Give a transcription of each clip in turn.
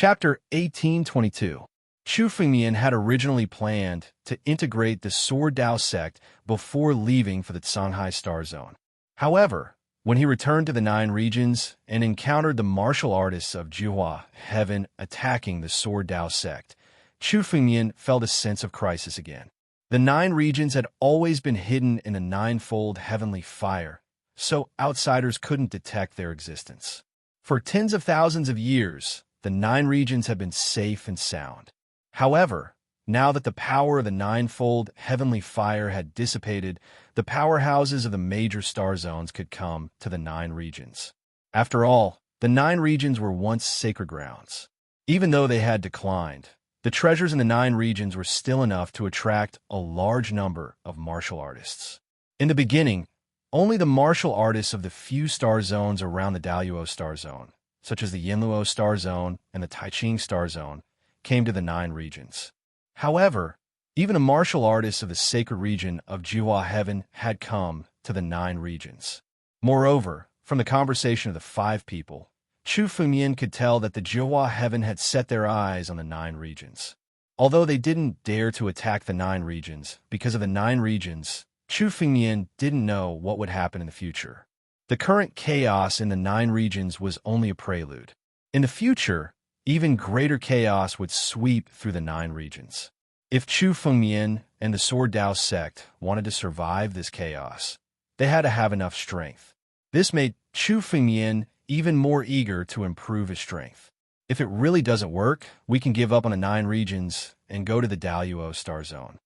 Chapter 1822. Chu Fengmian had originally planned to integrate the Sword Dao sect before leaving for the Shanghai Star Zone. However, when he returned to the Nine Regions and encountered the martial artists of Jiuhua Heaven attacking the Sword Dao sect, Chu Fengmian felt a sense of crisis again. The Nine Regions had always been hidden in a ninefold heavenly fire, so outsiders couldn't detect their existence. For tens of thousands of years, the Nine Regions had been safe and sound. However, now that the power of the ninefold heavenly fire had dissipated, the powerhouses of the major star zones could come to the Nine Regions. After all, the Nine Regions were once sacred grounds. Even though they had declined, the treasures in the Nine Regions were still enough to attract a large number of martial artists. In the beginning, only the martial artists of the few star zones around the Daluo Star Zone, such as the Yinluo Star Zone and the Taiching Star Zone, came to the Nine Regions. However, even the martial artists of the sacred region of Jiuhua Heaven had come to the Nine Regions. Moreover, from the conversation of the five people, Chu Fengmian could tell that the Jiuhua Heaven had set their eyes on the Nine Regions. Although they didn't dare to attack the Nine Regions because of the Nine Regions, Chu Fengmian didn't know what would happen in the future. The current chaos in the Nine Regions was only a prelude. In the future, even greater chaos would sweep through the Nine Regions. If Chu Fengmian and the Sword Dao sect wanted to survive this chaos, they had to have enough strength. This made Chu Fengmian even more eager to improve his strength. If it really doesn't work, we can give up on the Nine Regions and go to the Daluo Star Zone.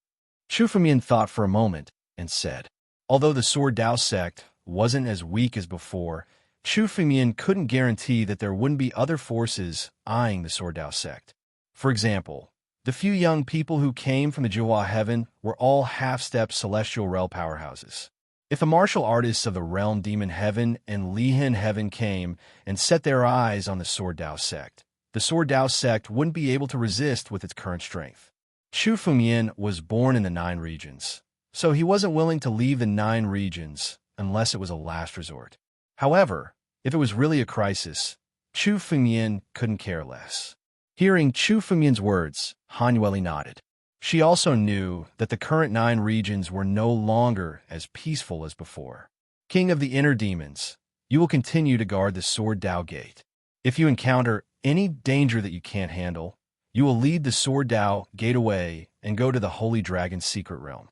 Chu Fengmian thought for a moment and said, although the Sword Dao sect wasn't as weak as before, Chu Fengmian couldn't guarantee that there wouldn't be other forces eyeing the Sword Dao sect. For example, the few young people who came from the Jiuhua Heaven were all half-step celestial realm powerhouses. If the martial artists of the Realm Demon Heaven and Lihen Heaven came and set their eyes on the Sword Dao sect, the Sword Dao sect wouldn't be able to resist with its current strength. Chu Fengmian was born in the Nine Regions, so he wasn't willing to leave the Nine Regions unless it was a last resort. However, if it was really a crisis, Chu Fengmian couldn't care less. Hearing Chu Fengmian's words, Han Yueli nodded. She also knew that the current Nine Regions were no longer as peaceful as before. King of the Inner Demons, you will continue to guard the Sword Dao Gate. If you encounter any danger that you can't handle, you will lead the Sword Dao Gate away and go to the Holy Dragon's secret realm.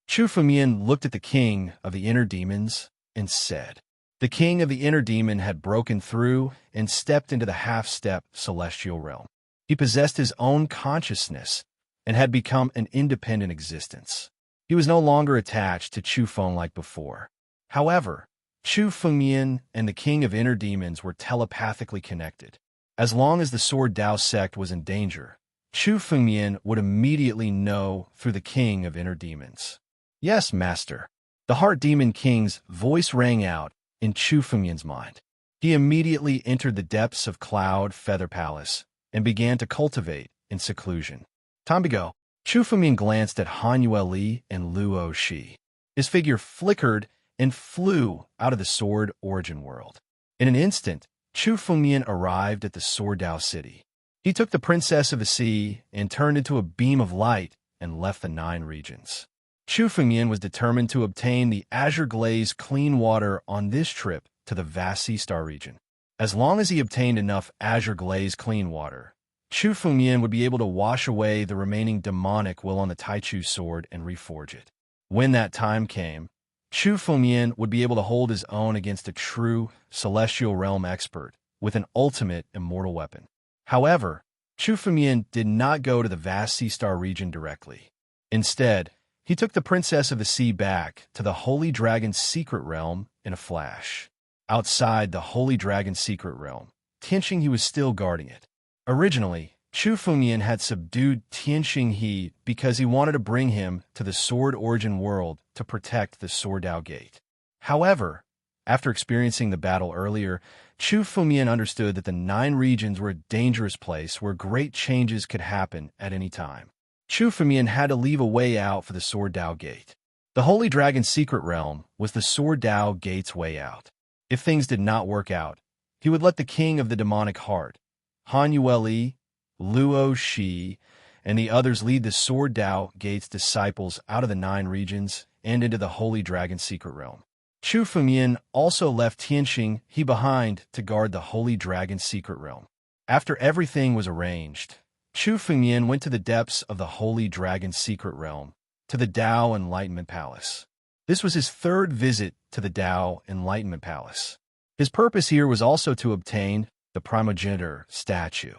Chu Fengmian looked at the King of the Inner Demons and said, the King of the Inner Demon had broken through and stepped into the half-step celestial realm. He possessed his own consciousness and had become an independent existence. He was no longer attached to Chu Feng like before. However, Chu Fengmian and the King of Inner Demons were telepathically connected. As long as the Sword Dao sect was in danger, Chu Fengmian would immediately know through the King of Inner Demons. Yes, Master. The Heart Demon King's voice rang out in Chu Fengmian's mind. He immediately entered the depths of Cloud Feather Palace and began to cultivate in seclusion. Time to go. Chu Fengmian glanced at Han Yueli and Luo Shi. His figure flickered and flew out of the Sword Origin world. In an instant, Chu Fengmian arrived at the Sword Dao City. He took the Princess of the Sea and turned into a beam of light and left the Nine Regions. Chu Fengmian was determined to obtain the Azure Glaze clean water on this trip to the vast sea star region. As long as he obtained enough Azure Glaze clean water, Chu Fengmian would be able to wash away the remaining demonic will on the Taichu sword and reforge it. When that time came, Chu Fengmian would be able to hold his own against a true celestial realm expert with an ultimate immortal weapon. However, Chu Fengmian did not go to the vast sea star region directly. Instead, he took the Princess of the Sea back to the Holy Dragon's secret realm in a flash. Outside the Holy Dragon's secret realm, Tianxing was still guarding it. Originally, Chu Fengmian had subdued Tianxing because he wanted to bring him to the Sword Origin world to protect the Sword Dao Gate. However, after experiencing the battle earlier, Chu Fengmian understood that the Nine Regions were a dangerous place where great changes could happen at any time. Chu Fengmian had to leave a way out for the Sword Dao Gate. The Holy Dragon's secret realm was the Sword Dao Gate's way out. If things did not work out, he would let the King of the Demonic Heart, Han Yueli, Luo Shi, and the others lead the Sword Dao Gate's disciples out of the 9 regions and into the Holy Dragon's secret realm. Chu Fengyan also left Tianxing He behind to guard the Holy Dragon's secret realm. After everything was arranged, Chu Fengyan went to the depths of the Holy Dragon's secret realm, to the Dao Enlightenment Palace. This was his 3rd visit to the Dao Enlightenment Palace. His purpose here was also to obtain the primogenitor statue.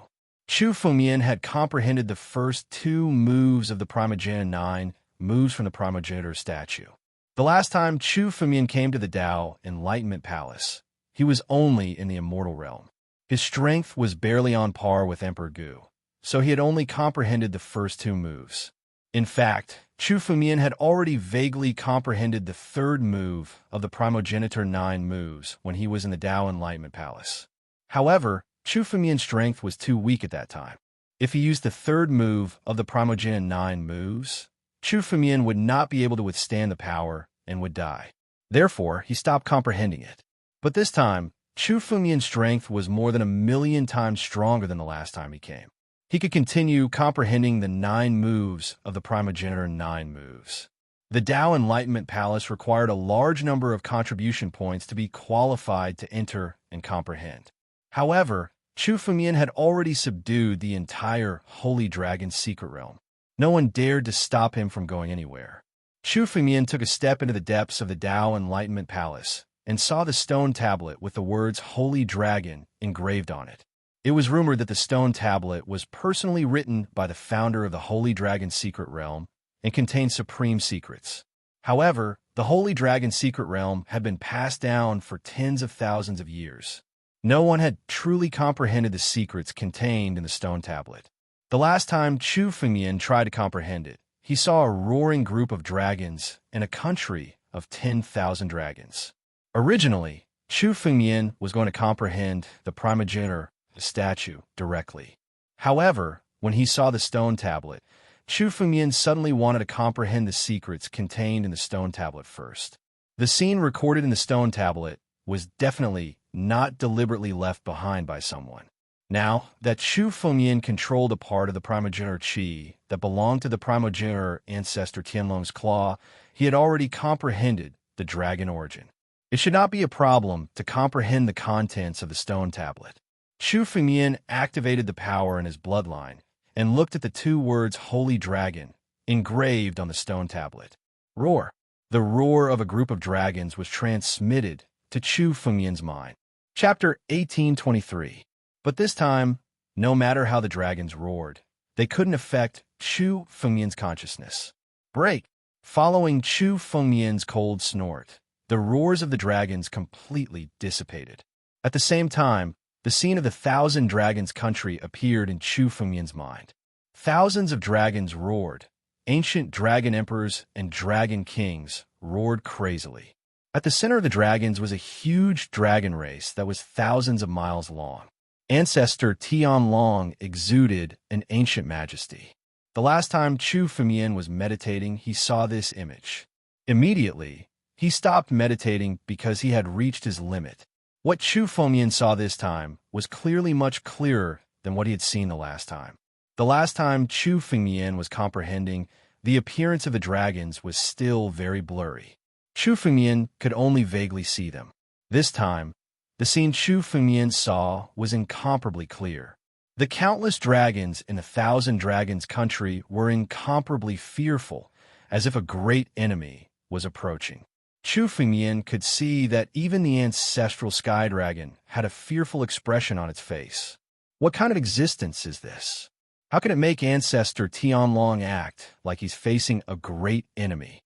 Chu Fengyan had comprehended the first 2 moves of the primogenitor 9 moves from the primogenitor statue. The last time Chu Fengyan came to the Dao Enlightenment Palace, he was only in the immortal realm. His strength was barely on par with Emperor Gu, so he had only comprehended the first 2 moves. In fact, Chu Fengyan had already vaguely comprehended the 3rd move of the primogenitor 9 moves when he was in the Dao Enlightenment Palace. However, Chu Fengyan's strength was too weak at that time. If he used the 3rd move of the primogenitor 9 moves, Chu Fengyan would not be able to withstand the power and would die. Therefore, he stopped comprehending it. But this time, Chu Fengyan's strength was more than 1,000,000 times stronger than the last time he came. He could continue comprehending the 9 moves of the primogenitor 9 moves. The Dao Enlightenment Palace required a large number of contribution points to be qualified to enter and comprehend. However, Chu Fengyan had already subdued the entire Holy Dragon's secret realm. No one dared to stop him from going anywhere. Chu Fengyan took a step into the depths of the Dao Enlightenment Palace and saw the stone tablet with the words Holy Dragon engraved on it. It was rumored that the stone tablet was personally written by the founder of the Holy Dragon's secret realm and contained supreme secrets. However, the Holy Dragon's secret realm had been passed down for tens of thousands of years. No one had truly comprehended the secrets contained in the stone tablet. The last time Chu Fengyan tried to comprehend it, he saw a roaring group of dragons and a country of 10,000 dragons. Originally, Chu Fengyan was going to comprehend the primogenitor statue directly. However, when he saw the stone tablet, Chu Fengyan suddenly wanted to comprehend the secrets contained in the stone tablet first. The scene recorded in the stone tablet was definitely not deliberately left behind by someone. Now that Chu Fengyan controlled a part of the primogenitor Qi that belonged to the primogenitor ancestor Tianlong's claw, he had already comprehended the dragon origin. It should not be a problem to comprehend the contents of the stone tablet. Chu Fengyan activated the power in his bloodline and looked at the 2 words Holy Dragon engraved on the stone tablet. Roar. The roar of a group of dragons was transmitted to Chu Fengyan's mind. Chapter 1823. But this time, no matter how the dragons roared, they couldn't affect Chu Fengyan's consciousness. Break. Following Chu Fengyan's cold snort, the roars of the dragons completely dissipated. At the same time, the scene of the 1,000 Dragons country appeared in Chu Fengyan's mind. Thousands of dragons roared. Ancient dragon emperors and dragon kings roared crazily. At the center of the dragons was a huge dragon race that was thousands of miles long. Ancestor Tianlong exuded an ancient majesty. The last time Chu Fengyan was meditating, he saw this image. Immediately, he stopped meditating because he had reached his limit. What Chu Fengyan saw this time was clearly much clearer than what he had seen the last time. The last time Chu Fengyan was comprehending, the appearance of the dragons was still very blurry. Chu Fengyan could only vaguely see them. This time, the scene Chu Fengyan saw was incomparably clear. The countless dragons in the 1,000 Dragons country were incomparably fearful, as if a great enemy was approaching. Chu Fengyan could see that even the ancestral sky dragon had a fearful expression on its face. What kind of existence is this? How can it make ancestor Tianlong act like he's facing a great enemy?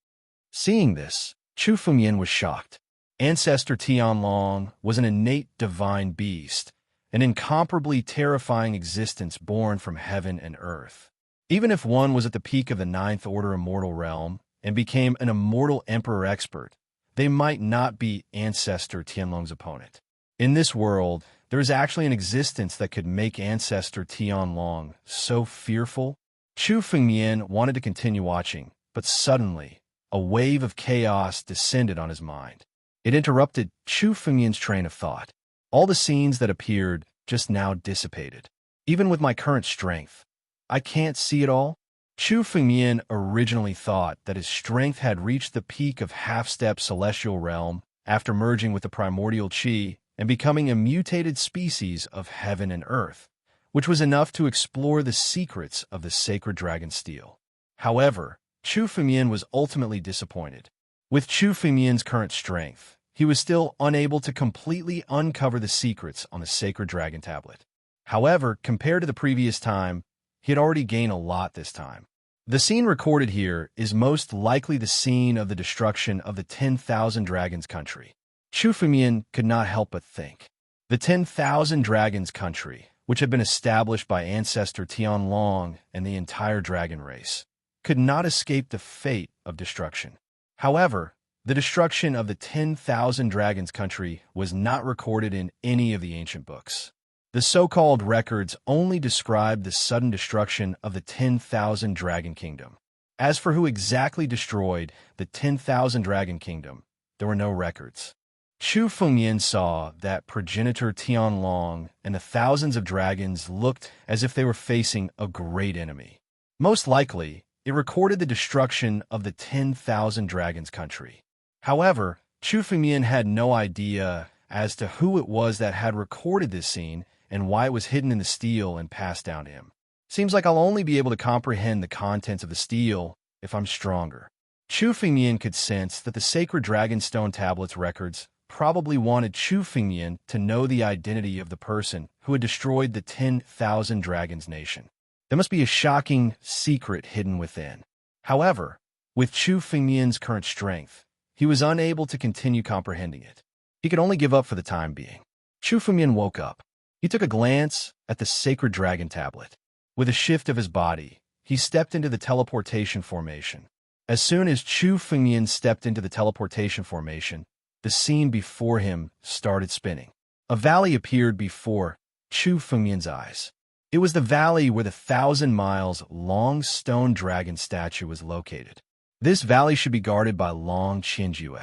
Seeing this, Chu Fengyan was shocked. Ancestor Tianlong was an innate divine beast, an incomparably terrifying existence born from heaven and earth. Even if one was at the peak of the 9th Order immortal realm and became an immortal emperor expert, they might not be ancestor Tianlong's opponent. In this world, there is actually an existence that could make ancestor Tianlong so fearful. Chu Fengyan wanted to continue watching, but suddenly, a wave of chaos descended on his mind. It interrupted Chu Fengyan's train of thought. All the scenes that appeared just now dissipated. Even with my current strength, I can't see it all. Chu Fengmian originally thought that his strength had reached the peak of half-step celestial realm after merging with the primordial qi and becoming a mutated species of heaven and earth, which was enough to explore the secrets of the sacred dragon steel. However, Chu Fengmian was ultimately disappointed. With Chu Fengmian's current strength, he was still unable to completely uncover the secrets on the sacred dragon tablet. However, compared to the previous time, he had already gained a lot this time. The scene recorded here is most likely the scene of the destruction of the 10,000 Dragons country. Chu Fengmian could not help but think. The 10,000 Dragons country, which had been established by ancestor Tianlong and the entire dragon race, could not escape the fate of destruction. However, the destruction of the 10,000 Dragons country was not recorded in any of the ancient books. The so-called records only described the sudden destruction of the 10,000 Dragon Kingdom. As for who exactly destroyed the 10,000 Dragon Kingdom, there were no records. Chu Fengmian saw that progenitor Tianlong and the thousands of dragons looked as if they were facing a great enemy. Most likely, it recorded the destruction of the 10,000 Dragons country. However, Chu Fengmian had no idea as to who it was that had recorded this scene and why it was hidden in the steel and passed down to him. Seems like I'll only be able to comprehend the contents of the steel if I'm stronger. Chu Fengmian could sense that the sacred Dragonstone tablet's records probably wanted Chu Fengmian to know the identity of the person who had destroyed the 10,000 Dragons nation. There must be a shocking secret hidden within. However, with Chu Fengmian's current strength, he was unable to continue comprehending it. He could only give up for the time being. Chu Fengmian woke up. He took a glance at the sacred dragon tablet. With a shift of his body, he stepped into the teleportation formation. As soon as Chu Fengmian stepped into the teleportation formation, the scene before him started spinning. A valley appeared before Chu Fengmian's eyes. It was the valley where the 1,000 miles long stone dragon statue was located. This valley should be guarded by Long Qinjue.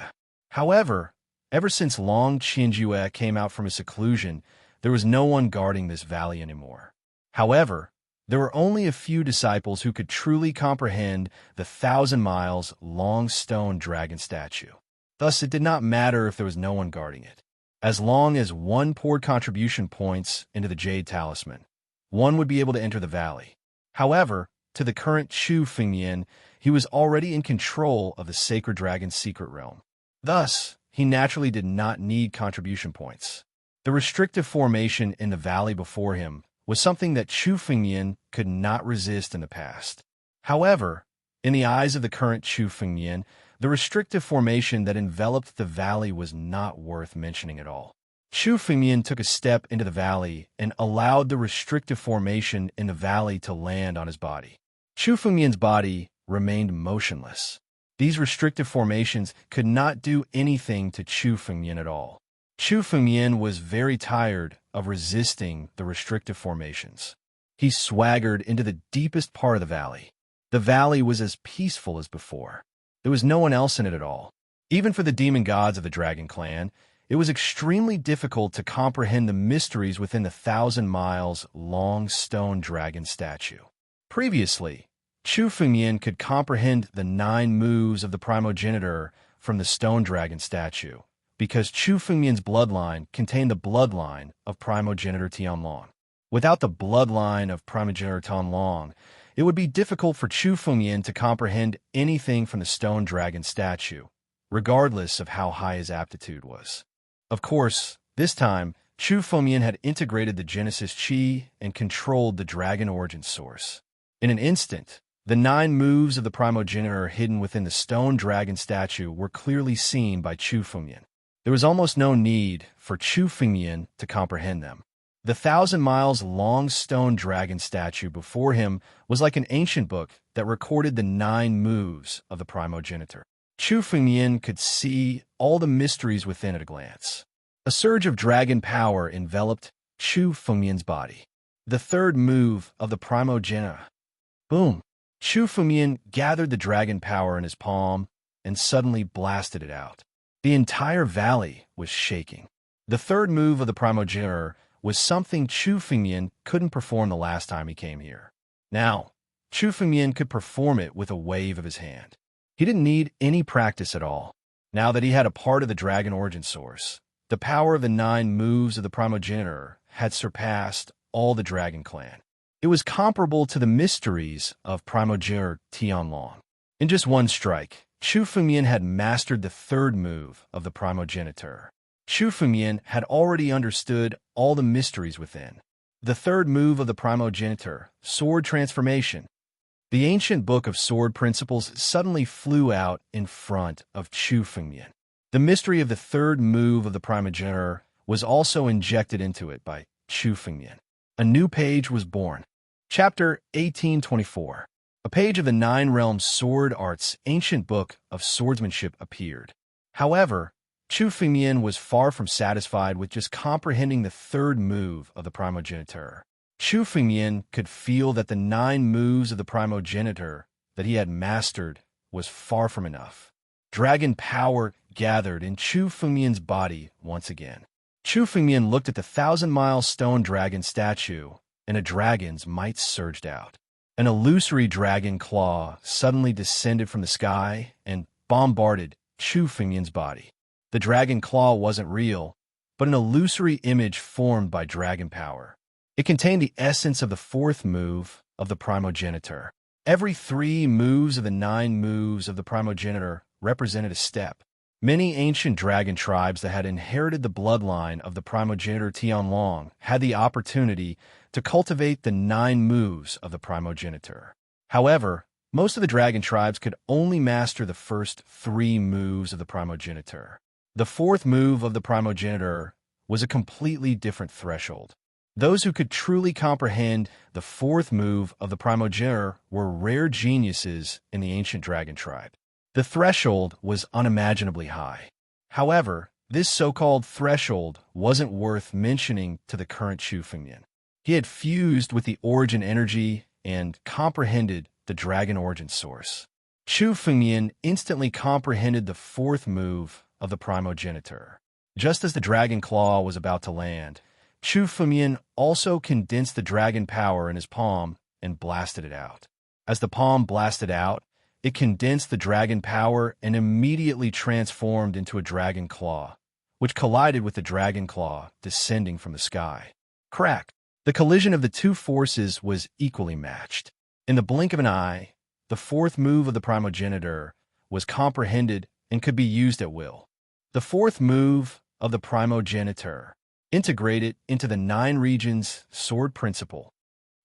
However, ever since Long Qinjue came out from his seclusion, there was no one guarding this valley anymore. However, there were only a few disciples who could truly comprehend the 1,000 miles long stone dragon statue. Thus, it did not matter if there was no one guarding it. As long as one poured contribution points into the Jade Talisman, one would be able to enter the valley. However, to the current Chu Fengmian, he was already in control of the Sacred Dragon's secret realm. Thus, he naturally did not need contribution points. The restrictive formation in the valley before him was something that Chu Fengmian could not resist in the past. However, in the eyes of the current Chu Fengmian, the restrictive formation that enveloped the valley was not worth mentioning at all. Chu Fengmian took a step into the valley and allowed the restrictive formation in the valley to land on his body. Chu Fengmian's body remained motionless. These restrictive formations could not do anything to Chu Fengmian at all. Chu Fengmian was very tired of resisting the restrictive formations. He swaggered into the deepest part of the valley. The valley was as peaceful as before. There was no one else in it at all. Even for the demon gods of the Dragon Clan, it was extremely difficult to comprehend the mysteries within the 1,000 miles long stone dragon statue. Previously, Chu Fengmian could comprehend the 9 moves of the primogenitor from the stone dragon statue, because Chu Fengmian's bloodline contained the bloodline of primogenitor Tianlong. Without the bloodline of primogenitor Tianlong, it would be difficult for Chu Fengmian to comprehend anything from the stone dragon statue, regardless of how high his aptitude was. Of course, this time, Chu Fengmian had integrated the Genesis Qi and controlled the dragon origin source. In an instant, the 9 moves of the primogenitor hidden within the stone dragon statue were clearly seen by Chu Fengmian. There was almost no need for Chu Fengmian to comprehend them. The 1,000 miles long stone dragon statue before him was like an ancient book that recorded the 9 moves of the primogenitor. Chu Fengmian could see all the mysteries within at a glance. A surge of dragon power enveloped Chu Fengmian's body. The 3rd move of the primogenitor. Boom! Chu Fengmian gathered the dragon power in his palm and suddenly blasted it out. The entire valley was shaking. The 3rd move of the primogenitor was something Chu Fengmian couldn't perform the last time he came here. Now, Chu Fengmian could perform it with a wave of his hand. He didn't need any practice at all. Now that he had a part of the dragon origin source, the power of the 9 moves of the primogenitor had surpassed all the dragon clan. It was comparable to the mysteries of primogenitor Tianlong. In just one strike, Chu Fengmian had mastered the 3rd move of the primogenitor. Chu Fengmian had already understood all the mysteries within. The 3rd move of the primogenitor, sword transformation. The ancient book of sword principles suddenly flew out in front of Chu Fengmian. The mystery of the 3rd move of the primogenitor was also injected into it by Chu Fengmian. A new page was born. Chapter 1824. A page of the 9 realms sword arts ancient book of swordsmanship appeared. However, Chu Fengmian was far from satisfied with just comprehending the 3rd move of the primogenitor. Chu Fengmian could feel that the 9 moves of the primogenitor that he had mastered was far from enough. Dragon power gathered in Chu Fengmian's body once again. Chu Fengmian looked at the 1,000-mile stone dragon statue, and a dragon's might surged out. An illusory dragon claw suddenly descended from the sky and bombarded Chu Fengmian's body. The dragon claw wasn't real, but an illusory image formed by dragon power. It contained the essence of the 4th move of the primogenitor. Every 3 moves of the 9 moves of the primogenitor represented a step. Many ancient dragon tribes that had inherited the bloodline of the primogenitor Tianlong had the opportunity to cultivate the 9 moves of the primogenitor. However, most of the dragon tribes could only master the first 3 moves of the primogenitor. The 4th move of the primogenitor was a completely different threshold. Those who could truly comprehend the 4th move of the primogenitor were rare geniuses in the ancient dragon tribe. The threshold was unimaginably high. However, this so-called threshold wasn't worth mentioning to the current Chu Fengmian. He had fused with the origin energy and comprehended the dragon origin source. Chu Fengmian instantly comprehended the 4th move of the primogenitor. Just as the dragon claw was about to land, Chu Fengmian also condensed the dragon power in his palm and blasted it out. As the palm blasted out, it condensed the dragon power and immediately transformed into a dragon claw, which collided with the dragon claw descending from the sky. Crack! The collision of the 2 forces was equally matched. In the blink of an eye, the 4th move of the primogenitor was comprehended and could be used at will. The 4th move of the primogenitor integrated into the 9 regions sword principle.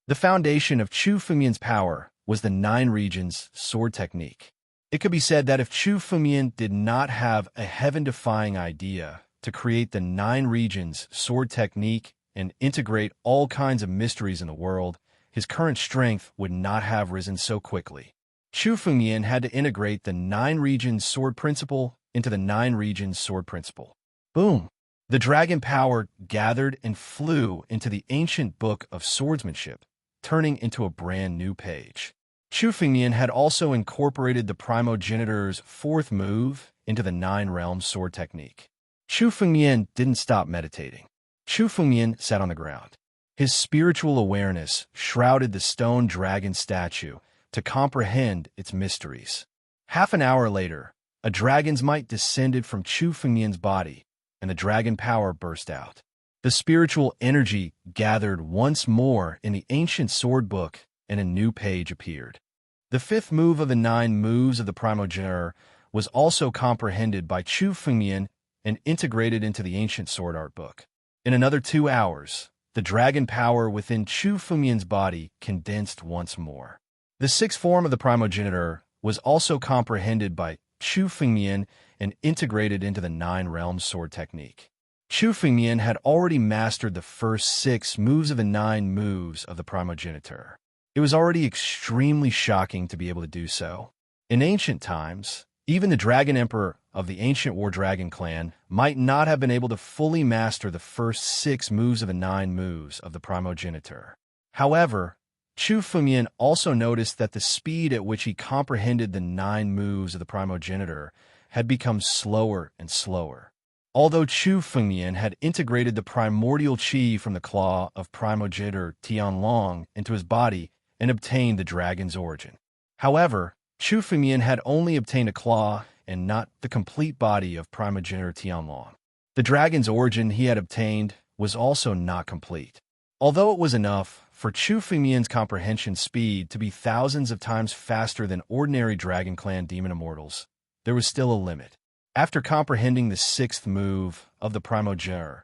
The foundation of Chu Fengmian's power was the 9 regions sword technique. It could be said that if Chu Fengmian did not have a heaven-defying idea to create the 9 regions sword technique and integrate all kinds of mysteries in the world, his current strength would not have risen so quickly. Chu Fengmian had to integrate the 9 regions sword principle into the 9 regions sword principle. Boom! The dragon power gathered and flew into the ancient book of swordsmanship, turning into a brand new page. Chu Fengmian had also incorporated the primogenitor's 4th move into the 9 realms sword technique. Chu Fengmian didn't stop meditating. Chu Fengmian sat on the ground. His spiritual awareness shrouded the stone dragon statue to comprehend its mysteries. Half an hour later, a dragon's might descended from Chu Fengmian's body, and the dragon power burst out. The spiritual energy gathered once more in the ancient sword book, and a new page appeared. The 5th move of the 9 moves of the primogenitor was also comprehended by Chu Fengmian and integrated into the ancient sword art book. In another 2 hours, the dragon power within Chu Fengmian's body condensed once more. The 6th form of the primogenitor was also comprehended by Chu Fengmian and integrated into the 9 realms sword technique. Chu Fengmian had already mastered the first 6 moves of the 9 moves of the primogenitor. It was already extremely shocking to be able to do so. In ancient times, even the Dragon Emperor of the ancient War Dragon clan might not have been able to fully master the first 6 moves of the 9 moves of the primogenitor. However, Chu Fengmian also noticed that the speed at which he comprehended the 9 moves of the primogenitor had become slower and slower. Although Chu Fengmian had integrated the primordial qi from the claw of primogenitor Tianlong into his body and obtained the dragon's origin. However, Chu Fengmian had only obtained a claw and not the complete body of primogenitor Tianlong. The dragon's origin he had obtained was also not complete. Although it was enough for Chu Fengmian's comprehension speed to be thousands of times faster than ordinary Dragon Clan demon immortals, there was still a limit. After comprehending the sixth move of the primogenitor,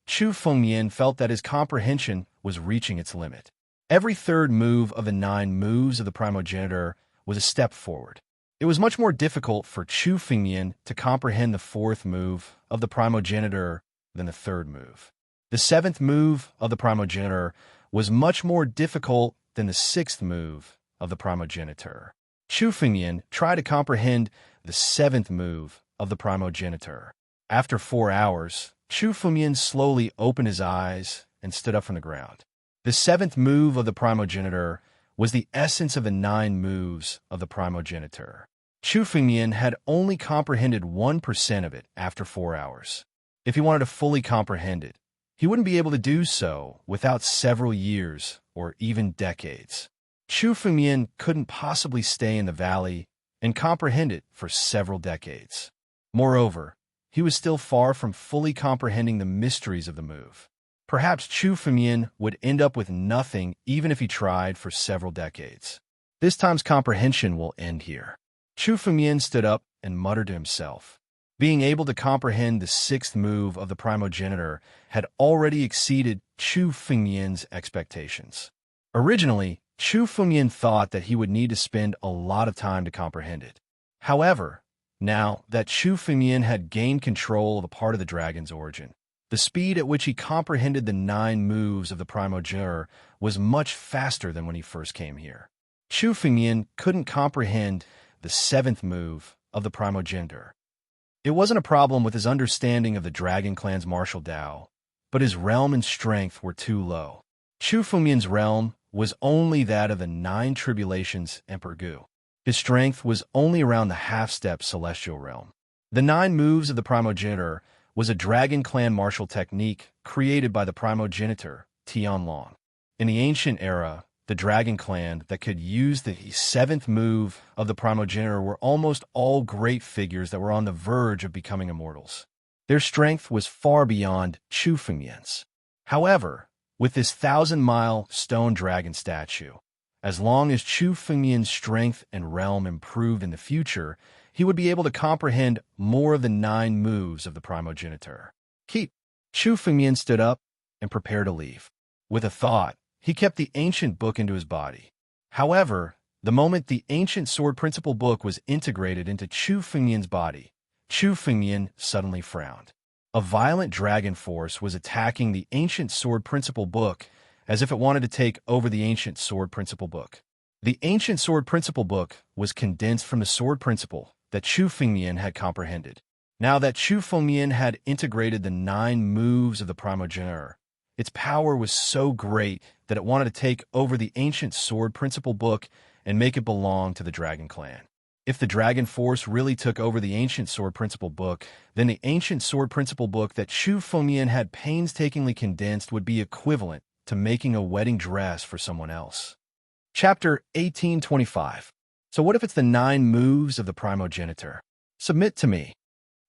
Chu Fengmian felt that his comprehension was reaching its limit. Every third move of the 9 moves of the primogenitor was a step forward. It was much more difficult for Chu Fengmian to comprehend the fourth move of the primogenitor than the third move. The seventh move of the primogenitor was much more difficult than the sixth move of the primogenitor. Chu Fengmian tried to comprehend the seventh move of the primogenitor. After 4 hours, Chu Fengmian slowly opened his eyes and stood up from the ground. The seventh move of the primogenitor was the essence of the 9 moves of the primogenitor. Chu Fengmian had only comprehended 1% of it after 4 hours. If he wanted to fully comprehend it, he wouldn't be able to do so without several years or even decades. Chu Fengmian couldn't possibly stay in the valley and comprehend it for several decades. Moreover, he was still far from fully comprehending the mysteries of the move. Perhaps Chu Fengmian would end up with nothing even if he tried for several decades. This time's comprehension will end here. Chu Fengmian stood up and muttered to himself. Being able to comprehend the sixth move of the primogenitor had already exceeded Chu Fengmian's expectations. Originally, Chu Fengmian thought that he would need to spend a lot of time to comprehend it. However, now that Chu Fengmian had gained control of a part of the dragon's origin, the speed at which he comprehended the 9 moves of the primogenitor was much faster than when he first came here. Chu Fengmian couldn't comprehend the 7th move of the primogenitor. It wasn't a problem with his understanding of the Dragon Clan's martial Dao, but his realm and strength were too low. Chu Fengmian's realm was only that of the 9 tribulations Emperor Gu. His strength was only around the half-step celestial realm. The 9 moves of the primogenitor was a Dragon Clan martial technique created by the primogenitor Tianlong. In the ancient era, the Dragon Clan that could use the 7th move of the primogenitor were almost all great figures that were on the verge of becoming immortals. Their strength was far beyond Chu Fengmian's. However, with this 1,000-mile stone dragon statue, as long as Chu Fengmian's strength and realm improved in the future, he would be able to comprehend more of the 9 moves of the primogenitor. Keep. Chu Fengmian stood up and prepared to leave. With a thought, he kept the ancient book into his body. However, the moment the ancient sword principle book was integrated into Chu Fengmian's body, Chu Fengmian suddenly frowned. A violent dragon force was attacking the ancient sword principle book as if it wanted to take over the ancient sword principle book. The ancient sword principle book was condensed from the sword principle that Chu Fengmian had comprehended. Now that Chu Fengmian had integrated the 9 moves of the primogenitor, its power was so great that it wanted to take over the ancient sword principle book and make it belong to the Dragon Clan. If the dragon force really took over the ancient sword principle book, then the ancient sword principle book that Chu Fengmian had painstakingly condensed would be equivalent to making a wedding dress for someone else. Chapter 1825. So what if it's the 9 moves of the primogenitor? Submit to me.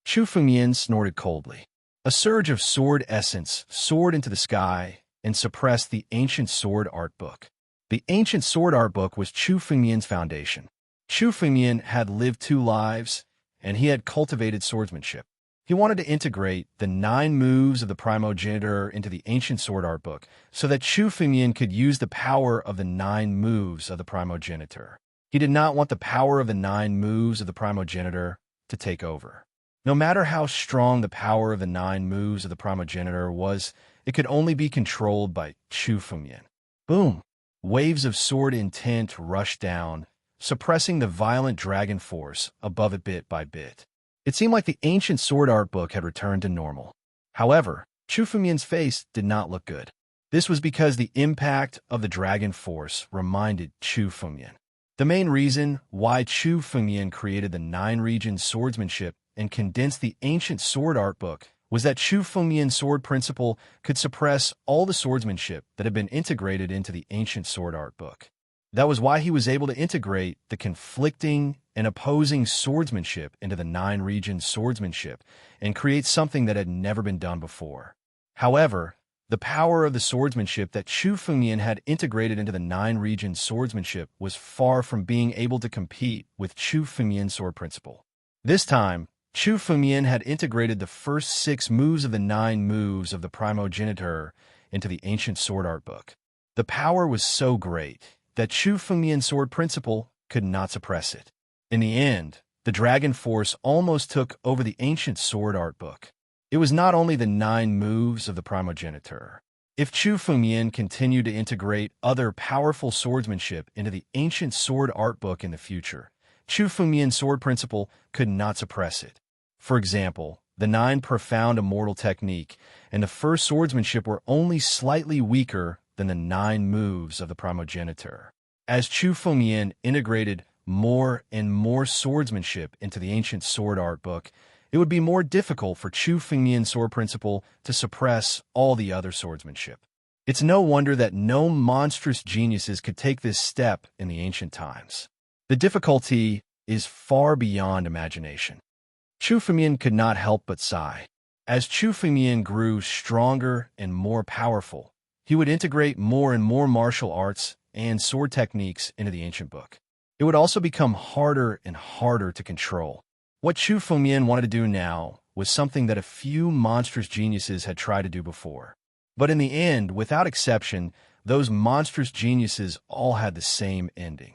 Chu Fengmian snorted coldly. A surge of sword essence soared into the sky and suppressed the ancient sword art book. The ancient sword art book was Chu Fengmian's foundation. Chu Fengmian had lived 2 lives, and he had cultivated swordsmanship. He wanted to integrate the 9 moves of the primogenitor into the ancient sword art book so that Chu Fengmian could use the power of the 9 moves of the primogenitor. He did not want the power of the 9 moves of the primogenitor to take over. No matter how strong the power of the 9 moves of the primogenitor was, it could only be controlled by Chu Fengmian. Boom! Waves of sword intent rushed down, suppressing the violent dragon force above it bit by bit. It seemed like the ancient sword art book had returned to normal. However, Chu Fengmian's face did not look good. This was because the impact of the dragon force reminded Chu Fengmian. The main reason why Chu Fengmian created the 9 regions swordsmanship and condensed the ancient sword art book was that Chu Fengmian's sword principle could suppress all the swordsmanship that had been integrated into the ancient sword art book. That was why he was able to integrate the conflicting and opposing swordsmanship into the 9-region swordsmanship and create something that had never been done before. However, the power of the swordsmanship that Chu Fengmian had integrated into the 9-region swordsmanship was far from being able to compete with Chu Fengmian's sword principle. This time, Chu Fengmian had integrated the first 6 moves of the 9 moves of the primogeniture into the ancient sword art book. The power was so great that Chu Fengmian's sword principle could not suppress it. In the end, the dragon force almost took over the ancient sword art book. It was not only the 9 moves of the primogeniture. If Chu Fengmian continued to integrate other powerful swordsmanship into the ancient sword art book in the future, Chu Fengmian's sword principle could not suppress it. For example, the 9 profound immortal technique and the first swordsmanship were only slightly weaker than the 9 moves of the primogeniture. As Chu Fengmian integrated more and more swordsmanship into the ancient sword art book, it would be more difficult for Chu Fengmian's sword principle to suppress all the other swordsmanship. It's no wonder that no monstrous geniuses could take this step in the ancient times. The difficulty is far beyond imagination. Chu Fengmian could not help but sigh. As Chu Fengmian grew stronger and more powerful, he would integrate more and more martial arts and sword techniques into the ancient book. It would also become harder and harder to control. What Chu Fengmian wanted to do now was something that a few monstrous geniuses had tried to do before. But in the end, without exception, those monstrous geniuses all had the same ending.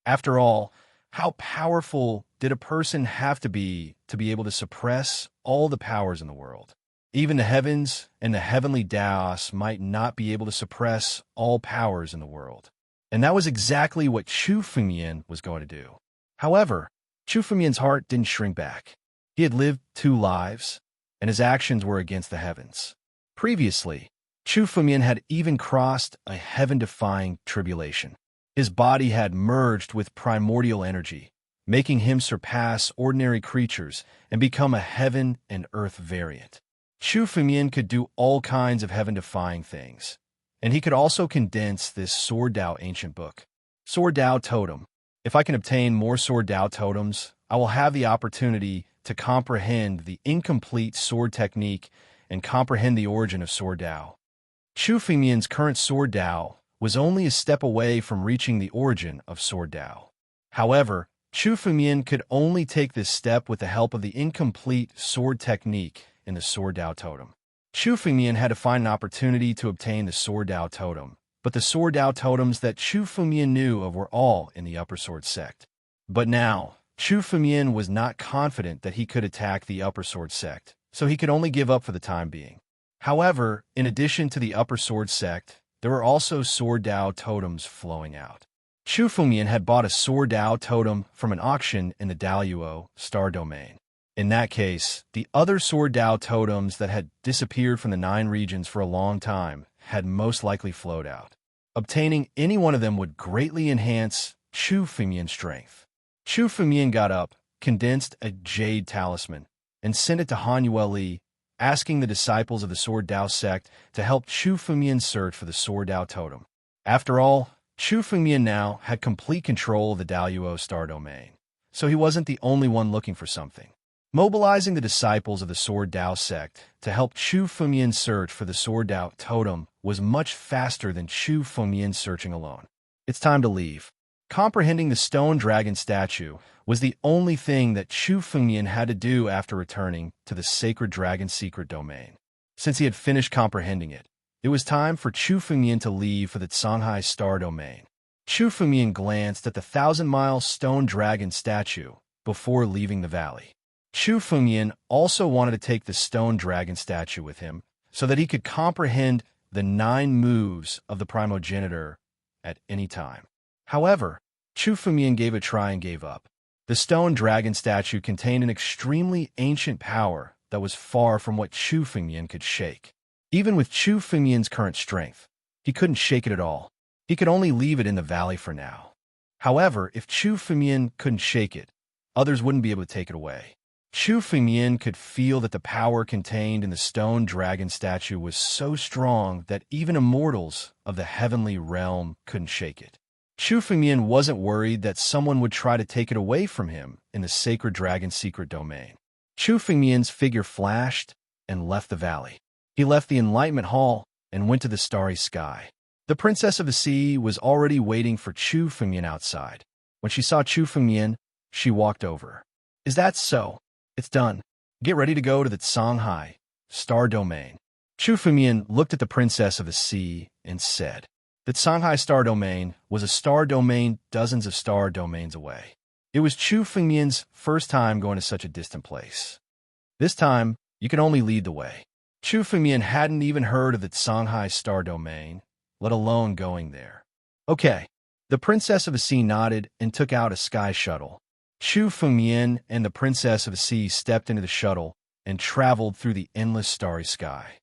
After all, how powerful did a person have to be able to suppress all the powers in the world? Even the heavens and the heavenly Daos might not be able to suppress all powers in the world. And that was exactly what Chu Fengmian was going to do. However, Chu Fengmian's heart didn't shrink back. He had lived 2 lives, and his actions were against the heavens. Previously, Chu Fengmian had even crossed a heaven-defying tribulation. His body had merged with primordial energy, making him surpass ordinary creatures and become a heaven and earth variant. Chu Fengmian could do all kinds of heaven-defying things, and he could also condense this Sword Dao ancient book. Sword Dao Totem. If I can obtain more Sword Dao totems, I will have the opportunity to comprehend the incomplete sword technique and comprehend the origin of Sword Dao. Chu Fengmian's current Sword Dao was only a step away from reaching the origin of Sword Dao. However, Chu Fengmian could only take this step with the help of the incomplete sword technique in the Sword Dao Totem. Chu Fengmian had to find an opportunity to obtain the Sword Dao Totem, but the Sword Dao totems that Chu Fengmian knew of were all in the Upper Sword sect. But now, Chu Fengmian was not confident that he could attack the Upper Sword sect, so he could only give up for the time being. However, in addition to the Upper Sword sect, there were also Sword Dao totems flowing out. Chu Fengmian had bought a Sword Dao totem from an auction in the Daluo star domain. In that case, the other Sword Dao totems that had disappeared from the 9 regions for a long time had most likely flowed out. Obtaining any one of them would greatly enhance Chu Fengmian's strength. Chu Fengmian got up, condensed a jade talisman, and sent it to Han Yueli, asking the disciples of the Sword Dao sect to help Chu Fengmian search for the Sword Dao totem. After all, Chu Fengmian now had complete control of the Daluo star domain, so he wasn't the only one looking for something. Mobilizing the disciples of the Sword Dao sect to help Chu Fengmian search for the Sword Dao totem was much faster than Chu Fengmian searching alone. It's time to leave. Comprehending the stone dragon statue was the only thing that Chu Fengmian had to do after returning to the sacred dragon secret domain. Since he had finished comprehending it, it was time for Chu Fengmian to leave for the Shanghai star domain. Chu Fengmian glanced at the 1,000-mile stone dragon statue before leaving the valley. Chu Fengmian also wanted to take the stone dragon statue with him so that he could comprehend the 9 moves of the primogeniture at any time. However, Chu Fengmian gave it a try and gave up. The stone dragon statue contained an extremely ancient power that was far from what Chu Fengmian could shake. Even with Chu Fengmian's current strength, he couldn't shake it at all. He could only leave it in the valley for now. However, if Chu Fengmian couldn't shake it, others wouldn't be able to take it away. Chu Fengmian could feel that the power contained in the stone dragon statue was so strong that even immortals of the heavenly realm couldn't shake it. Chu Fengmian wasn't worried that someone would try to take it away from him in the sacred dragon's secret domain. Chu Fengmian's figure flashed and left the valley. He left the Enlightenment Hall and went to the starry sky. The Princess of the Sea was already waiting for Chu Fengmian outside. When she saw Chu Fengmian, she walked over. "Is that so? It's done. Get ready to go to the Shanghai Star Domain." Chu Fengmian looked at the Princess of the Sea and said, "The Shanghai Star Domain was a star domain dozens of star domains away." It was Chu Fengmian's first time going to such a distant place. This time, you can only lead the way. Chu Fengmian hadn't even heard of the Shanghai Star Domain, let alone going there. "Okay." The Princess of the Sea nodded and took out a sky shuttle. Chu Fengmian and the Princess of the Sea stepped into the shuttle and traveled through the endless starry sky.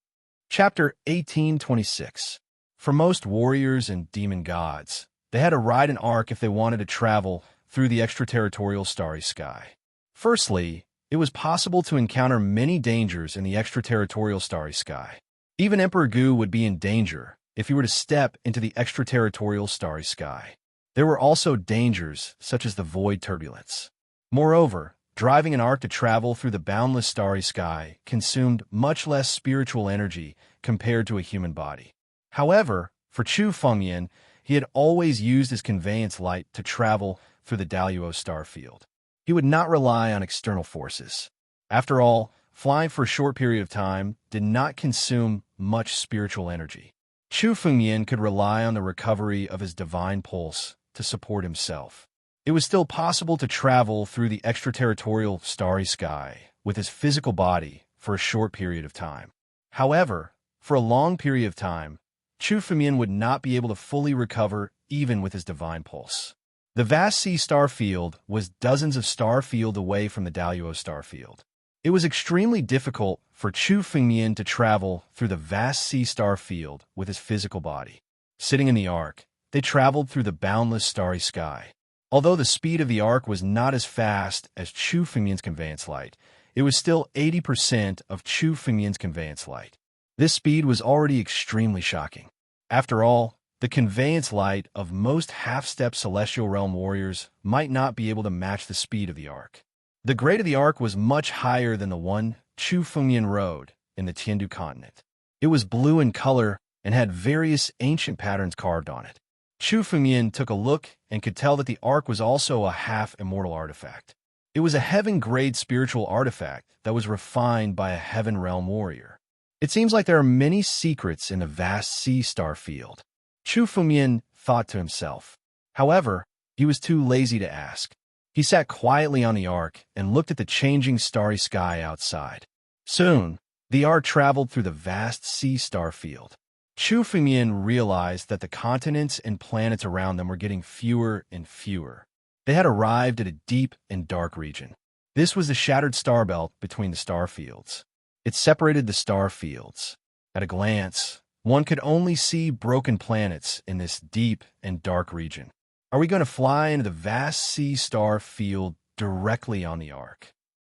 Chapter 1826. For most warriors and demon gods, they had to ride an ark if they wanted to travel through the extraterritorial starry sky. Firstly, it was possible to encounter many dangers in the extraterritorial starry sky. Even Emperor Gu would be in danger if he were to step into the extraterritorial starry sky. There were also dangers such as the void turbulence. Moreover, driving an ark to travel through the boundless starry sky consumed much less spiritual energy compared to a human body. However, for Chu Fengmian, he had always used his conveyance light to travel through the Daluo star field. He would not rely on external forces. After all, flying for a short period of time did not consume much spiritual energy. Chu Fengmian could rely on the recovery of his divine pulse to support himself. It was still possible to travel through the extraterritorial starry sky with his physical body for a short period of time. However, for a long period of time, Chu Fengmian would not be able to fully recover even with his divine pulse. The vast sea star field was dozens of star field away from the Daluo star field. It was extremely difficult for Chu Fengmian to travel through the vast sea star field with his physical body. Sitting in the ark, they traveled through the boundless starry sky. Although the speed of the ark was not as fast as Chu Fengmian's conveyance light, it was still 80% of Chu Fengmian's conveyance light. This speed was already extremely shocking. After all, the conveyance light of most half-step celestial realm warriors might not be able to match the speed of the ark. The grade of the ark was much higher than the one Chu Fengmian rode in the Tiandu continent. It was blue in color and had various ancient patterns carved on it. Chu Fengmian took a look and could tell that the ark was also a half-immortal artifact. It was a heaven-grade spiritual artifact that was refined by a heaven realm warrior. It seems like there are many secrets in the vast sea star field, Chu Fengmian thought to himself. However, he was too lazy to ask. He sat quietly on the ark and looked at the changing starry sky outside. Soon, the ark traveled through the vast sea star field. Chu Fengmian realized that the continents and planets around them were getting fewer and fewer. They had arrived at a deep and dark region. This was the shattered star belt between the star fields. It separated the star fields. At a glance, one could only see broken planets in this deep and dark region. Are we going to fly into the vast sea star field directly on the ark?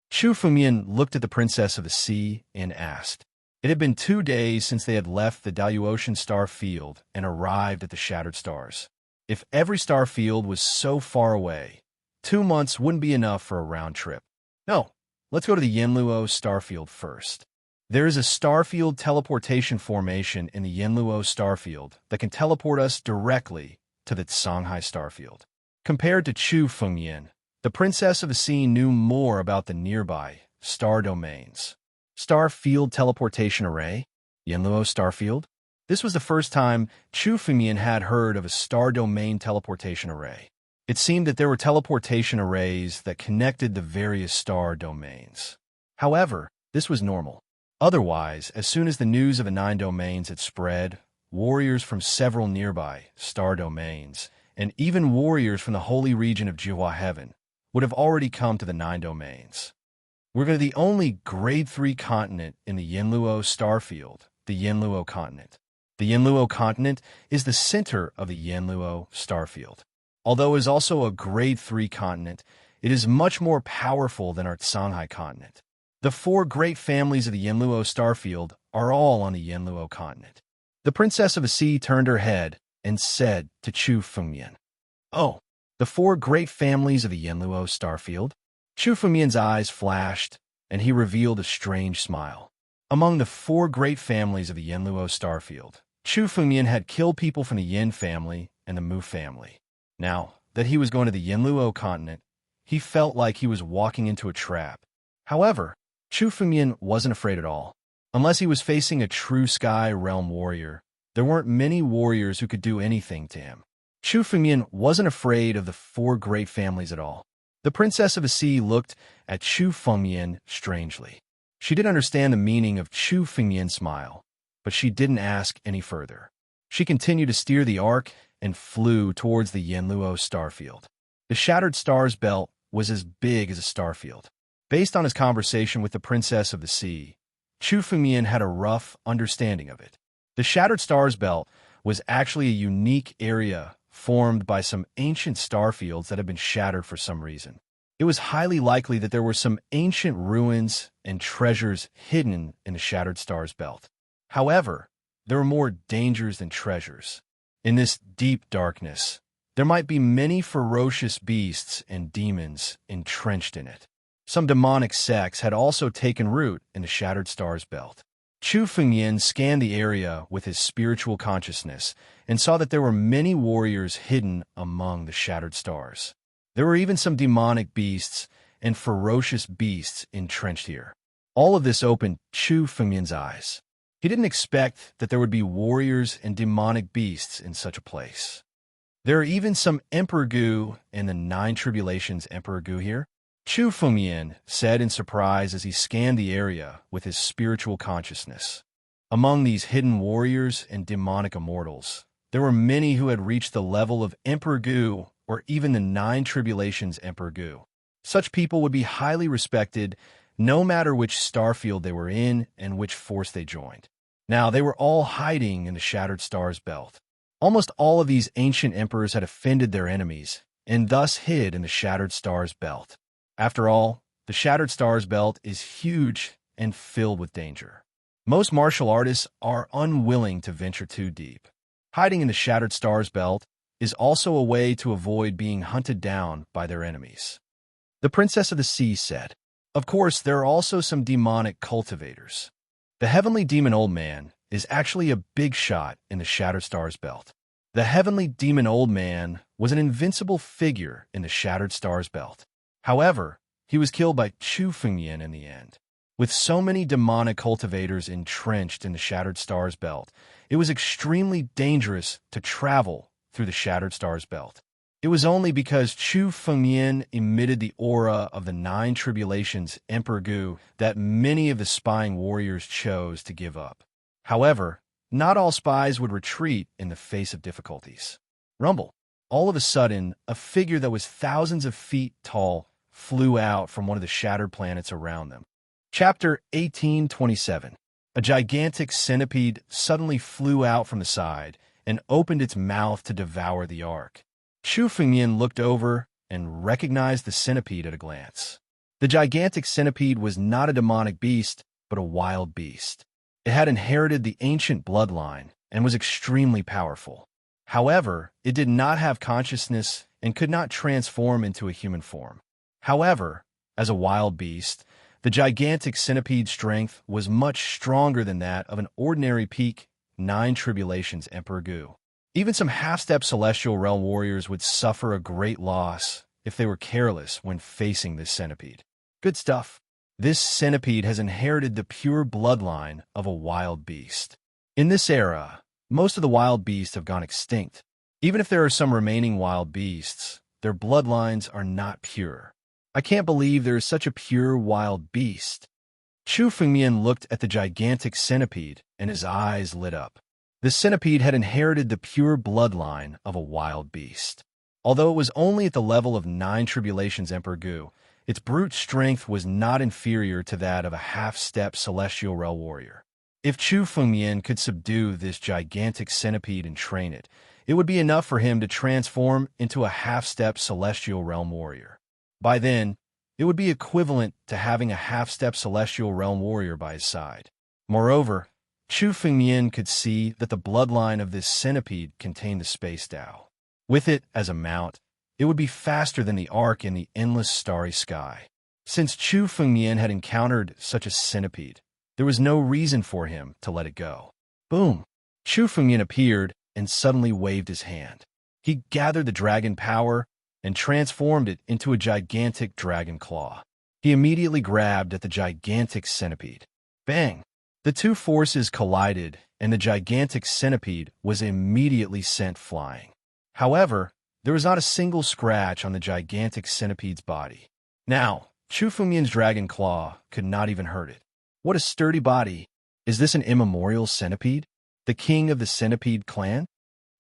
Chu Fengmian looked at the Princess of the Sea and asked. It had been 2 days since they had left the Daluotian star field and arrived at the shattered stars. If every star field was so far away, 2 months wouldn't be enough for a round trip. No, let's go to the Yanluo starfield first. There is a starfield teleportation formation in the Yanluo starfield that can teleport us directly to the Shanghai starfield. Compared to Chu Fengmian, the Princess of the Sea knew more about the nearby star domains. Starfield teleportation array? Yanluo starfield? This was the first time Chu Fengmian had heard of a star domain teleportation array. It seemed that there were teleportation arrays that connected the various star domains. However, this was normal. Otherwise, as soon as the news of the 9 domains had spread, warriors from several nearby star domains, and even warriors from the holy region of Jihua Heaven, would have already come to the 9 domains. We're going to the only Grade 3 continent in the Yanluo starfield, the Yanluo continent. The Yanluo continent is the center of the Yanluo starfield. Although it is also a Grade 3 continent, It is much more powerful than our Songhai continent. The 4 great families of the Yinluo starfield are all on the Yinluo continent. The Princess of the Sea turned her head and said to Chu Fengmian, "Oh, the 4 great families of the Yinluo starfield?" Chu Fengmian's eyes flashed, and he revealed a strange smile. Among the 4 great families of the Yinluo starfield, Chu Fengmian had killed people from the Yin family and the Mu family. Now that he was going to the Yinluo continent, he felt like he was walking into a trap. However, Chu Fengmian wasn't afraid at all. Unless he was facing a true Sky Realm warrior, there weren't many warriors who could do anything to him. Chu Fengmian wasn't afraid of the 4 great families at all. The Princess of the Sea looked at Chu Fengmian strangely. She didn't understand the meaning of Chu Fengmian's smile, but she didn't ask any further. She continued to steer the ark and flew towards the Yinluo starfield. The Shattered Stars belt was as big as a starfield. Based on his conversation with the Princess of the Sea, Chu Fengmian had a rough understanding of it. The Shattered Stars belt was actually a unique area formed by some ancient starfields that had been shattered for some reason. It was highly likely that there were some ancient ruins and treasures hidden in the Shattered Stars belt. However, there were more dangers than treasures. In this deep darkness, there might be many ferocious beasts and demons entrenched in it. Some demonic sects had also taken root in the Shattered Stars belt. Chu Fengmian scanned the area with his spiritual consciousness and saw that there were many warriors hidden among the Shattered Stars. There were even some demonic beasts and ferocious beasts entrenched here. All of this opened Chu Fengmian's eyes. He didn't expect that there would be warriors and demonic beasts in such a place. There are even some Emperor Gu and the 9 Tribulations Emperor Gu here. Chu Fengmian said in surprise as he scanned the area with his spiritual consciousness. Among these hidden warriors and demonic immortals, there were many who had reached the level of Emperor Gu or even the 9 Tribulations Emperor Gu. Such people would be highly respected no matter which starfield they were in and which force they joined. Now, they were all hiding in the Shattered Stars belt. Almost all of these ancient emperors had offended their enemies and thus hid in the Shattered Stars belt. After all, the Shattered Stars belt is huge and filled with danger. Most martial artists are unwilling to venture too deep. Hiding in the Shattered Stars belt is also a way to avoid being hunted down by their enemies. The Princess of the Sea said, "Of course, there are also some demonic cultivators. The Heavenly Demon Old Man is actually a big shot in the Shattered Stars belt. The Heavenly Demon Old Man was an invincible figure in the Shattered Stars belt. However, he was killed by Chu Fengmian in the end. With so many demonic cultivators entrenched in the Shattered Stars belt, it was extremely dangerous to travel through the Shattered Stars belt. It was only because Chu Fengmian emitted the aura of the 9 Tribulations Emperor Gu that many of the spying warriors chose to give up. However, not all spies would retreat in the face of difficulties. Rumble. All of a sudden, a figure that was thousands of feet tall flew out from one of the shattered planets around them. Chapter 1827. A gigantic centipede suddenly flew out from the side and opened its mouth to devour the ark. Chu Fengmian looked over and recognized the centipede at a glance. The gigantic centipede was not a demonic beast, but a wild beast. It had inherited the ancient bloodline and was extremely powerful. However, it did not have consciousness and could not transform into a human form. However, as a wild beast, the gigantic centipede's strength was much stronger than that of an ordinary peak 9 Tribulations Emperor Gu. Even some half-step celestial realm warriors would suffer a great loss if they were careless when facing this centipede. Good stuff. This centipede has inherited the pure bloodline of a wild beast. In this era, most of the wild beasts have gone extinct. Even if there are some remaining wild beasts, their bloodlines are not pure. I can't believe there is such a pure wild beast. Chu Fengmian looked at the gigantic centipede, and his eyes lit up. The centipede had inherited the pure bloodline of a wild beast. Although it was only at the level of 9 Tribulations Emperor Gu, its brute strength was not inferior to that of a half-step celestial realm warrior. If Chu Fengmian could subdue this gigantic centipede and train it, it would be enough for him to transform into a half-step celestial realm warrior. By then, it would be equivalent to having a half-step celestial realm warrior by his side. Moreover, Chu Fengmian could see that the bloodline of this centipede contained the space Tao. With it as a mount, it would be faster than the arc in the endless starry sky. Since Chu Fengmian had encountered such a centipede, there was no reason for him to let it go. Boom! Chu Fengmian appeared and suddenly waved his hand. He gathered the dragon power and transformed it into a gigantic dragon claw. He immediately grabbed at the gigantic centipede. Bang! The two forces collided, and the gigantic centipede was immediately sent flying. However, there was not a single scratch on the gigantic centipede's body. Now, Chu Fengmian's dragon claw could not even hurt it. What a sturdy body! Is this an immemorial centipede? The king of the centipede clan?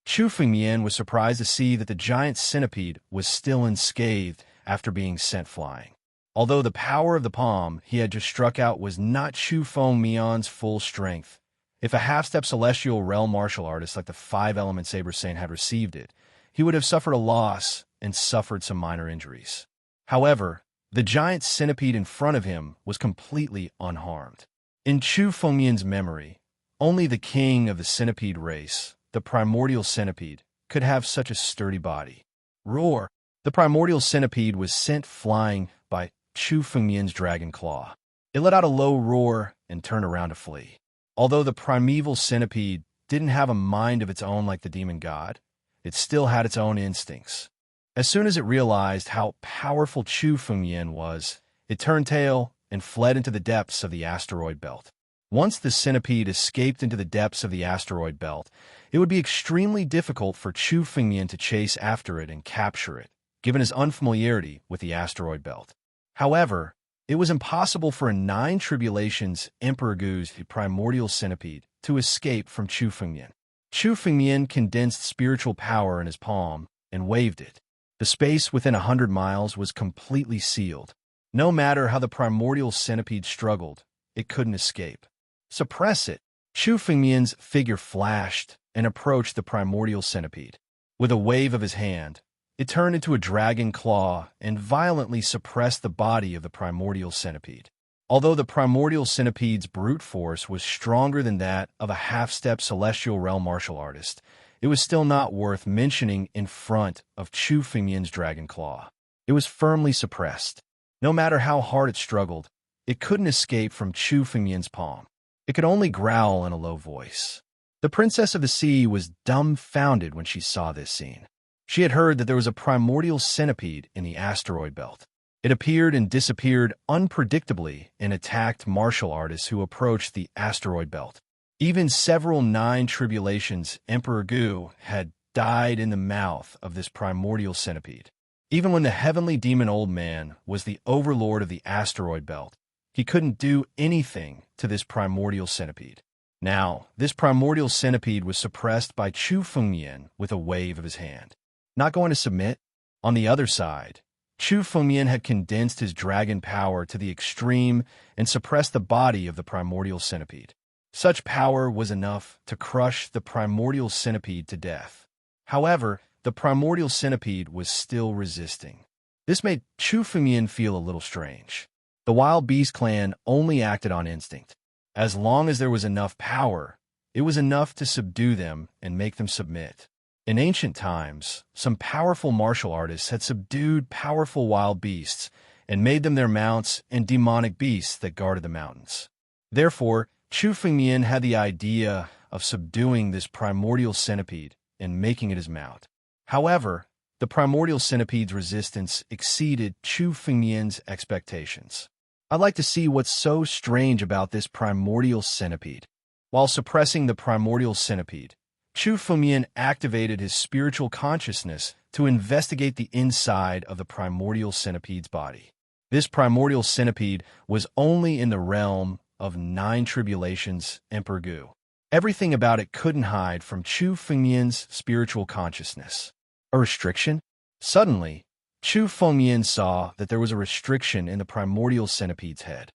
Chu Fengmian was surprised to see that the giant centipede was still unscathed after being sent flying. Although the power of the palm he had just struck out was not Chu Fengmian's full strength, if a half-step celestial realm martial artist like the five-element Saber Saint had received it, he would have suffered a loss and suffered some minor injuries. However, the giant centipede in front of him was completely unharmed. In Chu Fengmian's memory, only the king of the centipede race, the primordial centipede, could have such a sturdy body. Roar! The primordial centipede was sent flying by Chu Fengmian's dragon claw. It let out a low roar and turned around to flee. Although the primeval centipede didn't have a mind of its own like the demon god, it still had its own instincts. As soon as it realized how powerful Chu Fengmian was, it turned tail and fled into the depths of the asteroid belt. Once the centipede escaped into the depths of the asteroid belt, it would be extremely difficult for Chu Fengmian to chase after it and capture it, given his unfamiliarity with the asteroid belt. However, it was impossible for a Nine Tribulations Emperor Gu's primordial centipede to escape from Chu Fengmian. Chu Fengmian condensed spiritual power in his palm and waved it. The space within 100 miles was completely sealed. No matter how the primordial centipede struggled, it couldn't escape. Suppress it! Chu Fengmian's figure flashed and approached the primordial centipede. With a wave of his hand, it turned into a dragon claw and violently suppressed the body of the primordial centipede. Although the primordial centipede's brute force was stronger than that of a half-step celestial realm martial artist, it was still not worth mentioning in front of Chu Fengmian's dragon claw. It was firmly suppressed. No matter how hard it struggled, it couldn't escape from Chu Fengmian's palm. It could only growl in a low voice. The Princess of the Sea was dumbfounded when she saw this scene. She had heard that there was a primordial centipede in the asteroid belt. It appeared and disappeared unpredictably and attacked martial artists who approached the asteroid belt. Even several Nine Tribulations Emperor Gu had died in the mouth of this primordial centipede. Even when the heavenly demon old man was the overlord of the asteroid belt, he couldn't do anything to this primordial centipede. Now, this primordial centipede was suppressed by Chu Fengmian with a wave of his hand. Not going to submit? On the other side, Chu Fengmian had condensed his dragon power to the extreme and suppressed the body of the primordial centipede. Such power was enough to crush the primordial centipede to death. However, the primordial centipede was still resisting. This made Chu Fengmian feel a little strange. The Wild Beast clan only acted on instinct. As long as there was enough power, it was enough to subdue them and make them submit. In ancient times, some powerful martial artists had subdued powerful wild beasts and made them their mounts and demonic beasts that guarded the mountains. Therefore, Chu Fengmian had the idea of subduing this primordial centipede and making it his mount. However, the primordial centipede's resistance exceeded Chu Fengmian's expectations. I'd like to see what's so strange about this primordial centipede. While suppressing the primordial centipede, Chu Fengmian activated his spiritual consciousness to investigate the inside of the primordial centipede's body. This primordial centipede was only in the realm of Nine Tribulations Emperor Gu. Everything about it couldn't hide from Chu Fengmian's spiritual consciousness. A restriction? Suddenly, Chu Fengmian saw that there was a restriction in the primordial centipede's head.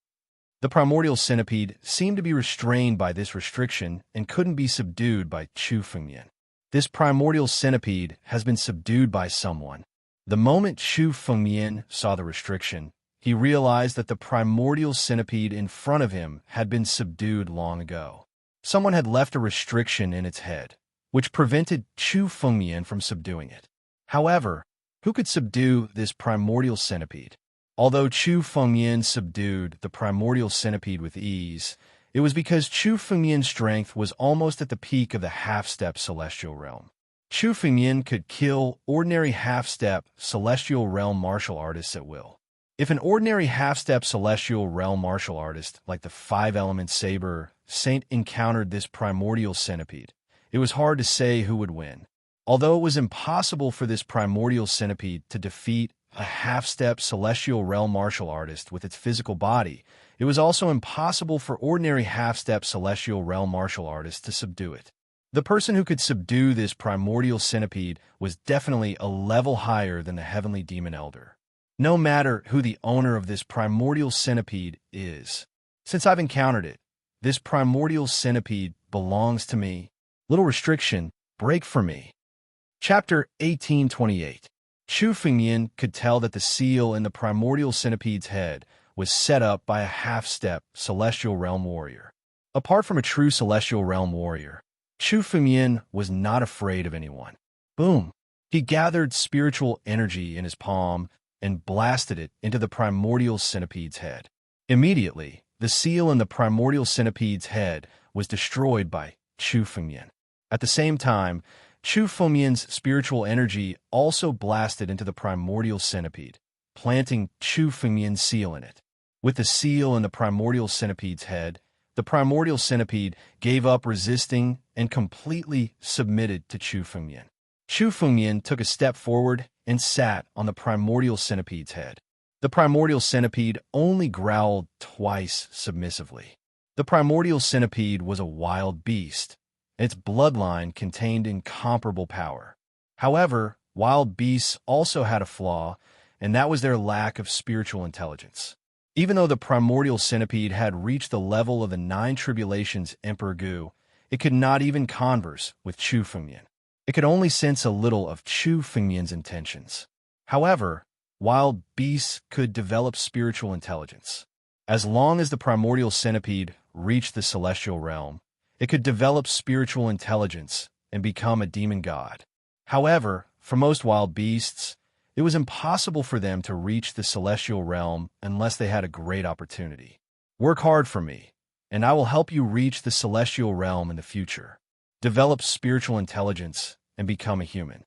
The primordial centipede seemed to be restrained by this restriction and couldn't be subdued by Chu Fengmian. This primordial centipede has been subdued by someone. The moment Chu Fengmian saw the restriction, he realized that the primordial centipede in front of him had been subdued long ago. Someone had left a restriction in its head, which prevented Chu Fengmian from subduing it. However, who could subdue this primordial centipede? Although Chu Fengmian subdued the primordial centipede with ease, it was because Chu Fengmian's strength was almost at the peak of the half-step celestial realm. Chu Fengmian could kill ordinary half-step celestial realm martial artists at will. If an ordinary half-step celestial realm martial artist, like the five-element saber saint, encountered this primordial centipede, it was hard to say who would win. Although it was impossible for this primordial centipede to defeat a half-step celestial realm martial artist with its physical body, it was also impossible for ordinary half-step celestial realm martial artists to subdue it. The person who could subdue this primordial centipede was definitely a level higher than the heavenly demon elder. No matter who the owner of this primordial centipede is. Since I've encountered it, this primordial centipede belongs to me. Little restriction, break for me. Chapter 1828. Chu Fengmian could tell that the seal in the primordial centipede's head was set up by a half-step celestial realm warrior. Apart from a true celestial realm warrior, Chu Fengmian was not afraid of anyone. Boom! He gathered spiritual energy in his palm and blasted it into the primordial centipede's head. Immediately, the seal in the primordial centipede's head was destroyed by Chu Fengmian. At the same time, Chu Fengmian's spiritual energy also blasted into the primordial centipede, planting Chu Fengmian's seal in it. With the seal in the primordial centipede's head, the primordial centipede gave up resisting and completely submitted to Chu Fengmian. Chu Fengmian took a step forward and sat on the primordial centipede's head. The primordial centipede only growled twice submissively. The primordial centipede was a wild beast. Its bloodline contained incomparable power. However, wild beasts also had a flaw, and that was their lack of spiritual intelligence. Even though the primordial centipede had reached the level of the Nine Tribulations Emperor Gu, it could not even converse with Chu Fengmian. It could only sense a little of Chu Fengmian's intentions. However, wild beasts could develop spiritual intelligence. As long as the primordial centipede reached the celestial realm, it could develop spiritual intelligence and become a demon god. However, for most wild beasts, it was impossible for them to reach the celestial realm unless they had a great opportunity. Work hard for me, and I will help you reach the celestial realm in the future. Develop spiritual intelligence and become a human.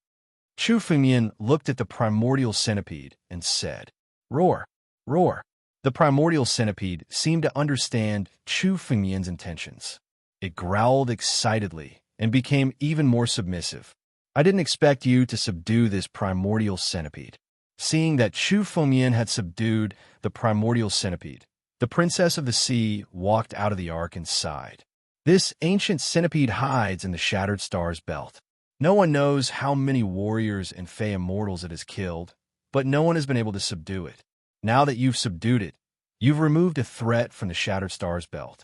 Chu Fengmian looked at the primordial centipede and said, "Roar, roar." The primordial centipede seemed to understand Chu Fengmian's intentions. It growled excitedly and became even more submissive. I didn't expect you to subdue this primordial centipede. Seeing that Chu Fengmian had subdued the primordial centipede, the princess of the sea walked out of the ark and sighed. This ancient centipede hides in the shattered star's belt. No one knows how many warriors and fey immortals it has killed, but no one has been able to subdue it. Now that you've subdued it, you've removed a threat from the shattered star's belt.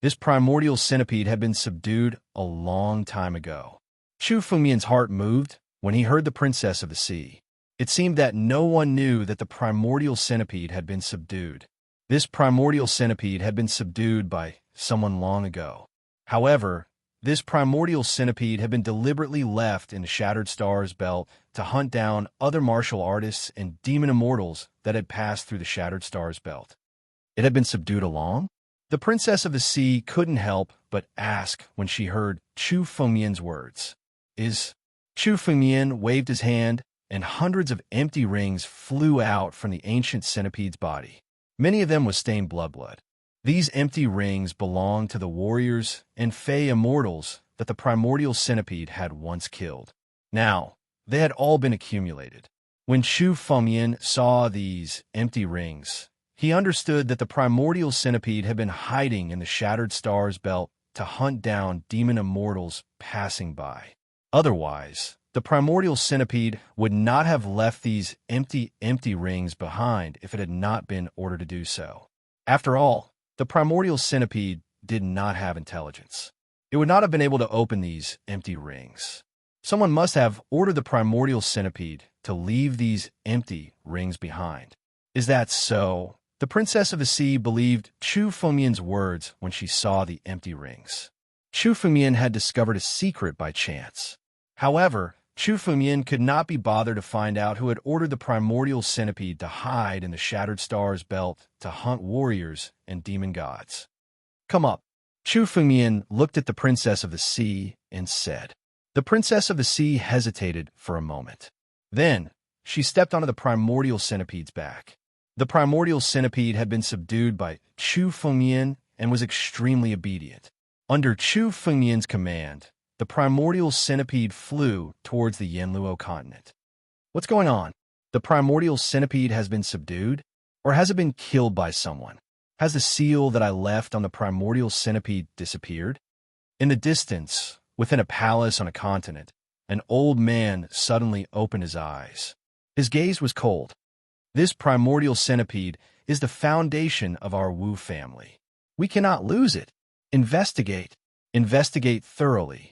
This primordial centipede had been subdued a long time ago. Chu Fengmian's heart moved when he heard the princess of the sea. It seemed that no one knew that the primordial centipede had been subdued. This primordial centipede had been subdued by someone long ago. However, this primordial centipede had been deliberately left in the shattered star's belt to hunt down other martial artists and demon immortals that had passed through the shattered star's belt. It had been subdued along? The princess of the sea couldn't help but ask when she heard Chu Fengmian's words. Chu Fengmian waved his hand, and hundreds of empty rings flew out from the ancient centipede's body. Many of them with stained blood. These empty rings belonged to the warriors and fey immortals that the primordial centipede had once killed. Now, they had all been accumulated. When Chu Fengmian saw these empty rings, he understood that the primordial centipede had been hiding in the shattered star's belt to hunt down demon immortals passing by. Otherwise, the primordial centipede would not have left these empty rings behind if it had not been ordered to do so. After all, the primordial centipede did not have intelligence. It would not have been able to open these empty rings. Someone must have ordered the primordial centipede to leave these empty rings behind. Is that so? The princess of the sea believed Chu Fengmian's words when she saw the empty rings. Chu Fengmian had discovered a secret by chance. However, Chu Fengmian could not be bothered to find out who had ordered the primordial centipede to hide in the Shattered Stars belt to hunt warriors and demon gods. Come up. Chu Fengmian looked at the princess of the sea and said. The princess of the sea hesitated for a moment. Then, she stepped onto the primordial centipede's back. The primordial centipede had been subdued by Chu Fengmian and was extremely obedient. Under Chu Fengmian's command, the primordial centipede flew towards the Yanluo continent. What's going on? The primordial centipede has been subdued? Or has it been killed by someone? Has the seal that I left on the primordial centipede disappeared? In the distance, within a palace on a continent, an old man suddenly opened his eyes. His gaze was cold. This primordial centipede is the foundation of our Wu family. We cannot lose it. Investigate. Investigate thoroughly.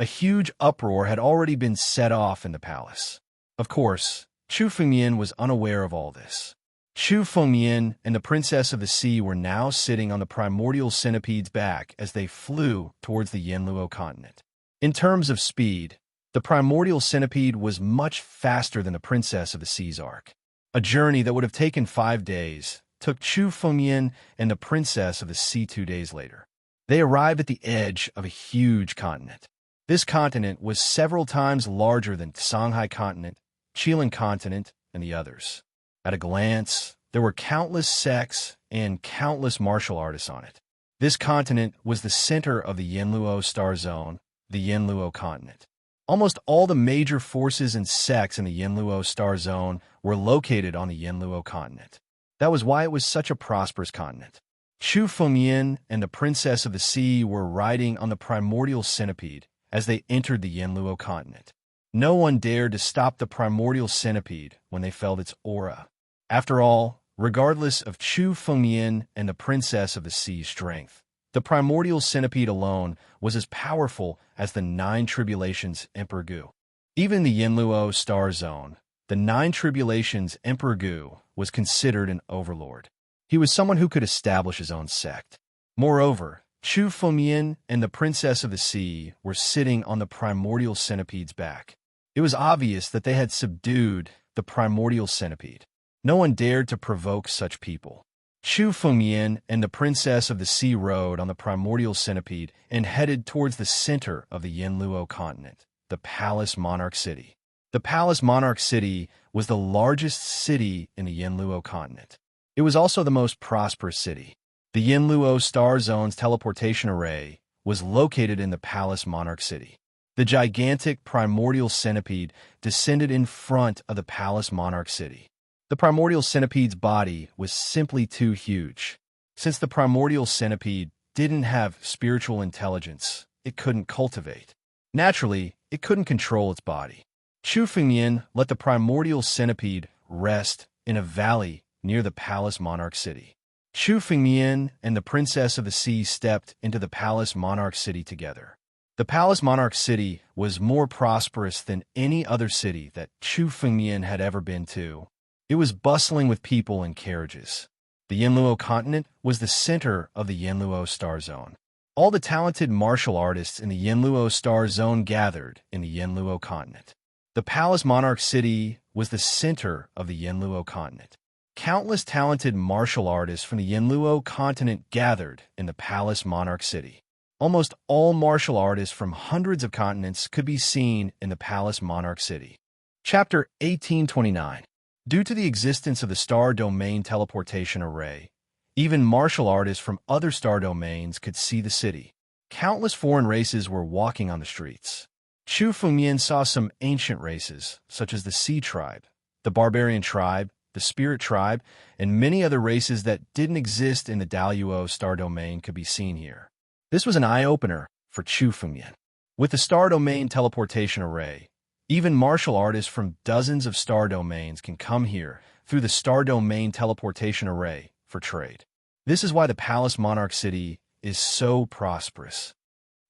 A huge uproar had already been set off in the palace. Of course, Chu Fengmian was unaware of all this. Chu Fengmian and the princess of the sea were now sitting on the primordial centipede's back as they flew towards the Yanluo continent. In terms of speed, the primordial centipede was much faster than the princess of the sea's arc. A journey that would have taken 5 days took Chu Fengmian and the princess of the sea 2 days later. They arrived at the edge of a huge continent. This continent was several times larger than Shanghai continent, Chilean continent, and the others. At a glance, there were countless sects and countless martial artists on it. This continent was the center of the Yanluo Star Zone, the Yanluo continent. Almost all the major forces and sects in the Yanluo Star Zone were located on the Yanluo continent. That was why it was such a prosperous continent. Chu Fengmian and the princess of the sea were riding on the primordial centipede as they entered the Yanluo continent. No one dared to stop the primordial centipede when they felt its aura. After all, regardless of Chu Fengmian and the princess of the sea's strength, the primordial centipede alone was as powerful as the 9 Tribulations Emperor Gu. Even in the Yanluo Star Zone, the 9 Tribulations Emperor Gu was considered an overlord. He was someone who could establish his own sect. Moreover, Chu Fengmian and the princess of the sea were sitting on the primordial centipede's back. It was obvious that they had subdued the primordial centipede. No one dared to provoke such people. Chu Fengmian and the princess of the sea rode on the primordial centipede and headed towards the center of the Yanluo continent, the Palace Monarch City. The Palace Monarch City was the largest city in the Yanluo continent. It was also the most prosperous city. The Yanluo Star Zone's teleportation array was located in the Palace Monarch City. The gigantic primordial centipede descended in front of the Palace Monarch City. The primordial centipede's body was simply too huge. Since the primordial centipede didn't have spiritual intelligence, it couldn't cultivate. Naturally, it couldn't control its body. Chu Fengmian let the primordial centipede rest in a valley near the Palace Monarch City. Chu Fengmian and the princess of the sea stepped into the Palace Monarch City together. The Palace Monarch City was more prosperous than any other city that Chu Fengmian had ever been to. It was bustling with people and carriages. The Yanluo continent was the center of the Yanluo Star Zone. All the talented martial artists in the Yanluo Star Zone gathered in the Yanluo continent. The Palace Monarch City was the center of the Yanluo continent. Countless talented martial artists from the Yanluo continent gathered in the Palace Monarch City. Almost all martial artists from hundreds of continents could be seen in the Palace Monarch City. Chapter 1829. Due to the existence of the Star Domain teleportation array, even martial artists from other star domains could see the city. Countless foreign races were walking on the streets. Chu Fengmian saw some ancient races, such as the Sea Tribe, the Barbarian Tribe, the Spirit Tribe, and many other races that didn't exist in the Daluo star domain could be seen here. This was an eye-opener for Chu Fengmian. With the Star Domain teleportation array, even martial artists from dozens of star domains can come here through the Star Domain teleportation array for trade. This is why the Palace Monarch City is so prosperous.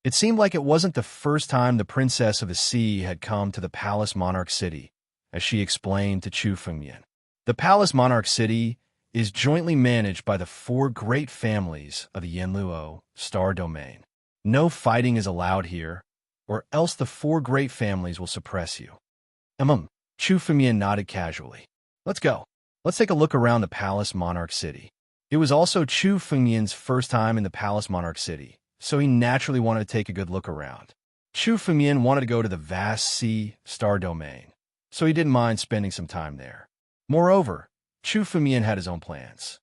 It seemed like it wasn't the first time the Princess of the Sea had come to the Palace Monarch City, as she explained to Chu Fengmian. The Palace Monarch City is jointly managed by the four great families of the Yanluo Star Domain. No fighting is allowed here, or else the four great families will suppress you. Chu Fengmian nodded casually. Let's go. Let's take a look around the Palace Monarch City. It was also Chu Fengmian's first time in the Palace Monarch City, so he naturally wanted to take a good look around. Chu Fengmian wanted to go to the vast sea star domain, so he didn't mind spending some time there. Moreover, Chu Fengmian had his own plans.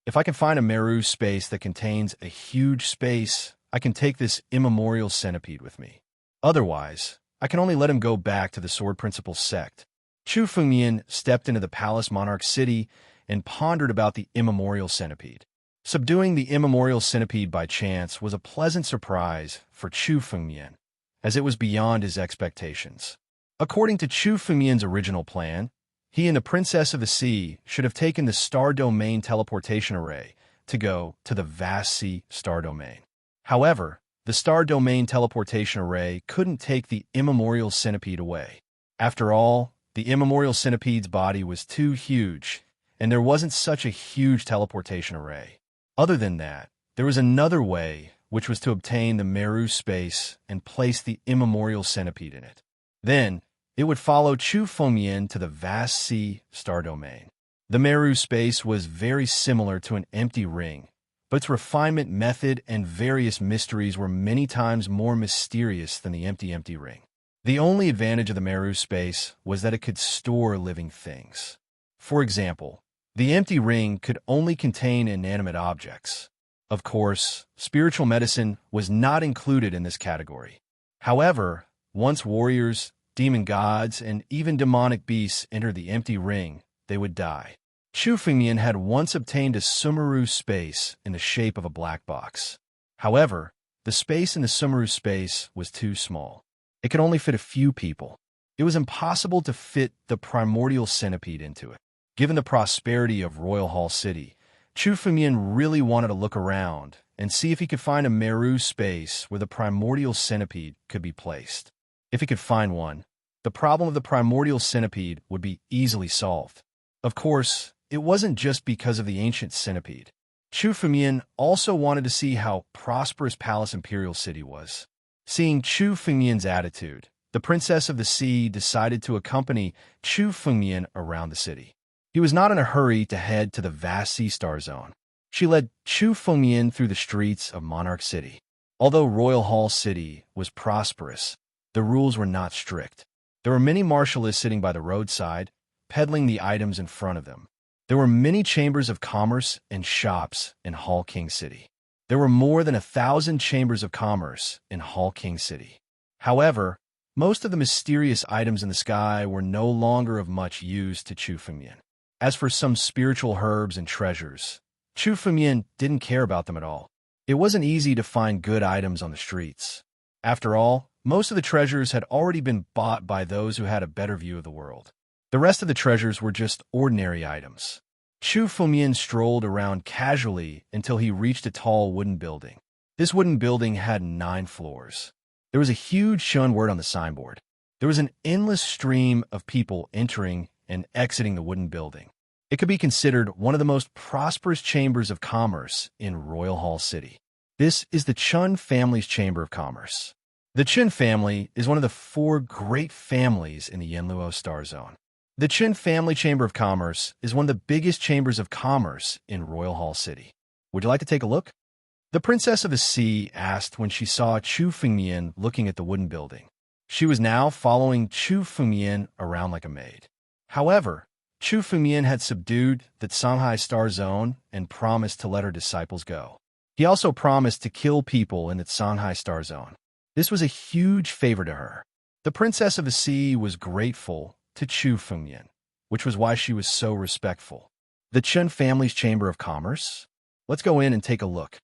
If I can find a Meru space that contains a huge space, I can take this immemorial centipede with me. Otherwise, I can only let him go back to the Sword Principle sect. Chu Fengmian stepped into the Palace Monarch City and pondered about the immemorial centipede. Subduing the immemorial centipede by chance was a pleasant surprise for Chu Fengmian, as it was beyond his expectations. According to Chu Fengmian's original plan, he and the Princess of the Sea should have taken the Star Domain teleportation array to go to the vast sea star domain. However, the Star Domain teleportation array couldn't take the immemorial centipede away. After all, the immemorial centipede's body was too huge, and there wasn't such a huge teleportation array. Other than that, there was another way, which was to obtain the Meru space and place the immemorial centipede in it. Then, it would follow Chu Fengmian to the vast sea star domain. The Meru space was very similar to an empty ring, but its refinement method and various mysteries were many times more mysterious than the empty ring. The only advantage of the Meru space was that it could store living things. For example, the empty ring could only contain inanimate objects. Of course, spiritual medicine was not included in this category. However, once warriors, demon gods, and even demonic beasts entered the empty ring, they would die. Chu Fengmian had once obtained a Sumeru space in the shape of a black box. However, the space in the Sumeru space was too small. It could only fit a few people. It was impossible to fit the primordial centipede into it. Given the prosperity of Royal Hall City, Chu Fengmian really wanted to look around and see if he could find a Meru space where the primordial centipede could be placed. If he could find one, the problem of the primordial centipede would be easily solved. Of course, it wasn't just because of the ancient centipede. Chu Fengmian also wanted to see how prosperous Palace Imperial City was. Seeing Chu Fengmian's attitude, the Princess of the Sea decided to accompany Chu Fengmian around the city. He was not in a hurry to head to the vast sea star zone. She led Chu Fengmian through the streets of Monarch City. Although Royal Hall City was prosperous, the rules were not strict. There were many marshalists sitting by the roadside, peddling the items in front of them. There were many chambers of commerce and shops in Hall King City. There were more than 1,000 chambers of commerce in Hall King City. However, most of the mysterious items in the sky were no longer of much use to Chu Fengmian. As for some spiritual herbs and treasures, Chu Fengmian didn't care about them at all. It wasn't easy to find good items on the streets. After all, most of the treasures had already been bought by those who had a better view of the world. The rest of the treasures were just ordinary items. Chu Fengmian strolled around casually until he reached a tall wooden building. This wooden building had 9 floors. There was a huge Shun word on the signboard. There was an endless stream of people entering and exiting the wooden building. It could be considered one of the most prosperous chambers of commerce in Royal Hall City. This is the Chun family's Chamber of Commerce. The Chun family is one of the 4 great families in the Yanluo Star Zone. The Chun Family Chamber of Commerce is one of the biggest chambers of commerce in Royal Hall City. Would you like to take a look? The Princess of the Sea asked when she saw Chu Fengmian looking at the wooden building. She was now following Chu Fengmian around like a maid. However, Chu Fengmian had subdued the Shanghai Star Zone and promised to let her disciples go. He also promised to kill people in the Shanghai Star Zone. This was a huge favor to her. The Princess of the Sea was grateful to Chu Fengmian, which was why she was so respectful. The Chun family's Chamber of Commerce? Let's go in and take a look.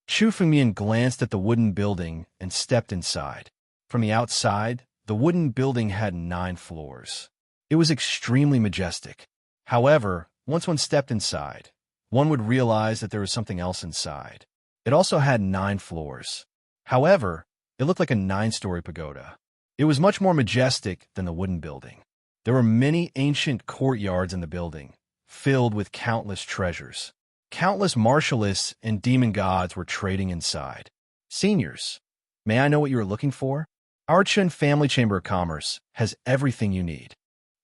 Chu Fengmian glanced at the wooden building and stepped inside. From the outside, the wooden building had 9 floors. It was extremely majestic. However, once one stepped inside, one would realize that there was something else inside. It also had 9 floors. However, It looked like a 9-story pagoda. It was much more majestic than the wooden building. There were many ancient courtyards in the building, filled with countless treasures. Countless martialists and demon gods were trading inside. Seniors, may I know what you are looking for? Our Chun Family Chamber of Commerce has everything you need.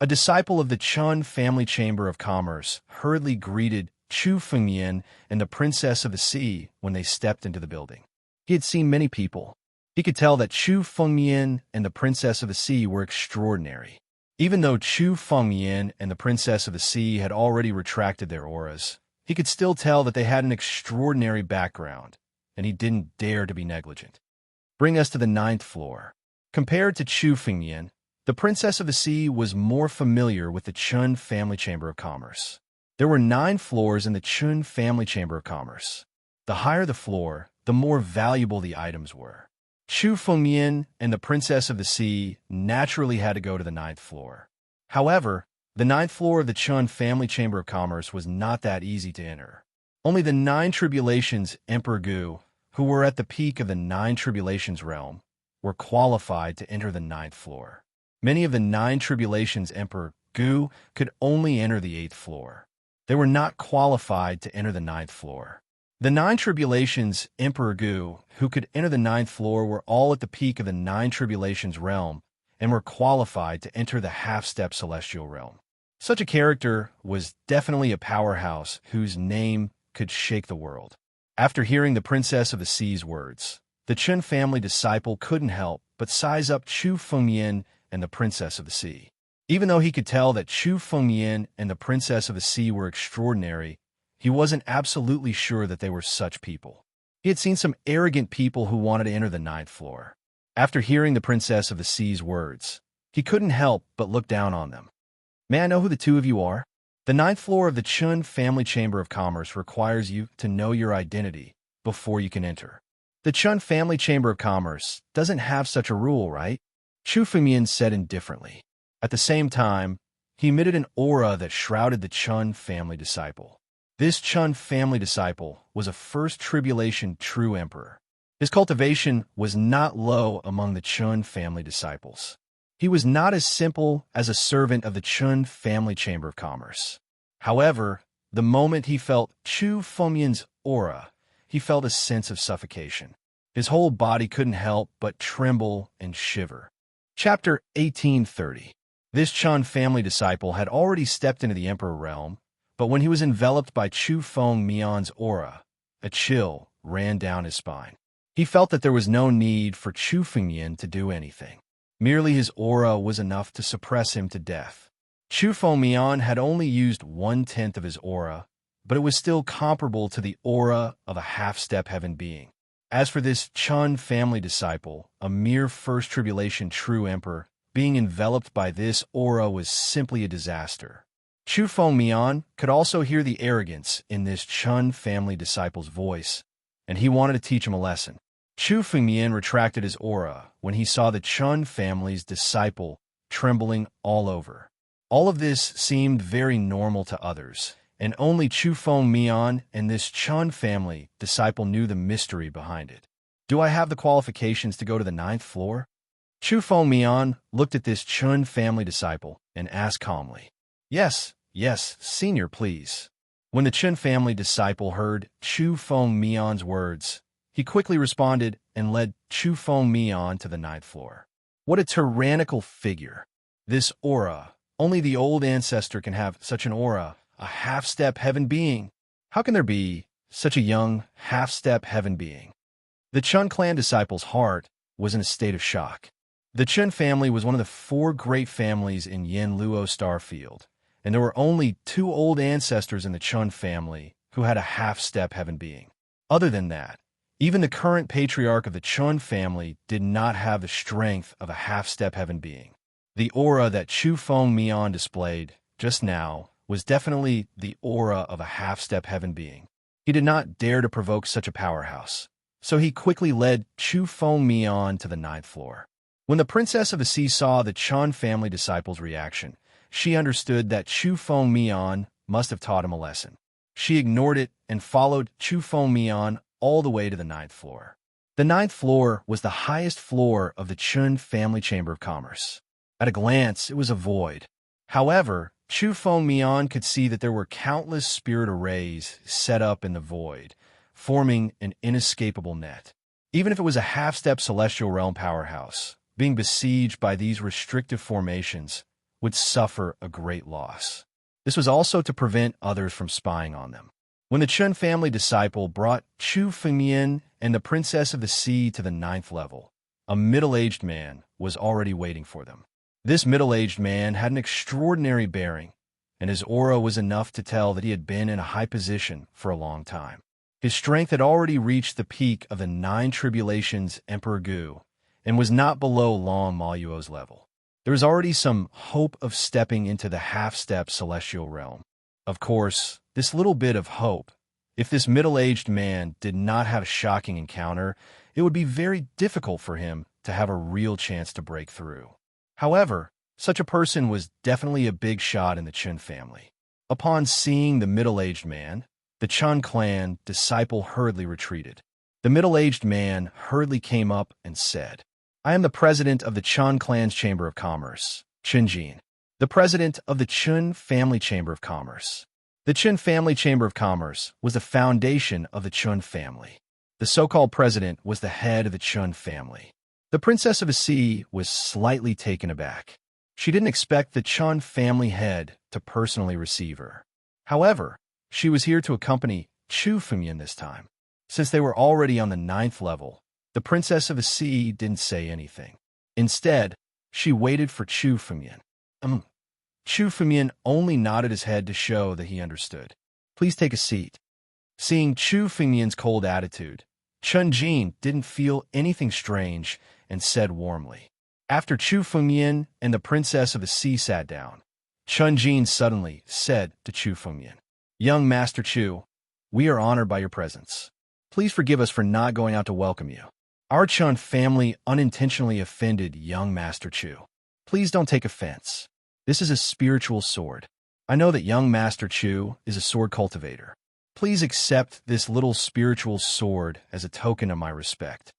A disciple of the Chun Family Chamber of Commerce hurriedly greeted Chu Fengmian and the Princess of the Sea when they stepped into the building. He had seen many people. He could tell that Chu Fengmian and the Princess of the Sea were extraordinary. Even though Chu Fengmian and the Princess of the Sea had already retracted their auras, he could still tell that they had an extraordinary background, and he didn't dare to be negligent. Bring us to the 9th floor. Compared to Chu Fengmian, the Princess of the Sea was more familiar with the Chun Family Chamber of Commerce. There were 9 floors in the Chun Family Chamber of Commerce. The higher the floor, the more valuable the items were. Chu Fengmian and the Princess of the Sea naturally had to go to the 9th floor. However, the 9th floor of the Chun Family Chamber of Commerce was not that easy to enter. Only the 9 Tribulations Emperor Gu, who were at the peak of the 9 Tribulations realm, were qualified to enter the 9th floor. Many of the 9 Tribulations Emperor Gu could only enter the 8th floor. They were not qualified to enter the 9th floor. The 9 Tribulations Emperor Gu, who could enter the 9th floor, were all at the peak of the 9 Tribulations realm and were qualified to enter the half-step celestial realm. Such a character was definitely a powerhouse whose name could shake the world. After hearing the Princess of the Sea's words, the Chun family disciple couldn't help but size up Chu Fengmian and the Princess of the Sea. Even though he could tell that Chu Fengmian and the Princess of the Sea were extraordinary, he wasn't absolutely sure that they were such people. He had seen some arrogant people who wanted to enter the 9th floor. After hearing the Princess of the Sea's words, he couldn't help but look down on them. May I know who the two of you are? The 9th floor of the Chun Family Chamber of Commerce requires you to know your identity before you can enter. The Chun Family Chamber of Commerce doesn't have such a rule, right? Chu Fengmian said indifferently. At the same time, he emitted an aura that shrouded the Chun family disciple. This Chun family disciple was a first tribulation true emperor. His cultivation was not low among the Chun family disciples. He was not as simple as a servant of the Chun Family Chamber of Commerce. However, the moment he felt Chu Fengmian's aura, he felt a sense of suffocation. His whole body couldn't help but tremble and shiver. Chapter 1830. This Chun family disciple had already stepped into the emperor realm, but when he was enveloped by Chu Fengmian's aura, a chill ran down his spine. He felt that there was no need for Chu Fengmian to do anything. Merely his aura was enough to suppress him to death. Chu Fengmian had only used 1/10 of his aura, but it was still comparable to the aura of a half-step heaven being. As for this Chun family disciple, a mere first tribulation true emperor, being enveloped by this aura was simply a disaster. Chu Fengmian could also hear the arrogance in this Chun family disciple's voice, and he wanted to teach him a lesson. Chu Fengmian retracted his aura when he saw the Chun family's disciple trembling all over. All of this seemed very normal to others, and only Chu Fengmian and this Chun family disciple knew the mystery behind it. Do I have the qualifications to go to the 9th floor? Chu Fengmian looked at this Chun family disciple and asked calmly. Yes, senior, please. When the Chun family disciple heard Chu Fengmian's words, he quickly responded and led Chu Fengmian to the 9th floor. What a tyrannical figure. This aura. Only the old ancestor can have such an aura, a half-step heaven being. How can there be such a young, half-step heaven being? The Chun clan disciple's heart was in a state of shock. The Chun family was one of the 4 great families in Yen Luo Starfield, and there were only 2 old ancestors in the Chun family who had a half-step heaven being. Other than that, even the current patriarch of the Chun family did not have the strength of a half-step heaven being. The aura that Chu Fengmian displayed just now was definitely the aura of a half-step heaven being. He did not dare to provoke such a powerhouse, so he quickly led Chu Fengmian to the 9th floor. When the Princess of the Sea saw the Chun family disciple's reaction, she understood that Chu Fengmian must have taught him a lesson. She ignored it and followed Chu Fengmian all the way to the 9th floor. The ninth floor was the highest floor of the Chun family chamber of commerce. At a glance, it was a void. However, Chu Fengmian could see that there were countless spirit arrays set up in the void, forming an inescapable net. Even if it was a half-step celestial realm powerhouse, being besieged by these restrictive formations would suffer a great loss. This was also to prevent others from spying on them. When the Chun family disciple brought Chu Fengmian and the Princess of the Sea to the ninth level, a middle-aged man was already waiting for them. This middle-aged man had an extraordinary bearing, and his aura was enough to tell that he had been in a high position for a long time. His strength had already reached the peak of the Nine Tribulations Emperor Gu, and was not below Long Maluo's level. There was already some hope of stepping into the half-step celestial realm. Of course, this little bit of hope, if this middle-aged man did not have a shocking encounter, it would be very difficult for him to have a real chance to break through. However, such a person was definitely a big shot in the Chun family. Upon seeing the middle-aged man, the Chun clan disciple hurriedly retreated. The middle-aged man hurriedly came up and said, "I am the president of the Chun clan's Chamber of Commerce, Chun Jin, the president of the Chun family Chamber of Commerce." The Chun family Chamber of Commerce was the foundation of the Chun family. The so-called president was the head of the Chun family. The Princess of the Sea was slightly taken aback. She didn't expect the Chun family head to personally receive her. However, she was here to accompany Chu Fengmian this time. Since they were already on the ninth level, the Princess of the Sea didn't say anything. Instead, she waited for Chu Fengmian. Chu Fengmian only nodded his head to show that he understood. "Please take a seat." Seeing Chu Fengmian's cold attitude, Chun Jin didn't feel anything strange and said warmly. After Chu Fengmian and the Princess of the Sea sat down, Chun Jin suddenly said to Chu Fengmian, "Young Master Chu, we are honored by your presence. Please forgive us for not going out to welcome you. Our Chun family unintentionally offended young Master Chu. Please don't take offense. This is a spiritual sword. I know that young Master Chu is a sword cultivator. Please accept this little spiritual sword as a token of my respect."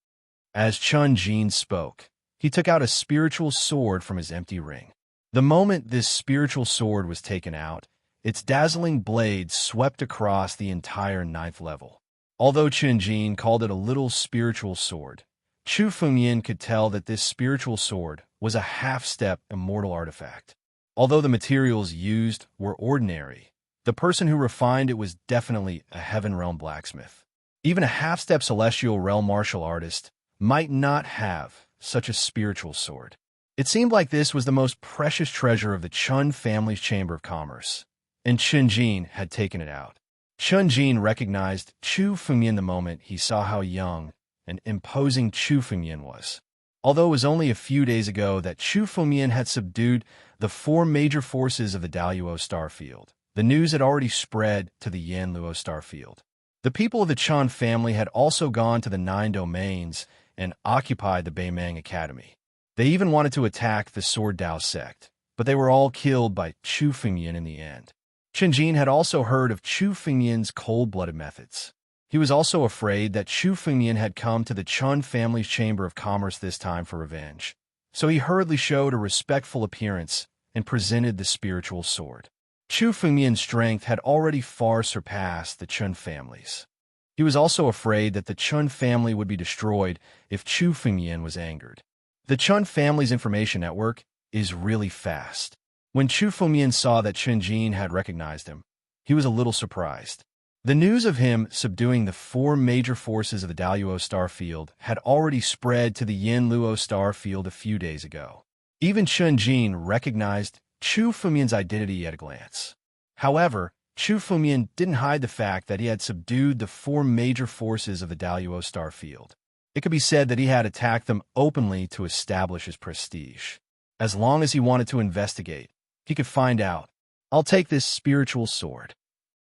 As Chun Jin spoke, he took out a spiritual sword from his empty ring. The moment this spiritual sword was taken out, its dazzling blade swept across the entire ninth level. Although Chun Jin called it a little spiritual sword, Chu Fengmian could tell that this spiritual sword was a half-step immortal artifact. Although the materials used were ordinary, the person who refined it was definitely a heaven realm blacksmith. Even a half-step celestial realm martial artist might not have such a spiritual sword. It seemed like this was the most precious treasure of the Chun family's Chamber of Commerce, and Chun Jin had taken it out. Chun Jin recognized Chu Fengmian the moment he saw how young and imposing Chu Fengmian was. Although it was only a few days ago that Chu Fengmian had subdued the four major forces of the Daluo star field, the news had already spread to the Yanluo star field. The people of the Chun family had also gone to the 9 domains and occupied the Beimang Academy. They even wanted to attack the Sword Dao sect, but they were all killed by Chu Fengmian in the end. Chun Jin had also heard of Chu Fengmian's cold-blooded methods. He was also afraid that Chu Fengmian had come to the Chun family's Chamber of Commerce this time for revenge. So he hurriedly showed a respectful appearance and presented the spiritual sword. Chu Fengmian's strength had already far surpassed the Chun family's. He was also afraid that the Chun family would be destroyed if Chu Fengmian was angered. The Chun family's information network is really fast. When Chu Fengmian saw that Chun Jin had recognized him, he was a little surprised. The news of him subduing the four major forces of the Daluo star field had already spread to the Yanluo star field a few days ago. Even Chun Jin recognized Chu Fengmian's identity at a glance. However, Chu Fengmian didn't hide the fact that he had subdued the four major forces of the Daluo star field. It could be said that he had attacked them openly to establish his prestige. As long as he wanted to investigate, he could find out. "I'll take this spiritual sword."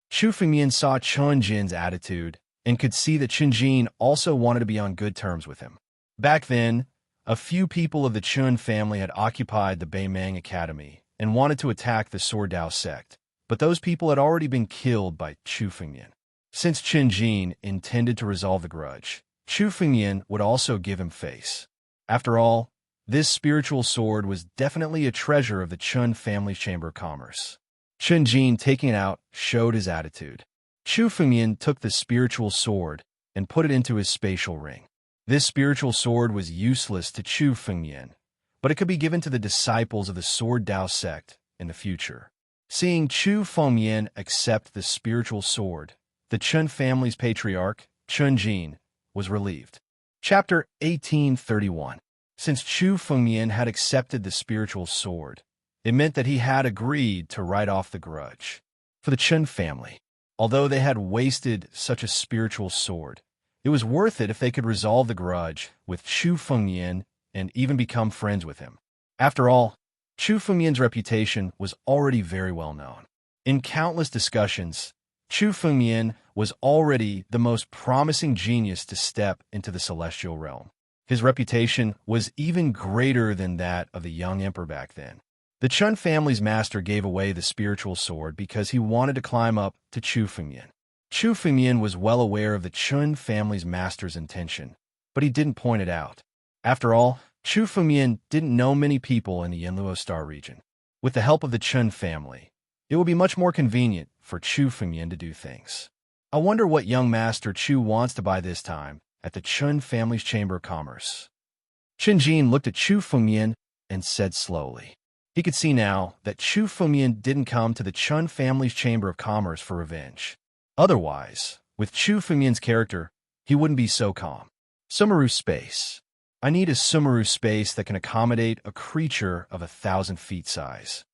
Chu Fengmian saw Chun Jin's attitude and could see that Chun Jin also wanted to be on good terms with him. Back then, a few people of the Chun family had occupied the Beimang Academy and wanted to attack the Sword Dao sect, but those people had already been killed by Chu Fengmian. Since Chun Jin intended to resolve the grudge, Chu Fengyan would also give him face. After all, this spiritual sword was definitely a treasure of the Chun family's Chamber of Commerce. Chen Jin, taking it out, showed his attitude. Chu Fengyan took the spiritual sword and put it into his spatial ring. This spiritual sword was useless to Chu Fengyan, but it could be given to the disciples of the Sword Dao sect in the future. Seeing Chu Fengyan accept the spiritual sword, the Chun family's patriarch, Chen Jin, was relieved. Chapter 1831. Since Chu Fengyan had accepted the spiritual sword, it meant that he had agreed to write off the grudge. For the Chun family, although they had wasted such a spiritual sword, it was worth it if they could resolve the grudge with Chu Fengyan and even become friends with him. After all, Chu Fengyan's reputation was already very well known. In countless discussions, Chu Fengyan was already the most promising genius to step into the celestial realm. His reputation was even greater than that of the young emperor back then. The Chun family's master gave away the spiritual sword because he wanted to climb up to Chu Fengyan. Chu Fengyan was well aware of the Chun family's master's intention, but he didn't point it out. After all, Chu Fengyan didn't know many people in the Yinluo Star region. With the help of the Chun family, it would be much more convenient for Chu Fengyan to do things. I wonder what young master Chu wants to buy this time at the Chun family's Chamber of Commerce. Chen Jin looked at Chu Fengyan and said slowly. He could see now that Chu Fengyan didn't come to the Chun family's Chamber of Commerce for revenge. Otherwise, with Chu Fengyan's character, he wouldn't be so calm. Sumeru space. I need a Sumeru space that can accommodate a creature of 1,000 feet size.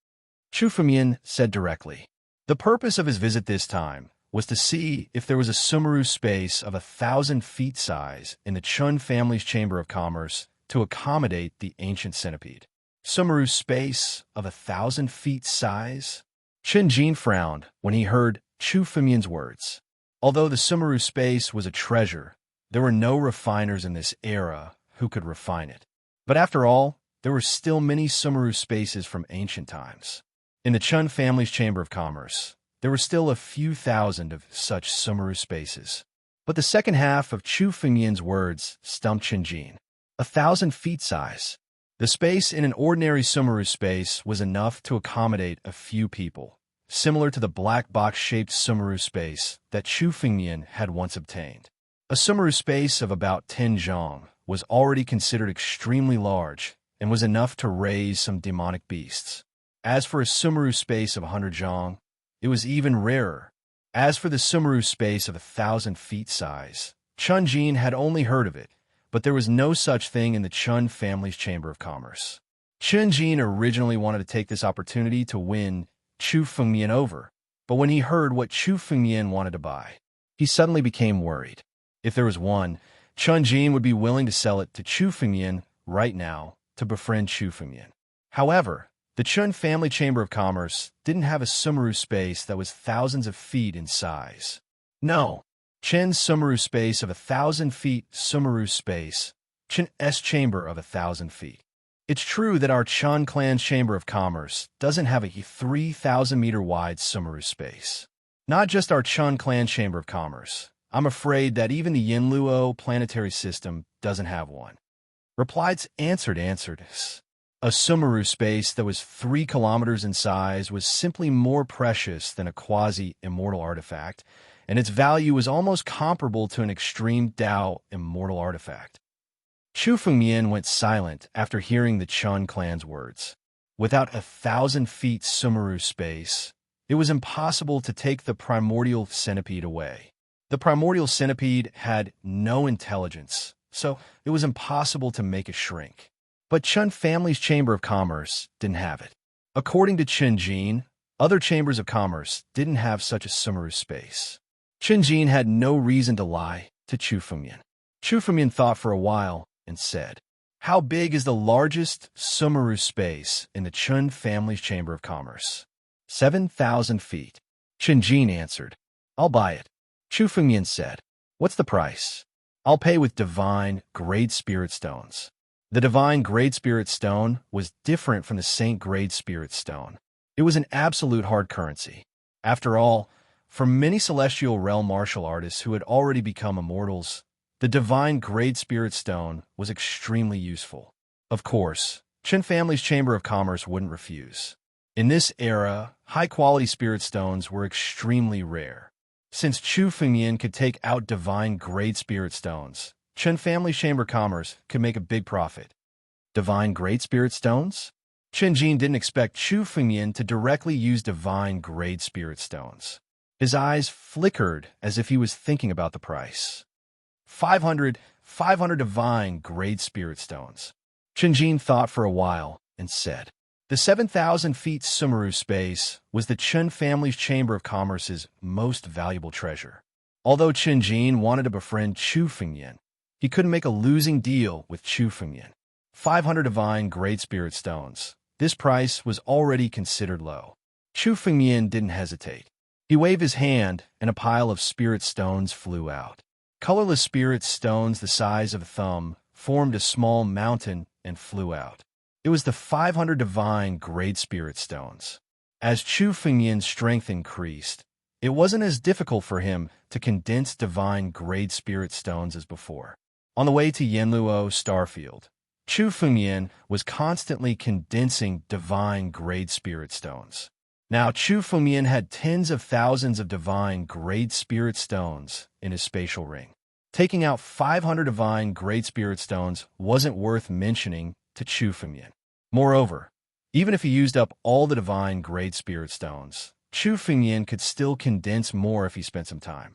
Chu Fengyan said directly. The purpose of his visit this time was to see if there was a Sumeru space of 1,000 feet size in the Chun family's Chamber of Commerce to accommodate the ancient centipede. Sumeru space of 1,000 feet size? Chen Jin frowned when he heard Chu Fengyan's words. Although the Sumeru space was a treasure, there were no refiners in this era who could refine it. But after all, there were still many Sumeru spaces from ancient times. In the Chun family's Chamber of Commerce, there were still a few thousand of such Sumeru spaces. But the second half of Chu Fengyan's words stumped Chen Jin. 1,000 feet size. The space in an ordinary Sumeru space was enough to accommodate a few people, similar to the black box-shaped Sumeru space that Chu Fengyan had once obtained. A Sumeru space of about 10 zhang was already considered extremely large and was enough to raise some demonic beasts. As for a Sumeru space of 100 zhang, it was even rarer. As for the Sumeru space of 1,000 feet size, Chen Jin had only heard of it, but there was no such thing in the Chun family's Chamber of Commerce. Chen Jin originally wanted to take this opportunity to win Chu Fengyan over, but when he heard what Chu Fengyan wanted to buy, he suddenly became worried. If there was one, Chen Jin would be willing to sell it to Chu Fengyan right now to befriend Chu Fengyan. However, the Chun family Chamber of Commerce didn't have a Sumeru space that was thousands of feet in size. No. Chen's Sumeru space of 1,000 feet Sumeru space, Chen's chamber of 1,000 feet. It's true that our Chun clan's Chamber of Commerce doesn't have a 3,000-meter wide Sumeru space. Not just our Chun clan Chamber of Commerce. I'm afraid that even the Yinluo planetary system doesn't have one. Replies answered. A Sumeru space that was 3 kilometers in size was simply more precious than a quasi-immortal artifact, and its value was almost comparable to an extreme Dao immortal artifact. Chu Fengyan went silent after hearing the Chun clan's words. Without 1,000 feet Sumeru space, it was impossible to take the primordial centipede away. The primordial centipede had no intelligence, so it was impossible to make it shrink. But Chun family's Chamber of Commerce didn't have it. According to Chen Jin, other chambers of commerce didn't have such a Sumeru space. Chen Jin had no reason to lie to Chu Fengyan. Chu Fengyan thought for a while and said, "How big is the largest Sumeru space in the Chun family's Chamber of Commerce?" 7,000 feet. Chen Jin answered, "I'll buy it." Chu Fengyan said, "What's the price?" "I'll pay with divine Great Spirit Stones." The divine Great Spirit Stone was different from the Saint Great Spirit Stone. It was an absolute hard currency. After all, for many celestial realm martial artists who had already become immortals, The divine grade spirit stone was extremely useful. Of course, Qin family's Chamber of Commerce wouldn't refuse. In this era, high-quality spirit stones were extremely rare. Since Chu Fengyan could take out divine grade spirit stones, Qin family's Chamber of Commerce could make a big profit. Divine grade spirit stones? Qin Jin didn't expect Chu Fengyan to directly use divine grade spirit stones. His eyes flickered as if he was thinking about the price. 500 divine grade spirit stones. Qin Jin thought for a while and said, the 7,000 feet Sumeru space was the Qin family's Chamber of Commerce's most valuable treasure. Although Qin Jin wanted to befriend Chu Fengyan, he couldn't make a losing deal with Chu Fengyan. 500 divine grade spirit stones. This price was already considered low. Chu Fengyan didn't hesitate. He waved his hand, and a pile of spirit stones flew out. Colorless spirit stones the size of a thumb formed a small mountain and flew out. It was the 500 divine grade spirit stones. As Chu Fengyan's strength increased, it wasn't as difficult for him to condense divine grade spirit stones as before. On the way to Yanluo Starfield, Chu Fengyan was constantly condensing divine grade spirit stones. Now Chu Fengyan had tens of thousands of divine grade spirit stones in his spatial ring. Taking out 500 divine grade spirit stones wasn't worth mentioning to Chu Fengyan. Moreover, even if he used up all the divine grade spirit stones, Chu Fengyan could still condense more if he spent some time.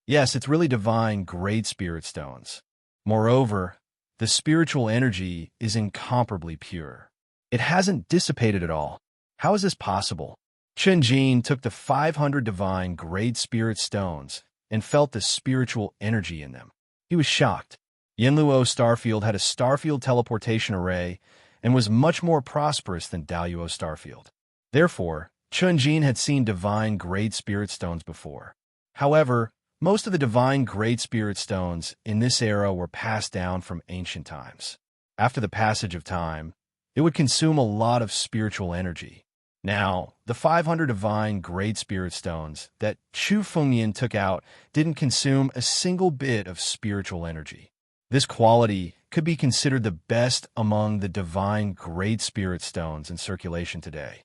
Yes, it's really divine grade spirit stones. Moreover, the spiritual energy is incomparably pure. It hasn't dissipated at all. How is this possible? Qin Jin took the 500 divine grade spirit stones and felt the spiritual energy in them. He was shocked. Yanluo Starfield had a starfield teleportation array and was much more prosperous than Daluo Starfield. Therefore, Qin Jin had seen divine grade spirit stones before. However, most of the divine grade spirit stones in this era were passed down from ancient times. After the passage of time, it would consume a lot of spiritual energy. Now, the 500 divine grade spirit stones that Chu Fengyan took out didn't consume a single bit of spiritual energy. This quality could be considered the best among the divine grade spirit stones in circulation today.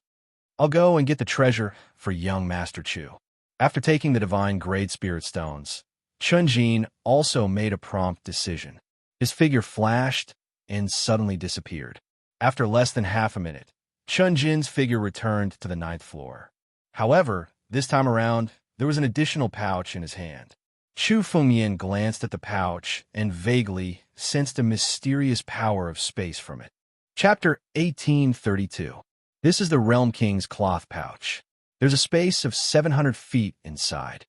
I'll go and get the treasure for young Master Chu. After taking the divine grade spirit stones, Qin Jin also made a prompt decision. His figure flashed and suddenly disappeared. After less than half a minute, Qin Jin's figure returned to the 9th floor. However, this time around, there was an additional pouch in his hand. Chu Fengyan glanced at the pouch and vaguely sensed a mysterious power of space from it. Chapter 1832. This is the Realm King's cloth pouch. There's a space of 700 feet inside.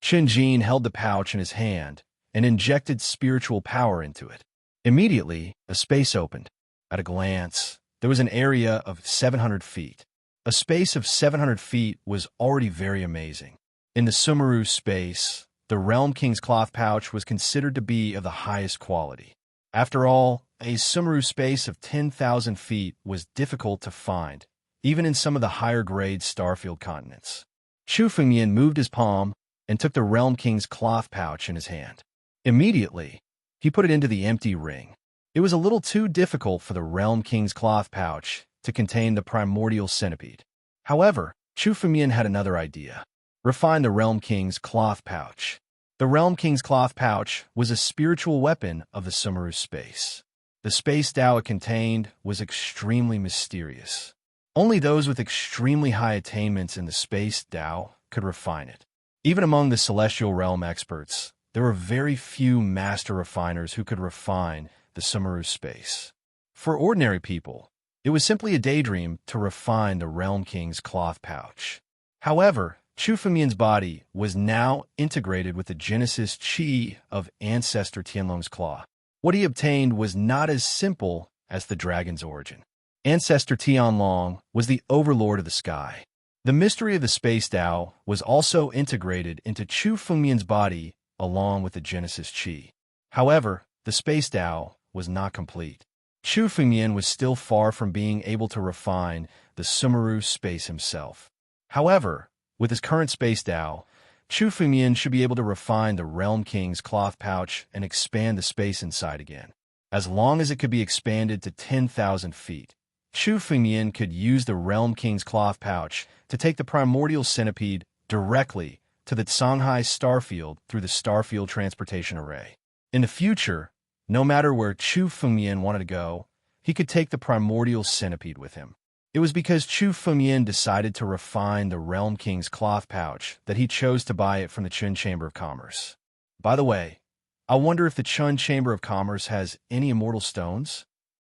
Qin Jin held the pouch in his hand and injected spiritual power into it. Immediately, a space opened. At a glance, there was an area of 700 feet. A space of 700 feet was already very amazing. In the Sumeru space, the Realm King's cloth pouch was considered to be of the highest quality. After all, a Sumeru space of 10,000 feet was difficult to find, even in some of the higher-grade starfield continents. Chu Fengyan moved his palm and took the Realm King's cloth pouch in his hand. Immediately, he put it into the empty ring. It was a little too difficult for the Realm King's cloth pouch to contain the primordial centipede. However, Chu Fengyan had another idea. Refine the Realm King's cloth pouch. The Realm King's cloth pouch was a spiritual weapon of the Sumeru space. The space Tao it contained was extremely mysterious. Only those with extremely high attainments in the space Tao could refine it. Even among the Celestial Realm experts, there were very few master refiners who could refine the Sumeru space. For ordinary people, it was simply a daydream to refine the Realm King's cloth pouch. However, Chu Fengyan's body was now integrated with the Genesis Qi of Ancestor Tianlong's claw. What he obtained was not as simple as the dragon's origin. Ancestor Tianlong was the overlord of the sky. The mystery of the space Tao was also integrated into Chu Fengyan's body along with the Genesis Qi. However, the space Tao was not complete. Chu Fengyan was still far from being able to refine the Sumeru space himself. However, with his current space Tao, Chu Fengmian should be able to refine the Realm King's cloth pouch and expand the space inside again. As long as it could be expanded to 10,000 feet, Chu Fengmian could use the Realm King's cloth pouch to take the primordial centipede directly to the Shanghai starfield through the starfield transportation array. In the future, no matter where Chu Fengmian wanted to go, he could take the primordial centipede with him. It was because Chu Fengmian decided to refine the Realm King's cloth pouch that he chose to buy it from the Chun Chamber of Commerce. By the way, I wonder if the Chun Chamber of Commerce has any immortal stones?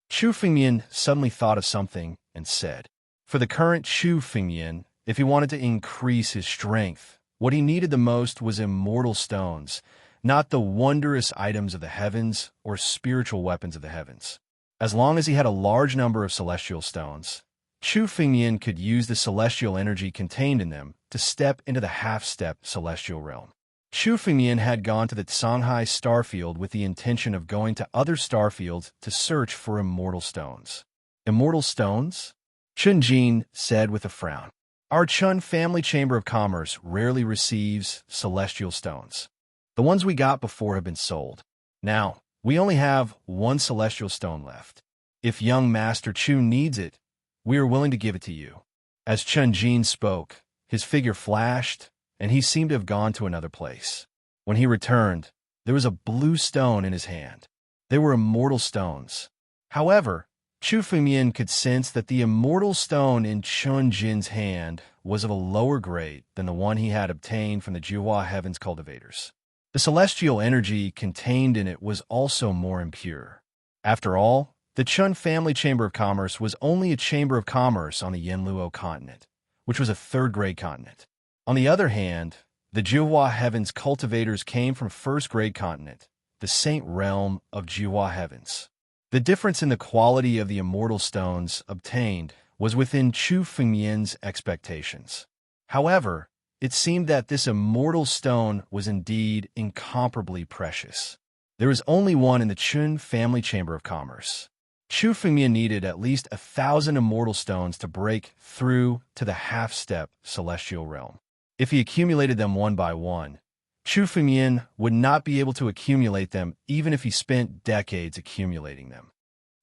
Chu Fengmian suddenly thought of something and said, for the current Chu Fengmian, if he wanted to increase his strength, what he needed the most was immortal stones, not the wondrous items of the heavens or spiritual weapons of the heavens. As long as he had a large number of celestial stones, Chu Fengmian could use the celestial energy contained in them to step into the half-step celestial realm. Chu Fengmian had gone to the Shanghai starfield with the intention of going to other starfields to search for immortal stones. Immortal stones? Chun Jin said with a frown. Our Chun Family Chamber of Commerce rarely receives celestial stones. The ones we got before have been sold. Now, we only have one celestial stone left. If young Master Chu needs it, we are willing to give it to you. As Chun Jin spoke, his figure flashed, and he seemed to have gone to another place. When he returned, there was a blue stone in his hand. They were immortal stones. However, Chu Fengmian could sense that the immortal stone in Chun Jin's hand was of a lower grade than the one he had obtained from the Jiuhua Heavens cultivators. The celestial energy contained in it was also more impure. After all, the Chun Family Chamber of Commerce was only a chamber of commerce on the Yanluo continent, which was a third-grade continent. On the other hand, the Jiuhua Heavens cultivators came from first-grade continent, the Saint Realm of Jiuhua Heavens. The difference in the quality of the immortal stones obtained was within Chu Fengmian's expectations. However, it seemed that this immortal stone was indeed incomparably precious. There was only one in the Chun Family Chamber of Commerce. Chu Fengmian needed at least 1,000 immortal stones to break through to the half-step celestial realm. If he accumulated them one by one, Chu Fengmian would not be able to accumulate them even if he spent decades accumulating them.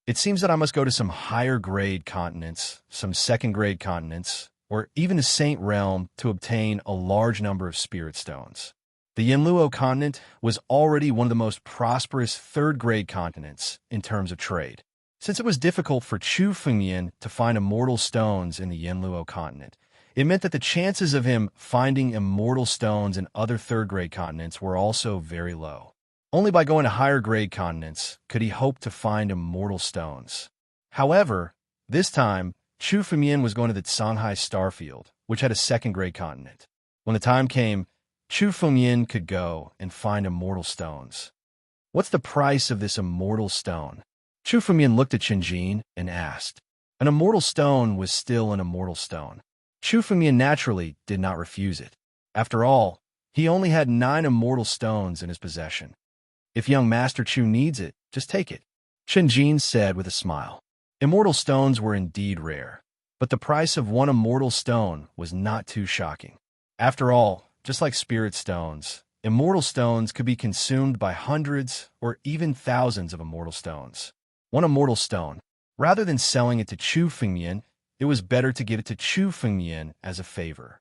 It seems that I must go to some higher-grade continents, some second-grade continents, or even the Saint Realm to obtain a large number of spirit stones. The Yanluo continent was already one of the most prosperous third-grade continents in terms of trade. Since it was difficult for Chu Fengmian to find immortal stones in the Yanluo continent, it meant that the chances of him finding immortal stones in other third-grade continents were also very low. Only by going to higher-grade continents could he hope to find immortal stones. However, this time, Chu Fengmian was going to the Shanghai starfield, which had a second-grade continent. When the time came, Chu Fengmian could go and find immortal stones. What's the price of this immortal stone? Chu Fengmian looked at Chun Jin and asked. An immortal stone was still an immortal stone. Chu Fengmian naturally did not refuse it. After all, he only had 9 immortal stones in his possession. If young Master Chu needs it, just take it, Chun Jin said with a smile. Immortal stones were indeed rare, but the price of one immortal stone was not too shocking. After all, just like spirit stones, immortal stones could be consumed by hundreds or even thousands of immortal stones. One immortal stone. Rather than selling it to Chu Fengmian, it was better to give it to Chu Fengmian as a favor.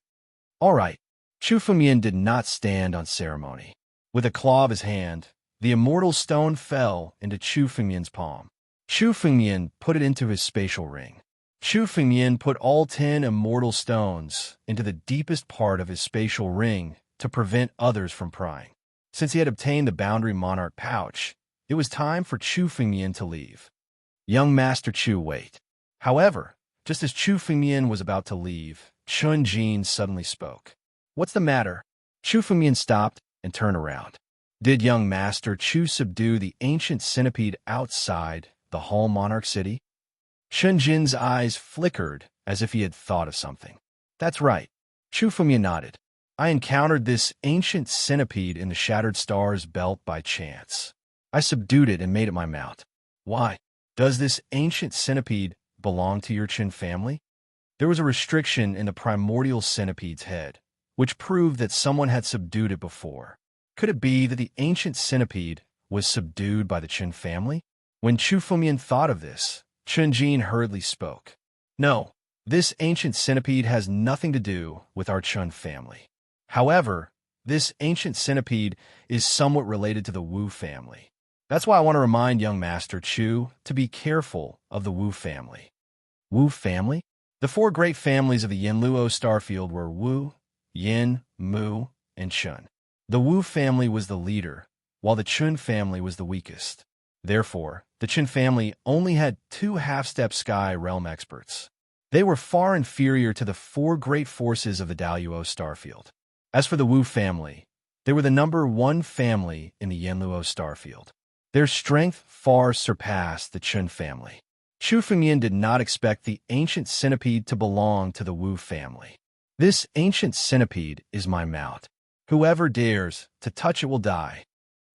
All right. Chu Fengmian did not stand on ceremony. With a claw of his hand, the immortal stone fell into Chu Fengmian's palm. Chu Fengmian put it into his spatial ring. Chu Fengmian put all 10 immortal stones into the deepest part of his spatial ring to prevent others from prying. Since he had obtained the Boundary Monarch pouch, it was time for Chu Fengmian to leave. Young Master Chu, wait. However, just as Chu Fengmian was about to leave, Chun Jin suddenly spoke. What's the matter? Chu Fengmian stopped and turned around. Did young Master Chu subdue the ancient centipede outside the Hall Monarch City? Chun Jin's eyes flickered as if he had thought of something. That's right. Chu Fengmian nodded. I encountered this ancient centipede in the Shattered Stars belt by chance. I subdued it and made it my mount. Why? Does this ancient centipede belong to your Chun family? There was a restriction in the primordial centipede's head, which proved that someone had subdued it before. Could it be that the ancient centipede was subdued by the Chen family? When Chu Fengmian thought of this, Chen Jin hurriedly spoke. No, this ancient centipede has nothing to do with our Chen family. However, this ancient centipede is somewhat related to the Wu family. That's why I want to remind young Master Chu to be careful of the Wu family. Wu family? The four great families of the Yanluo starfield were Wu, Yin, Mu, and Chun. The Wu family was the leader, while the Chun family was the weakest. Therefore, the Chun family only had 2 half-step sky realm experts. They were far inferior to the 4 great forces of the Daluo starfield. As for the Wu family, they were the number 1 family in the Yanluo starfield. Their strength far surpassed the Chun family. Chu Fengmian did not expect the ancient centipede to belong to the Wu family. This ancient centipede is my mount. Whoever dares to touch it will die.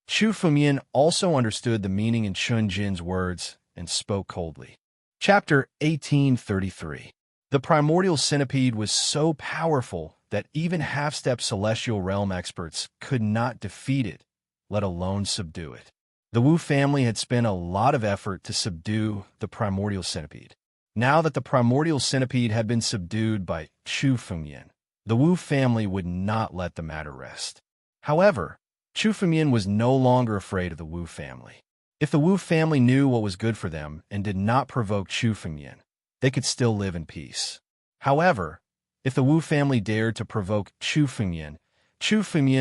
Chu Fengmian also understood the meaning in Chun Jin's words and spoke coldly. Chapter 1833. The primordial centipede was so powerful that even half-step celestial realm experts could not defeat it, let alone subdue it. The Wu family had spent a lot of effort to subdue the primordial centipede. Now that the primordial centipede had been subdued by Chu Fengmian, the Wu family would not let the matter rest. However, Chu Fengmian was no longer afraid of the Wu family. If the Wu family knew what was good for them and did not provoke Chu Fengmian, they could still live in peace. However, if the Wu family dared to provoke Chu Fengmian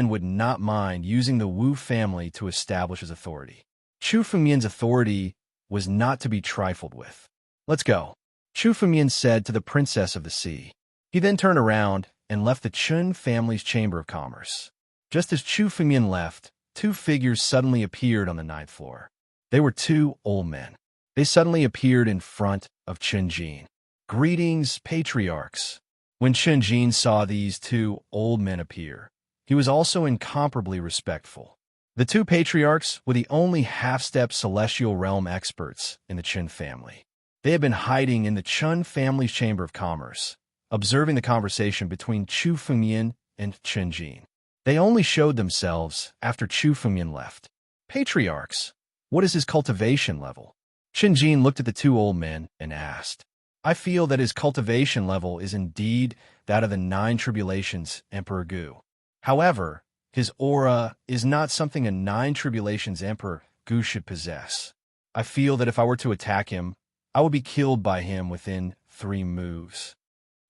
would not mind using the Wu family to establish his authority. Chu Fengmian's authority was not to be trifled with. Let's go, Chu Fengmian said to the Princess of the Sea. He then turned around and left the Chun family's Chamber of Commerce. Just as Chu Fengmian left, 2 figures suddenly appeared on the 9th floor. They were 2 old men. They suddenly appeared in front of Chen Jin. Greetings, patriarchs. When Chen Jin saw these 2 old men appear, he was also incomparably respectful. The 2 patriarchs were the only half-step celestial realm experts in the Chen family. They had been hiding in the Chun family's Chamber of Commerce, observing the conversation between Chu Fengmian and Chen Jin. They only showed themselves after Chu Fengmian left. Patriarchs, what is his cultivation level? Chen Jin looked at the 2 old men and asked. I feel that his cultivation level is indeed that of the 9 tribulations Emperor Gu. However, his aura is not something a 9 tribulations Emperor Gu should possess. I feel that if I were to attack him, I would be killed by him within 3 moves.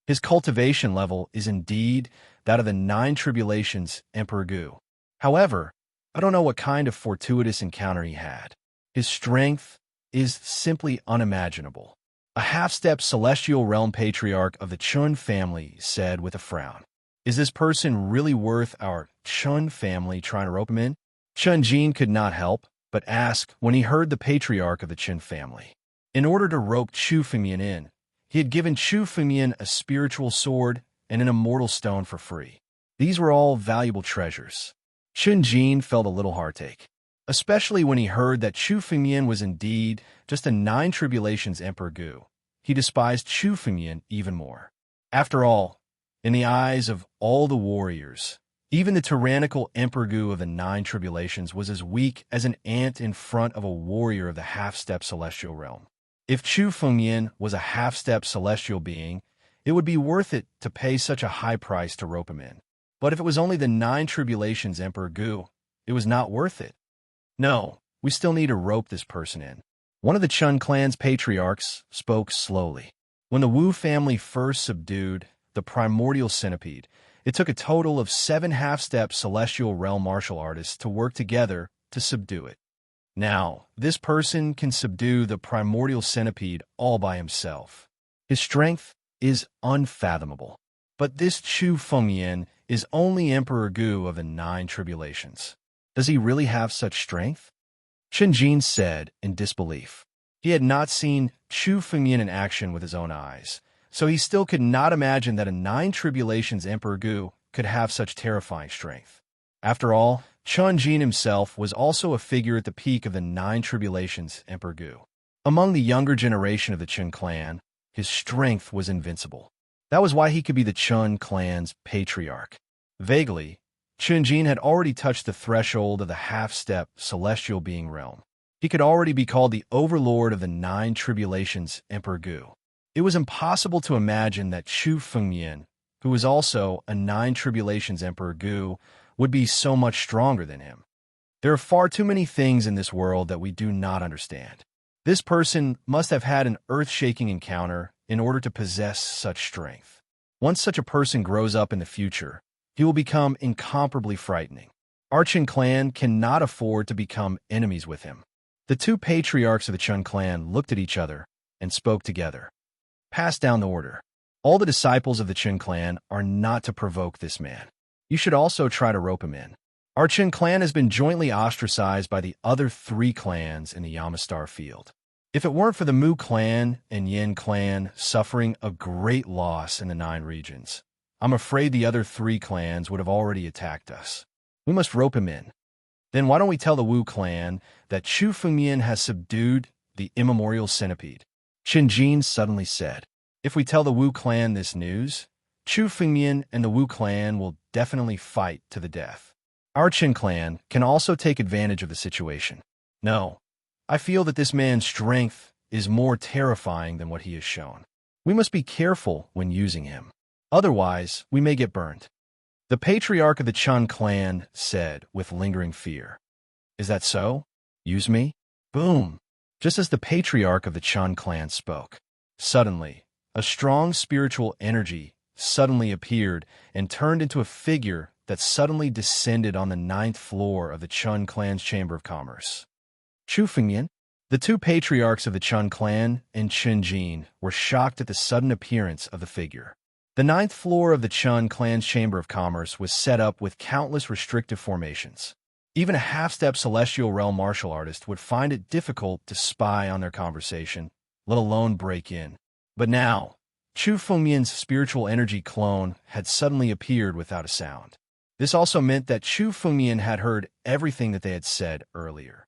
His cultivation level is indeed that of the 9 tribulations Emperor Gu. However, I don't know what kind of fortuitous encounter he had. His strength is simply unimaginable. A half-step celestial realm patriarch of the Chun family said with a frown. Is this person really worth our Chun family trying to rope him in? Chen Jin could not help but ask when he heard the patriarch of the Chen family. In order to rope Chu Fengmian in, he had given Chu Fengmian a spiritual sword and an immortal stone for free. These were all valuable treasures. Chen Jin felt a little heartache, especially when he heard that Chu Fengmian was indeed just a 9 tribulations Emperor Gu. He despised Chu Fengmian even more. After all, in the eyes of all the warriors, even the tyrannical Emperor Gu of the 9 tribulations was as weak as an ant in front of a warrior of the half-step celestial realm. If Chu Fengmian was a half-step celestial being, it would be worth it to pay such a high price to rope him in. But if it was only the 9 tribulations Emperor Gu, it was not worth it. No, we still need to rope this person in. One of the Chun clan's patriarchs spoke slowly. When the Wu family first subdued the primordial centipede, it took a total of 7 half-step celestial realm martial artists to work together to subdue it. Now, this person can subdue the primordial centipede all by himself. His strength is unfathomable. But this Chu Fengmian is only Emperor Gu of the 9 tribulations. Does he really have such strength? Chen Jin said in disbelief. He had not seen Chu Fengmian in action with his own eyes, so he still could not imagine that a 9 tribulations Emperor Gu could have such terrifying strength. After all, Chen Jin himself was also a figure at the peak of the 9 tribulations Emperor Gu. Among the younger generation of the Chun clan, his strength was invincible. That was why he could be the Chun clan's patriarch. Vaguely, Chunjin had already touched the threshold of the half-step celestial being realm. He could already be called the overlord of the 9 tribulations Emperor Gu. It was impossible to imagine that Chu Fengmian, who was also a 9 tribulations Emperor Gu, would be so much stronger than him. There are far too many things in this world that we do not understand. This person must have had an earth-shaking encounter in order to possess such strength. Once such a person grows up in the future, he will become incomparably frightening. Our Qin clan cannot afford to become enemies with him. The 2 patriarchs of the Qin clan looked at each other and spoke together. Pass down the order. All the disciples of the Qin clan are not to provoke this man. You should also try to rope him in. Our Qin clan has been jointly ostracized by the other 3 clans in the Yamastar field. If it weren't for the Mu clan and Yin clan suffering a great loss in the 9 regions, I'm afraid the other 3 clans would have already attacked us. We must rope him in. Then why don't we tell the Wu clan that Chu Fengmian has subdued the immemorial centipede? Qin Jin suddenly said. If we tell the Wu clan this news, Chu Fengmian and the Wu clan will definitely fight to the death. Our Qin clan can also take advantage of the situation. No, I feel that this man's strength is more terrifying than what he has shown. We must be careful when using him. Otherwise, we may get burned. The patriarch of the Qin clan said with lingering fear. Is that so? Use me? Boom! Just as the patriarch of the Qin clan spoke, suddenly, a strong spiritual energy suddenly appeared and turned into a figure that suddenly descended on the 9th floor of the Qin clan's Chamber of Commerce. Chu Fengmian, the 2 patriarchs of the Qin clan and Qin Jin were shocked at the sudden appearance of the figure. The 9th floor of the Qin clan's Chamber of Commerce was set up with countless restrictive formations. Even a half-step celestial realm martial artist would find it difficult to spy on their conversation, let alone break in. But now, Chu Fengmian's spiritual energy clone had suddenly appeared without a sound. This also meant that Chu Fengmian had heard everything that they had said earlier.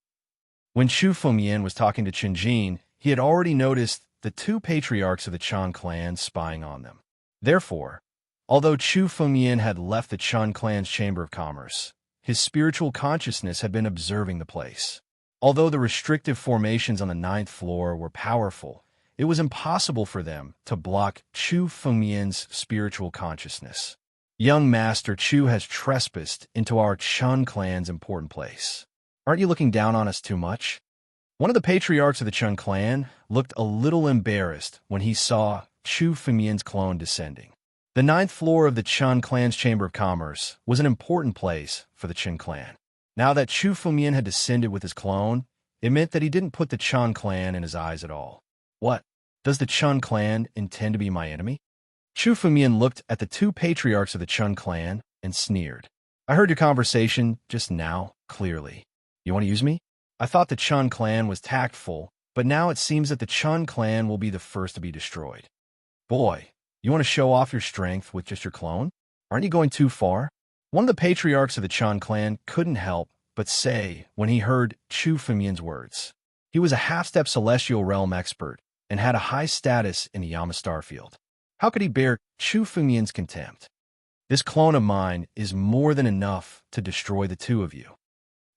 When Chu Fengmian was talking to Qin Jin, he had already noticed the 2 patriarchs of the Qin clan spying on them. Therefore, although Chu Fengmian had left the Qin clan's Chamber of Commerce, his spiritual consciousness had been observing the place. Although the restrictive formations on the 9th floor were powerful, it was impossible for them to block Chu Fengmian's spiritual consciousness. Young Master Chu has trespassed into our Qin clan's important place. Aren't you looking down on us too much? One of the patriarchs of the Qin clan looked a little embarrassed when he saw Chu Fengmian's clone descending. The 9th floor of the Qin clan's Chamber of Commerce was an important place for the Qin clan. Now that Chu Fengmian had descended with his clone, it meant that he didn't put the Qin clan in his eyes at all. What? Does the Qin clan intend to be my enemy? Chu Fengmian looked at the 2 patriarchs of the Qin clan and sneered. I heard your conversation just now, clearly. You want to use me? I thought the Qin clan was tactful, but now it seems that the Qin clan will be the first to be destroyed. Boy, you want to show off your strength with just your clone? Aren't you going too far? One of the patriarchs of the Qin clan couldn't help but say when he heard Chu Fengmian's words. He was a half-step celestial realm expert and had a high status in the Yamastar field. How could he bear Chu Fengmian's contempt? This clone of mine is more than enough to destroy the 2 of you.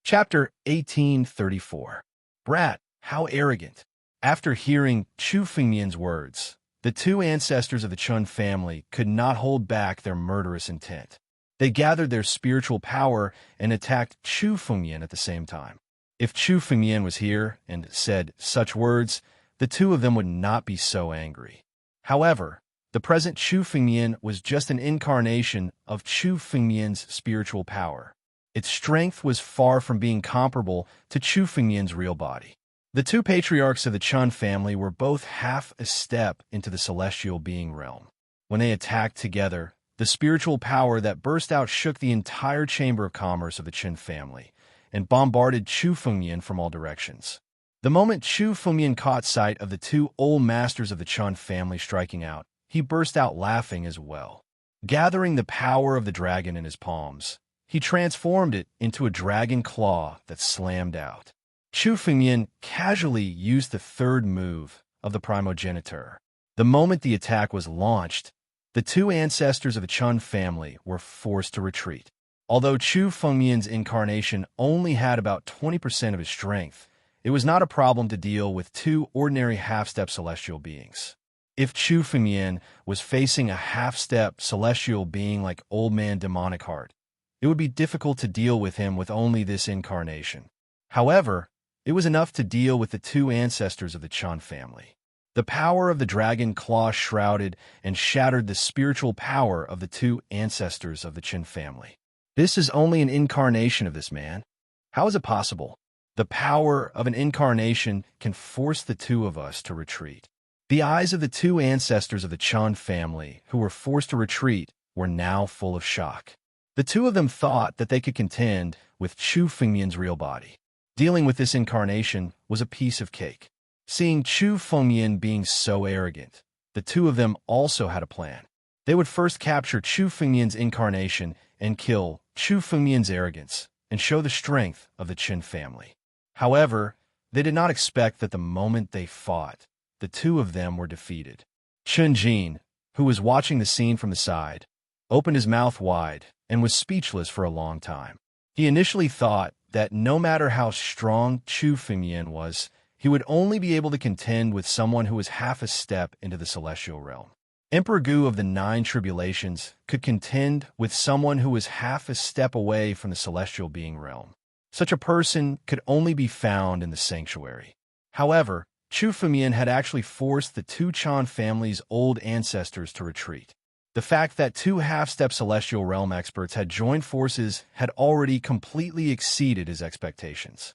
Chapter 1834. Brat, how arrogant. After hearing Chu Fengmian's words, the 2 ancestors of the Qin family could not hold back their murderous intent. They gathered their spiritual power and attacked Chu Fengmian at the same time. If Chu Fengmian was here and said such words, the 2 of them would not be so angry. However, the present Chu Fengmian was just an incarnation of Chu Fengmian's spiritual power. Its strength was far from being comparable to Chu Fengmian's real body. The 2 patriarchs of the Qin family were both half a step into the celestial being realm. When they attacked together, the spiritual power that burst out shook the entire Chamber of Commerce of the Qin family and bombarded Chu Fengmian from all directions. The moment Chu Fengmian caught sight of the 2 old masters of the Qin family striking out, he burst out laughing as well. Gathering the power of the dragon in his palms, he transformed it into a dragon claw that slammed out. Chu Fengmian casually used the 3rd move of the primogeniture. The moment the attack was launched, the two ancestors of the Chun family were forced to retreat. Although Chu Fengmian's incarnation only had about 20% of his strength, it was not a problem to deal with two ordinary half-step celestial beings. If Chu Fengmian was facing a half-step celestial being like Old Man Demonic Heart, it would be difficult to deal with him with only this incarnation. However, it was enough to deal with the two ancestors of the Chun family. The power of the dragon claw shrouded and shattered the spiritual power of the two ancestors of the Chun family. This is only an incarnation of this man. How is it possible? The power of an incarnation can force the two of us to retreat. The eyes of the two ancestors of the Chun family who were forced to retreat were now full of shock. The two of them thought that they could contend with Chu Fengmian's real body. Dealing with this incarnation was a piece of cake. Seeing Chu Fengmian being so arrogant, the two of them also had a plan. They would first capture Chu Fengmian's incarnation and kill Chu Fengmian's arrogance and show the strength of the Chun family. However, they did not expect that the moment they fought, the two of them were defeated. Chun Jin, who was watching the scene from the side, opened his mouth wide and was speechless for a long time. He initially thought that no matter how strong Chu Fengmian was, he would only be able to contend with someone who was half a step into the celestial realm. Emperor Gu of the Nine Tribulations could contend with someone who was half a step away from the celestial being realm. Such a person could only be found in the sanctuary. However, Chu Fengmian had actually forced the two Chun family's old ancestors to retreat. The fact that two half-step celestial realm experts had joined forces had already completely exceeded his expectations.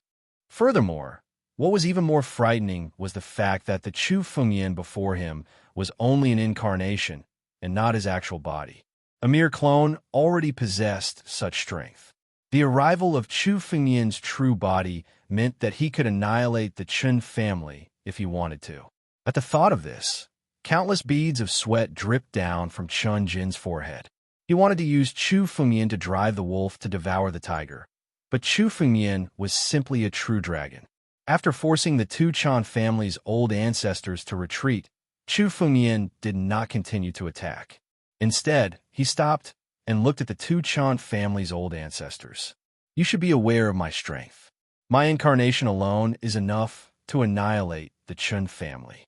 Furthermore, what was even more frightening was the fact that the Chu Fengmian before him was only an incarnation and not his actual body. A mere clone already possessed such strength. The arrival of Chu Fengmian's true body meant that he could annihilate the Chun family if he wanted to. At the thought of this, countless beads of sweat dripped down from Chun Jin's forehead. He wanted to use Chu Fengmian to drive the wolf to devour the tiger, but Chu Fengmian was simply a true dragon. After forcing the two Chun family's old ancestors to retreat, Chu Fengmian did not continue to attack. Instead, he stopped and looked at the two Chun family's old ancestors. You should be aware of my strength. My incarnation alone is enough to annihilate the Chun family.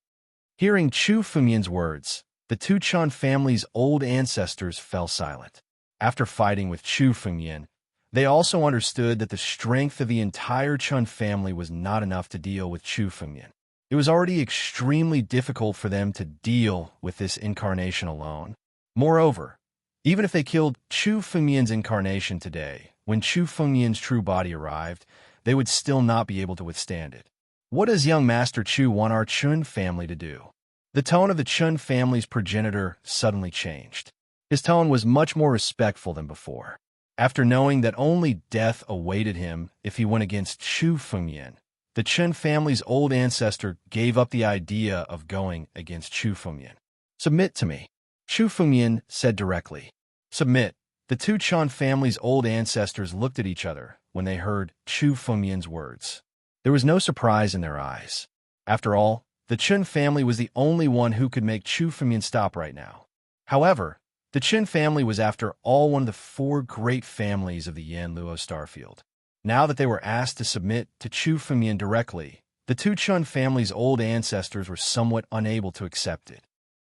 Hearing Chu Fengmian's words, the two Chun family's old ancestors fell silent. After fighting with Chu Fengmian, they also understood that the strength of the entire Chun family was not enough to deal with Chu Fengmian. It was already extremely difficult for them to deal with this incarnation alone. Moreover, even if they killed Chu Fengmian's incarnation today, when Chu Fengmian's true body arrived, they would still not be able to withstand it. What does young Master Chu want our Chun family to do? The tone of the Chun family's progenitor suddenly changed. His tone was much more respectful than before. After knowing that only death awaited him if he went against Chu Fengmian, the Chun family's old ancestor gave up the idea of going against Chu Fengmian. Submit to me, Chu Fengmian said directly. Submit. The two Chun family's old ancestors looked at each other when they heard Chu Fengmian's words. There was no surprise in their eyes. After all, the Chun family was the only one who could make Chu Fengmian stop right now. However, the Chun family was after all one of the four great families of the Yan Luo Starfield. Now that they were asked to submit to Chu Fengmian directly, the two Chun family's old ancestors were somewhat unable to accept it.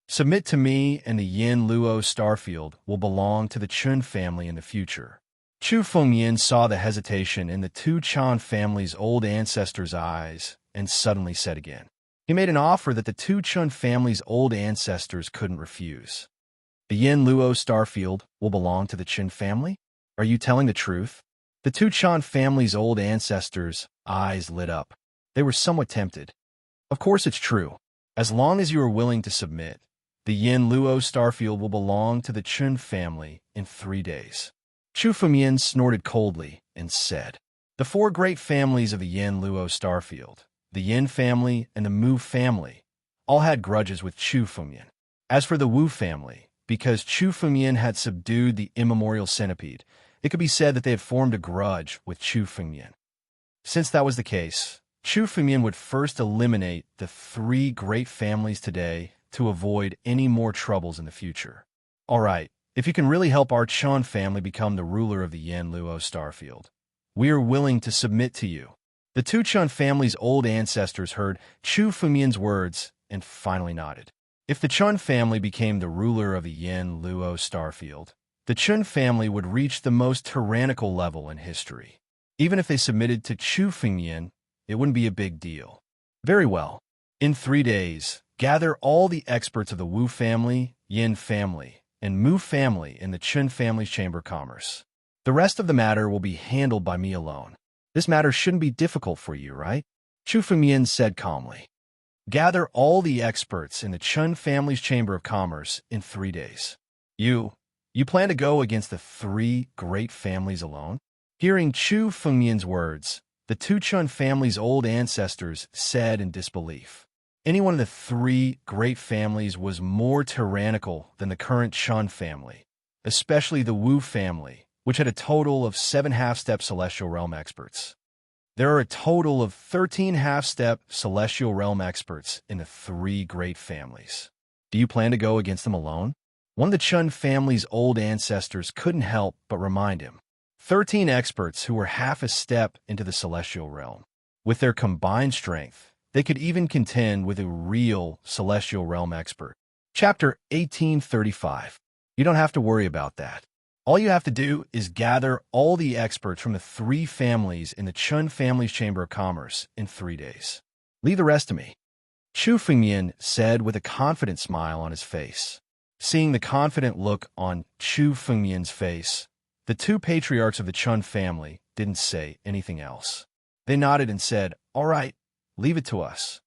Submit to me, and the Yan Luo Starfield will belong to the Chun family in the future. Chu Fengmian saw the hesitation in the two Chun family's old ancestors' eyes and suddenly said again. He made an offer that the two Chun family's old ancestors couldn't refuse. The Yan Luo Starfield will belong to the Chun family? Are you telling the truth? The two Chun family's old ancestors' eyes lit up. They were somewhat tempted. Of course it's true. As long as you are willing to submit, the Yan Luo Starfield will belong to the Chun family in 3 days. Chu Fengmian snorted coldly and said, the four great families of the Yan Luo Starfield, the Yin family and the Mu family, all had grudges with Chu Fengmian. As for the Wu family, because Chu Fengmian had subdued the immemorial centipede, it could be said that they had formed a grudge with Chu Fengmian. Since that was the case, Chu Fengmian would first eliminate the three great families today to avoid any more troubles in the future. All right, if you can really help our Chun family become the ruler of the Yin Luo starfield, we are willing to submit to you. The two Chun family's old ancestors heard Chu Fumian's words and finally nodded. If the Chun family became the ruler of the Yin Luo starfield, the Chun family would reach the most tyrannical level in history. Even if they submitted to Chu Fumian, it wouldn't be a big deal. Very well. In 3 days, gather all the experts of the Wu family, Yin family, and Mu family in the Chun family's Chamber of Commerce. The rest of the matter will be handled by me alone. This matter shouldn't be difficult for you, right? Chu Fumian said calmly. Gather all the experts in the Chun family's Chamber of Commerce in 3 days. You plan to go against the 3 great families alone? Hearing Chu Fumian's words, the two Chun family's old ancestors said in disbelief. Any one of the 3 great families was more tyrannical than the current Chun family, especially the Wu family, which had a total of 7 half-step Celestial Realm experts. There are a total of 13 half-step Celestial Realm experts in the 3 great families. Do you plan to go against them alone? One of the Chun family's old ancestors couldn't help but remind him. 13 experts who were half a step into the Celestial Realm. With their combined strength, they could even contend with a real Celestial Realm expert. Chapter 1835. You don't have to worry about that. All you have to do is gather all the experts from the 3 families in the Chun family's Chamber of Commerce in 3 days. Leave the rest to me. Chu Fumian said with a confident smile on his face. Seeing the confident look on Chu Fumian's face, the 2 patriarchs of the Chun family didn't say anything else. They nodded and said, "All right, leave it to us."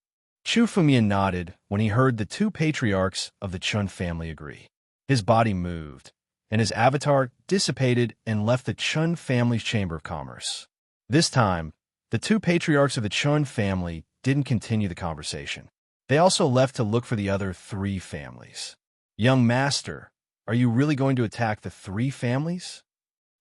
Chu Fumian nodded when he heard the 2 patriarchs of the Chun family agree. His body moved, and his avatar dissipated and left the Chun family's Chamber of Commerce. This time, the 2 patriarchs of the Chun family didn't continue the conversation. They also left to look for the other 3 families. Young master, are you really going to attack the 3 families?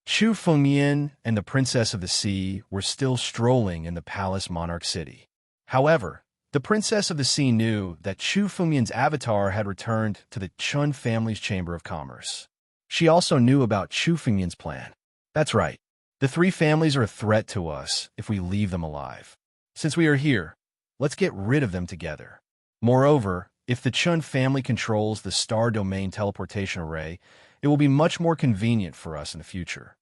Chu Fumian and the Princess of the Sea were still strolling in the palace monarch city. However, the Princess of the Sea knew that Chu Fumian's avatar had returned to the Chun family's Chamber of Commerce. She also knew about Chu Fumian's plan. That's right. The 3 families are a threat to us if we leave them alive. Since we are here, let's get rid of them together. Moreover, if the Chun family controls the Star Domain teleportation array, it will be much more convenient for us in the future.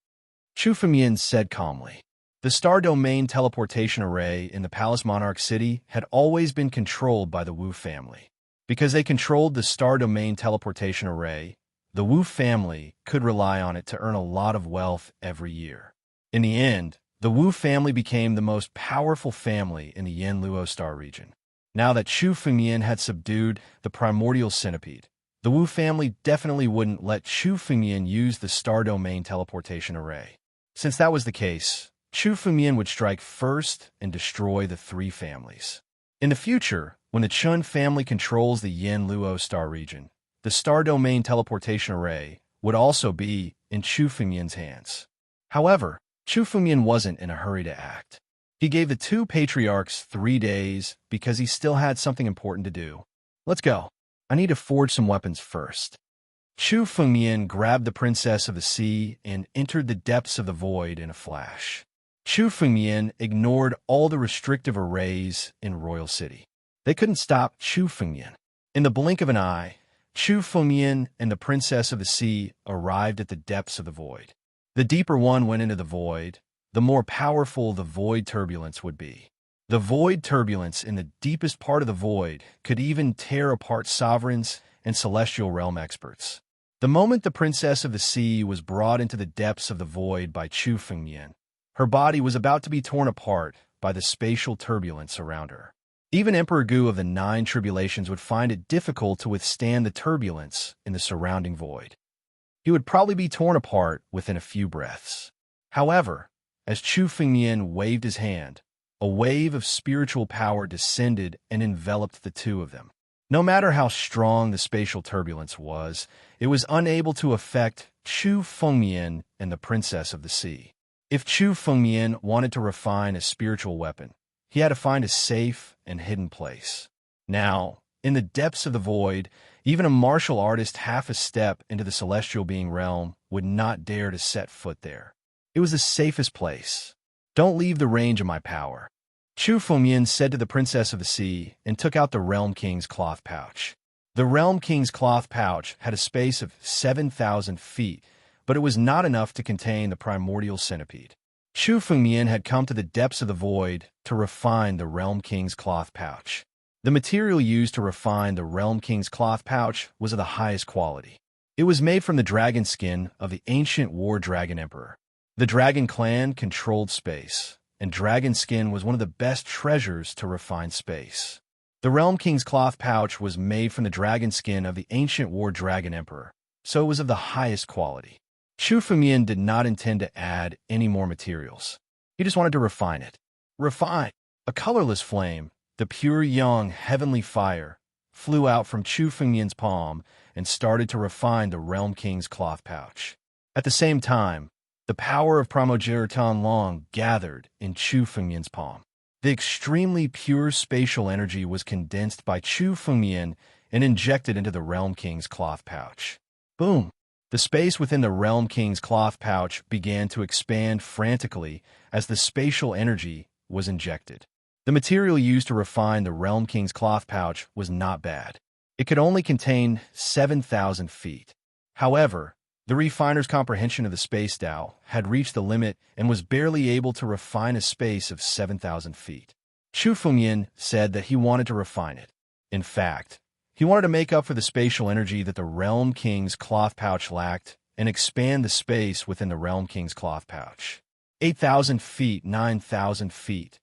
Chu Fumian said calmly. The Star Domain teleportation array in the Palace Monarch City had always been controlled by the Wu family. Because they controlled the Star Domain teleportation array, the Wu family could rely on it to earn a lot of wealth every year. In the end, the Wu family became the most powerful family in the Yin Luo Star region. Now that Chu Fumian had subdued the primordial centipede, the Wu family definitely wouldn't let Chu Fumian use the Star Domain teleportation array. Since that was the case, Chu Fumian would strike first and destroy the 3 families. In the future, when the Chun family controls the Yin Luo Star region, the Star Domain teleportation array would also be in Chu Fumian's hands. However, Chu Fumian wasn't in a hurry to act. He gave the 2 patriarchs 3 days because he still had something important to do. Let's go. I need to forge some weapons first. Chu Fumian grabbed the Princess of the Sea and entered the depths of the void in a flash. Chu Fumian ignored all the restrictive arrays in Royal City. They couldn't stop Chu Fumian. In the blink of an eye, Chu Fumian and the Princess of the Sea arrived at the depths of the void. The deeper one went into the void, the more powerful the void turbulence would be. The void turbulence in the deepest part of the void could even tear apart sovereigns and celestial realm experts. The moment the Princess of the Sea was brought into the depths of the void by Chu Fumian, her body was about to be torn apart by the spatial turbulence around her. Even Emperor Gu of the 9 Tribulations would find it difficult to withstand the turbulence in the surrounding void. He would probably be torn apart within a few breaths. However, as Chu Fumian waved his hand, a wave of spiritual power descended and enveloped the 2 of them. No matter how strong the spatial turbulence was, it was unable to affect Chu Fumian and the Princess of the Sea. If Chu Fumian wanted to refine a spiritual weapon, he had to find a safe and hidden place. Now, in the depths of the void, Even a martial artist half a step into the celestial being realm would not dare to set foot there. It was the safest place. Don't leave the range of my power, Chu Fengmian said to the Princess of the Sea and took out the Realm King's cloth pouch. The Realm King's cloth pouch had a space of 7,000 feet, but it was not enough to contain the primordial centipede. Chu Fengmian had come to the depths of the void to refine the Realm King's cloth pouch. The material used to refine the Realm King's cloth pouch was of the highest quality. It was made from the dragon skin of the ancient war dragon emperor. The dragon clan controlled space, and dragon skin was one of the best treasures to refine space. The Realm King's cloth pouch was made from the dragon skin of the ancient war dragon emperor, so it was of the highest quality. Chu Fengmian did not intend to add any more materials. He just wanted to refine it. Refine! A colorless flame, the pure young heavenly fire, flew out from Chu Fengmian's palm and started to refine the Realm King's cloth pouch. At the same time, the power of Primogeraton Long gathered in Chu Fengmian's palm. The extremely pure spatial energy was condensed by Chu Fengmian and injected into the Realm King's cloth pouch. Boom! The space within the Realm King's cloth pouch began to expand frantically as the spatial energy was injected. The material used to refine the Realm King's cloth pouch was not bad. It could only contain 7,000 feet. However, the refiner's comprehension of the space Tao had reached the limit and was barely able to refine a space of 7,000 feet. Chu Fengmian said that he wanted to refine it. In fact, he wanted to make up for the spatial energy that the Realm King's cloth pouch lacked and expand the space within the Realm King's cloth pouch. 8,000 feet, 9,000 feet.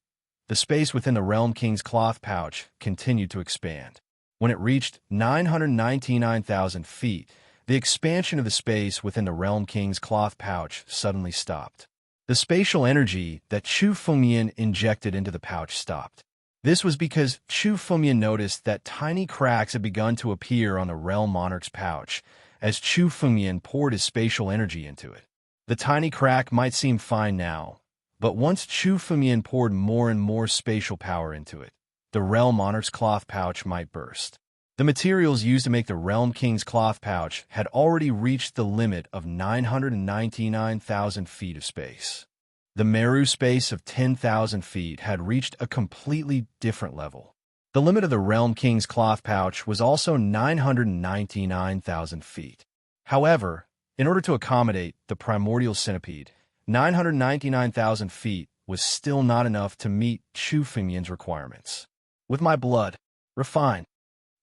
The space within the Realm King's cloth pouch continued to expand. When it reached 999,000 feet, the expansion of the space within the Realm King's cloth pouch suddenly stopped. The spatial energy that Chu Fengmian injected into the pouch stopped. This was because Chu Fengmian noticed that tiny cracks had begun to appear on the Realm Monarch's pouch as Chu Fengmian poured his spatial energy into it. The tiny crack might seem fine now, but once Chu Fengmian poured more and more spatial power into it, the Realm Monarch's cloth pouch might burst. The materials used to make the Realm King's cloth pouch had already reached the limit of 999,000 feet of space. The Meru space of 10,000 feet had reached a completely different level. The limit of the Realm King's cloth pouch was also 999,000 feet. However, in order to accommodate the primordial centipede, 999,000 feet was still not enough to meet Chu Fengmian's requirements. With my blood, refine.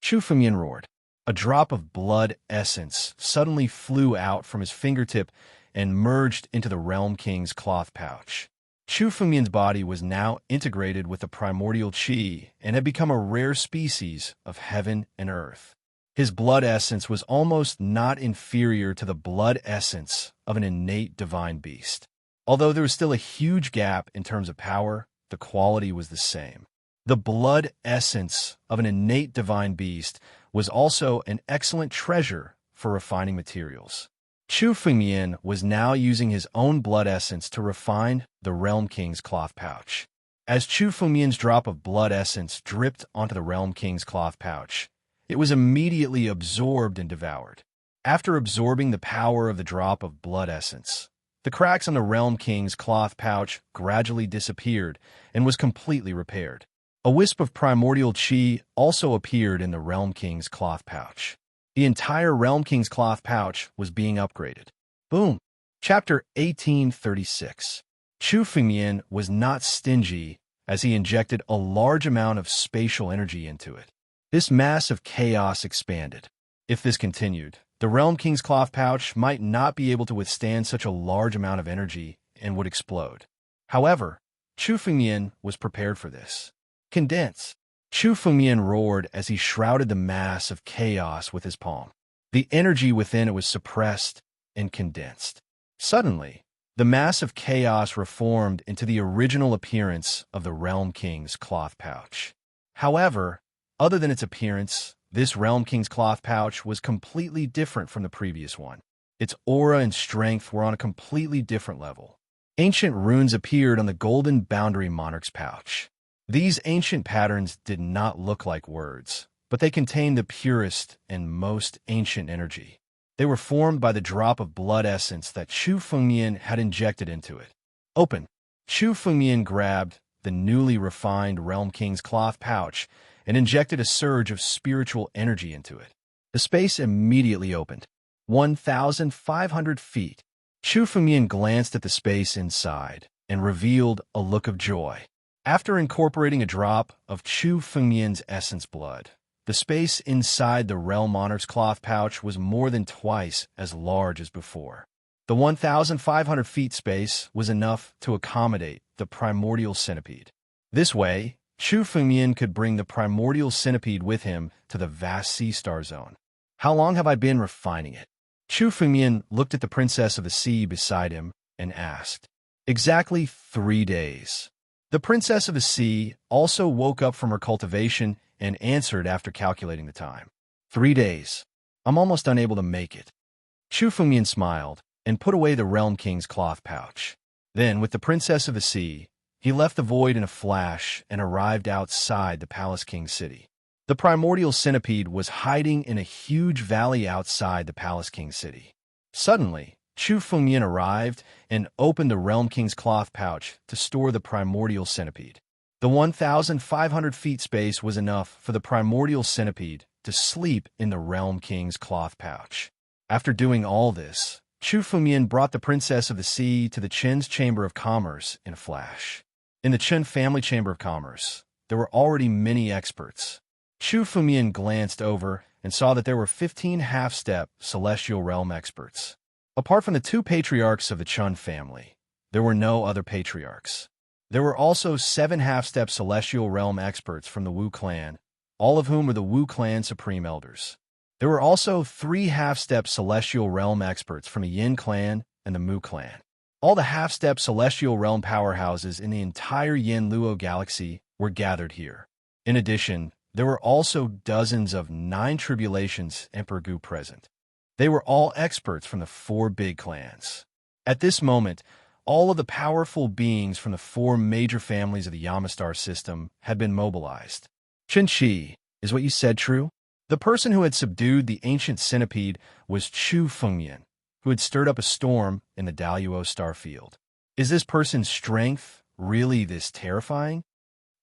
Chu Fengmian roared. A drop of blood essence suddenly flew out from his fingertip and merged into the Realm King's cloth pouch. Chu Fengmian's body was now integrated with the primordial qi and had become a rare species of heaven and earth. His blood essence was almost not inferior to the blood essence of an innate divine beast. Although there was still a huge gap in terms of power, the quality was the same. The blood essence of an innate divine beast was also an excellent treasure for refining materials. Chu Fengmian was now using his own blood essence to refine the Realm King's cloth pouch. As Chu Fengmian's drop of blood essence dripped onto the Realm King's cloth pouch, it was immediately absorbed and devoured. After absorbing the power of the drop of blood essence, the cracks on the Realm King's cloth pouch gradually disappeared and was completely repaired. A wisp of primordial qi also appeared in the Realm King's cloth pouch. The entire Realm King's cloth pouch was being upgraded. Boom! Chapter 1836. Chu Fengmian was not stingy as he injected a large amount of spatial energy into it. This mass of chaos expanded. If this continued, the Realm King's cloth pouch might not be able to withstand such a large amount of energy and would explode. However, Chu Fengmian was prepared for this. Condense! Chu Fengmian roared as he shrouded the mass of chaos with his palm. The energy within it was suppressed and condensed. Suddenly, the mass of chaos reformed into the original appearance of the Realm King's cloth pouch. However, other than its appearance, this Realm King's cloth pouch was completely different from the previous one. Its aura and strength were on a completely different level. Ancient runes appeared on the golden boundary monarch's pouch. These ancient patterns did not look like words, but they contained the purest and most ancient energy. They were formed by the drop of blood essence that Chu Fengmian had injected into it. Open. Chu Fengmian grabbed the newly refined Realm King's cloth pouch and injected a surge of spiritual energy into it. The space immediately opened. 1,500 feet. Chu Fengmian glanced at the space inside and revealed a look of joy. After incorporating a drop of Chu Fengmian's essence blood, the space inside the Realm Monarch's cloth pouch was more than twice as large as before. The 1,500 feet space was enough to accommodate the primordial centipede. This way, Chu Fengmian could bring the primordial centipede with him to the vast sea star zone. How long have I been refining it? Chu Fengmian looked at the princess of the sea beside him and asked. Exactly 3 days. The princess of the sea also woke up from her cultivation and answered after calculating the time. 3 days. I'm almost unable to make it. Chu Fengmian smiled and put away the Realm King's cloth pouch. Then, with the princess of the sea, he left the void in a flash and arrived outside the Palace King's city. The primordial centipede was hiding in a huge valley outside the Palace King's city. Suddenly, Chu Fengmian arrived and opened the Realm King's cloth pouch to store the primordial centipede. The 1,500 feet space was enough for the primordial centipede to sleep in the Realm King's cloth pouch. After doing all this, Chu Fengmian brought the Princess of the Sea to the Qin's Chamber of Commerce in a flash. In the Qin family Chamber of Commerce, there were already many experts. Chu Fengmian glanced over and saw that there were 15 half-step celestial realm experts. Apart from the 2 patriarchs of the Chun family, there were no other patriarchs. There were also 7 half-step celestial realm experts from the Wu clan, all of whom were the Wu clan supreme elders. There were also 3 half-step celestial realm experts from the Yin clan and the Mu clan. All the half-step celestial realm powerhouses in the entire Yin Luo galaxy were gathered here. In addition, there were also dozens of 9 tribulations Emperor Gu present. They were all experts from the 4 big clans. At this moment, all of the powerful beings from the 4 major families of the Yamastar system had been mobilized. Qin Shi, is what you said true? The person who had subdued the ancient centipede was Chu Fengmian, who had stirred up a storm in the Daluo star field. Is this person's strength really this terrifying?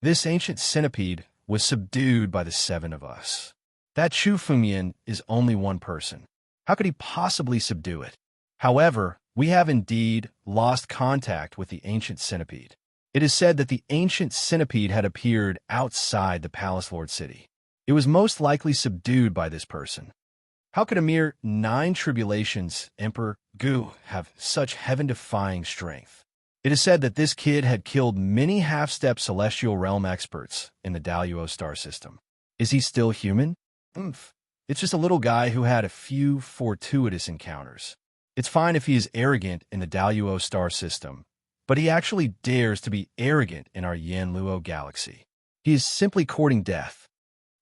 This ancient centipede was subdued by the 7 of us. That Chu Fengmian is only one person. How could he possibly subdue it? However, we have indeed lost contact with the ancient centipede. It is said that the ancient centipede had appeared outside the Palace Lord City. It was most likely subdued by this person. How could a mere 9 tribulations Emperor Gu have such heaven-defying strength? It is said that this kid had killed many half-step celestial realm experts in the Daluo star system. Is he still human? It's just a little guy who had a few fortuitous encounters. It's fine if he is arrogant in the Daluo star system, but he actually dares to be arrogant in our Yin Luo galaxy. He is simply courting death.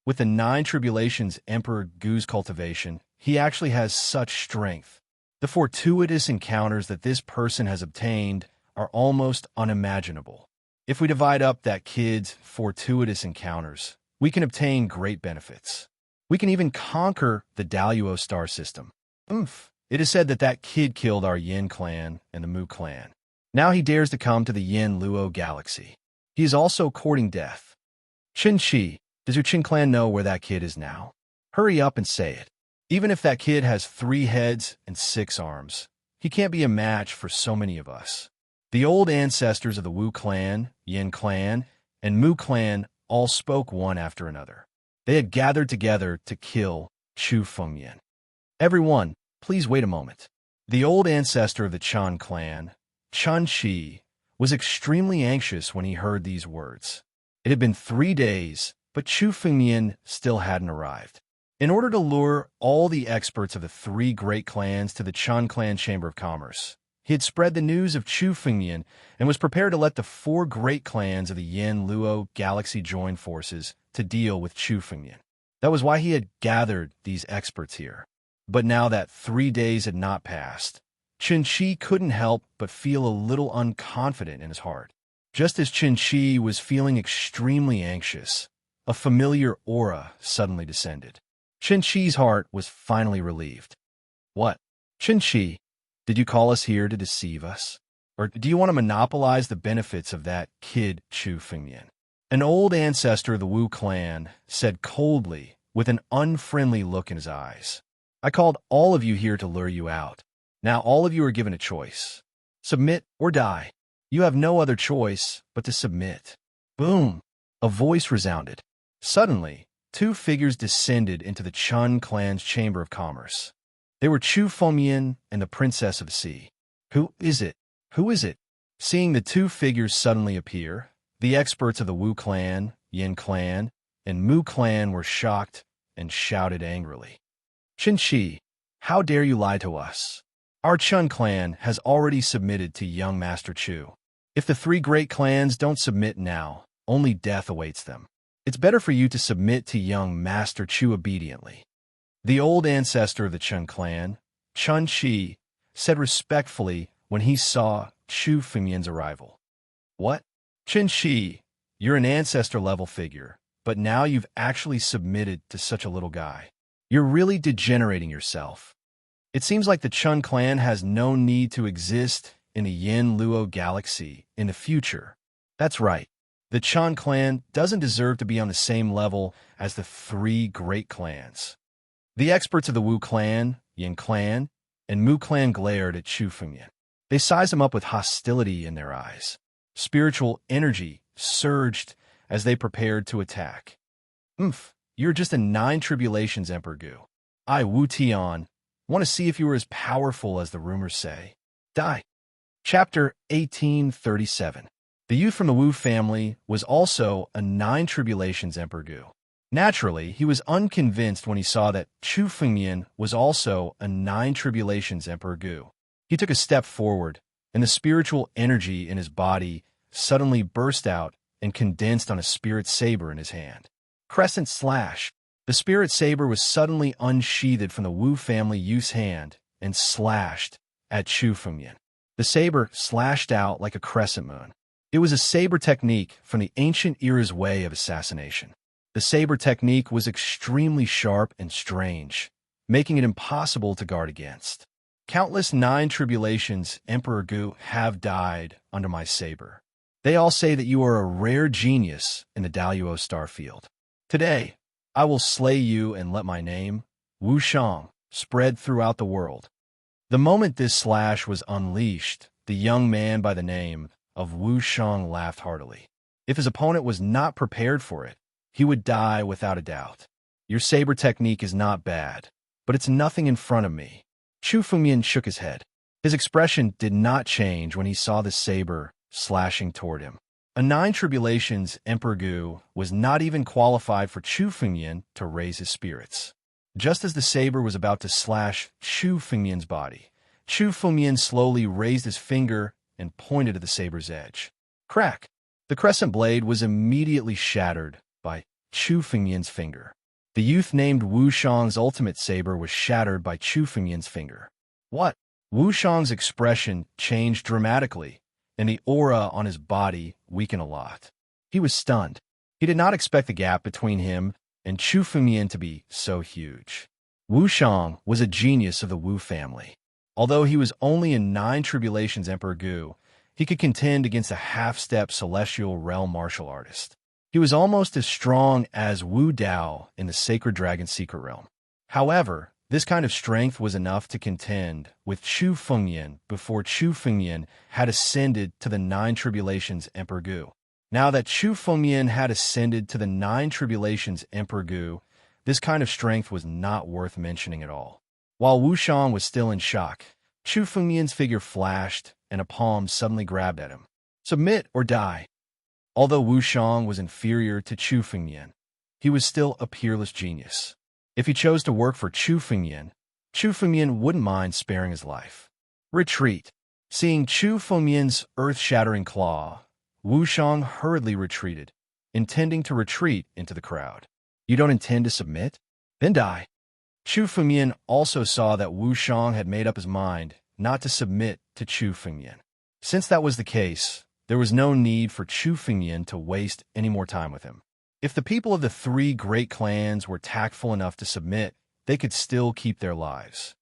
With the 9 tribulations Emperor Gu's cultivation, he actually has such strength. The fortuitous encounters that this person has obtained are almost unimaginable. If we divide up that kid's fortuitous encounters, we can obtain great benefits. We can even conquer the Daluo star system. It is said that that kid killed our Yin clan and the Mu clan. Now he dares to come to the Yin Luo galaxy. He is also courting death. Qin Shi, does your Qin clan know where that kid is now? Hurry up and say it. Even if that kid has 3 heads and 6 arms, he can't be a match for so many of us. The old ancestors of the Wu clan, Yin clan, and Mu clan all spoke one after another. They had gathered together to kill Chu Fengmian. Everyone, please wait a moment. The old ancestor of the Chun clan, Qin Shi, was extremely anxious when he heard these words. It had been 3 days, but Chu Fengmian still hadn't arrived. In order to lure all the experts of the 3 great clans to the Chun clan Chamber of Commerce, he had spread the news of Chu Fengmian and was prepared to let the 4 great clans of the Yin Luo galaxy join forces to deal with Chu Fengmian. That was why he had gathered these experts here. But now that 3 days had not passed, Qin Shi couldn't help but feel a little unconfident in his heart. Just as Qin Shi was feeling extremely anxious, a familiar aura suddenly descended. Chen Shi's heart was finally relieved. What? Chen Shi, did you call us here to deceive us? Or do you want to monopolize the benefits of that kid Chu Fengmian? An old ancestor of the Wu clan said coldly, with an unfriendly look in his eyes. I called all of you here to lure you out. Now all of you are given a choice. Submit or die. You have no other choice but to submit. Boom! A voice resounded. Suddenly, two figures descended into the Chun clan's chamber of commerce. They were Chu Fengmian and the Princess of the Sea. Who is it? Who is it? Seeing the two figures suddenly appear, the experts of the Wu clan, Yin clan, and Mu clan were shocked and shouted angrily. Chen Shi, how dare you lie to us? Our Chun clan has already submitted to young Master Chu. If the three great clans don't submit now, only death awaits them. It's better for you to submit to young Master Chu obediently. The old ancestor of the Chun clan, Chun Shi, said respectfully when he saw Chu Fengmian's arrival. What? Chen Shi, you're an ancestor-level figure, but now you've actually submitted to such a little guy. You're really degenerating yourself. It seems like the Chun clan has no need to exist in the Yin Luo galaxy in the future. That's right. The Chun clan doesn't deserve to be on the same level as the three great clans. The experts of the Wu clan, Yin clan, and Mu clan glared at Chu Fengmian. They sized him up with hostility in their eyes. Spiritual energy surged as they prepared to attack. You're just a nine tribulations Emperor Gu. I, Wu Tian, want to see if you were as powerful as the rumors say. Die. Chapter 1837. The youth from the Wu family was also a nine tribulations Emperor Gu. Naturally, he was unconvinced when he saw that Chu Fengmian was also a nine tribulations Emperor Gu. He took a step forward, and the spiritual energy in his body suddenly burst out and condensed on a spirit saber in his hand. Crescent slash. The spirit saber was suddenly unsheathed from the Wu family youth's hand and slashed at Chu Fengmian. The saber slashed out like a crescent moon. It was a saber technique from the ancient era's way of assassination. The saber technique was extremely sharp and strange, making it impossible to guard against. Countless nine tribulations Emperor Gu have died under my saber. They all say that you are a rare genius in the Daluo star field. Today, I will slay you and let my name, Wu Shang, spread throughout the world. The moment this slash was unleashed, the young man by the name of Wu Shang laughed heartily. If his opponent was not prepared for it, he would die without a doubt. Your saber technique is not bad, but it's nothing in front of me. Chu Fengmian shook his head. His expression did not change when he saw the saber slashing toward him. A nine tribulations Emperor Gu was not even qualified for Chu Fengmian to raise his spirits. Just as the saber was about to slash Chu Fengmian's body, Chu Fengmian slowly raised his finger and pointed at the saber's edge. Crack! The crescent blade was immediately shattered by Chu Fengmian's finger. The youth named Wu Shang's ultimate saber was shattered by Chu Fengmian's finger. What? Wu Shang's expression changed dramatically, and the aura on his body weakened a lot. He was stunned. He did not expect the gap between him and Chu Fengmian to be so huge. Wu Shang was a genius of the Wu family. Although he was only a nine tribulations Emperor Gu, he could contend against a half-step celestial realm martial artist. He was almost as strong as Wu Dao in the Sacred Dragon Secret Realm. However, this kind of strength was enough to contend with Chu Fengmian before Chu Fengmian had ascended to the nine tribulations Emperor Gu. Now that Chu Fengmian had ascended to the nine tribulations Emperor Gu, this kind of strength was not worth mentioning at all. While Wu Shang was still in shock, Chu Fengmian's figure flashed and a palm suddenly grabbed at him. Submit or die. Although Wu Shang was inferior to Chu Fengmian, he was still a peerless genius. If he chose to work for Chu Fengmian wouldn't mind sparing his life. Retreat. Seeing Chu Fengmian's earth-shattering claw, Wu Shang hurriedly retreated, intending to retreat into the crowd. You don't intend to submit? Then die. Chu Fengmian also saw that Wu Shang had made up his mind not to submit to Chu Fengmian. Since that was the case, there was no need for Chu Fengmian to waste any more time with him. If the people of the three great clans were tactful enough to submit, they could still keep their lives.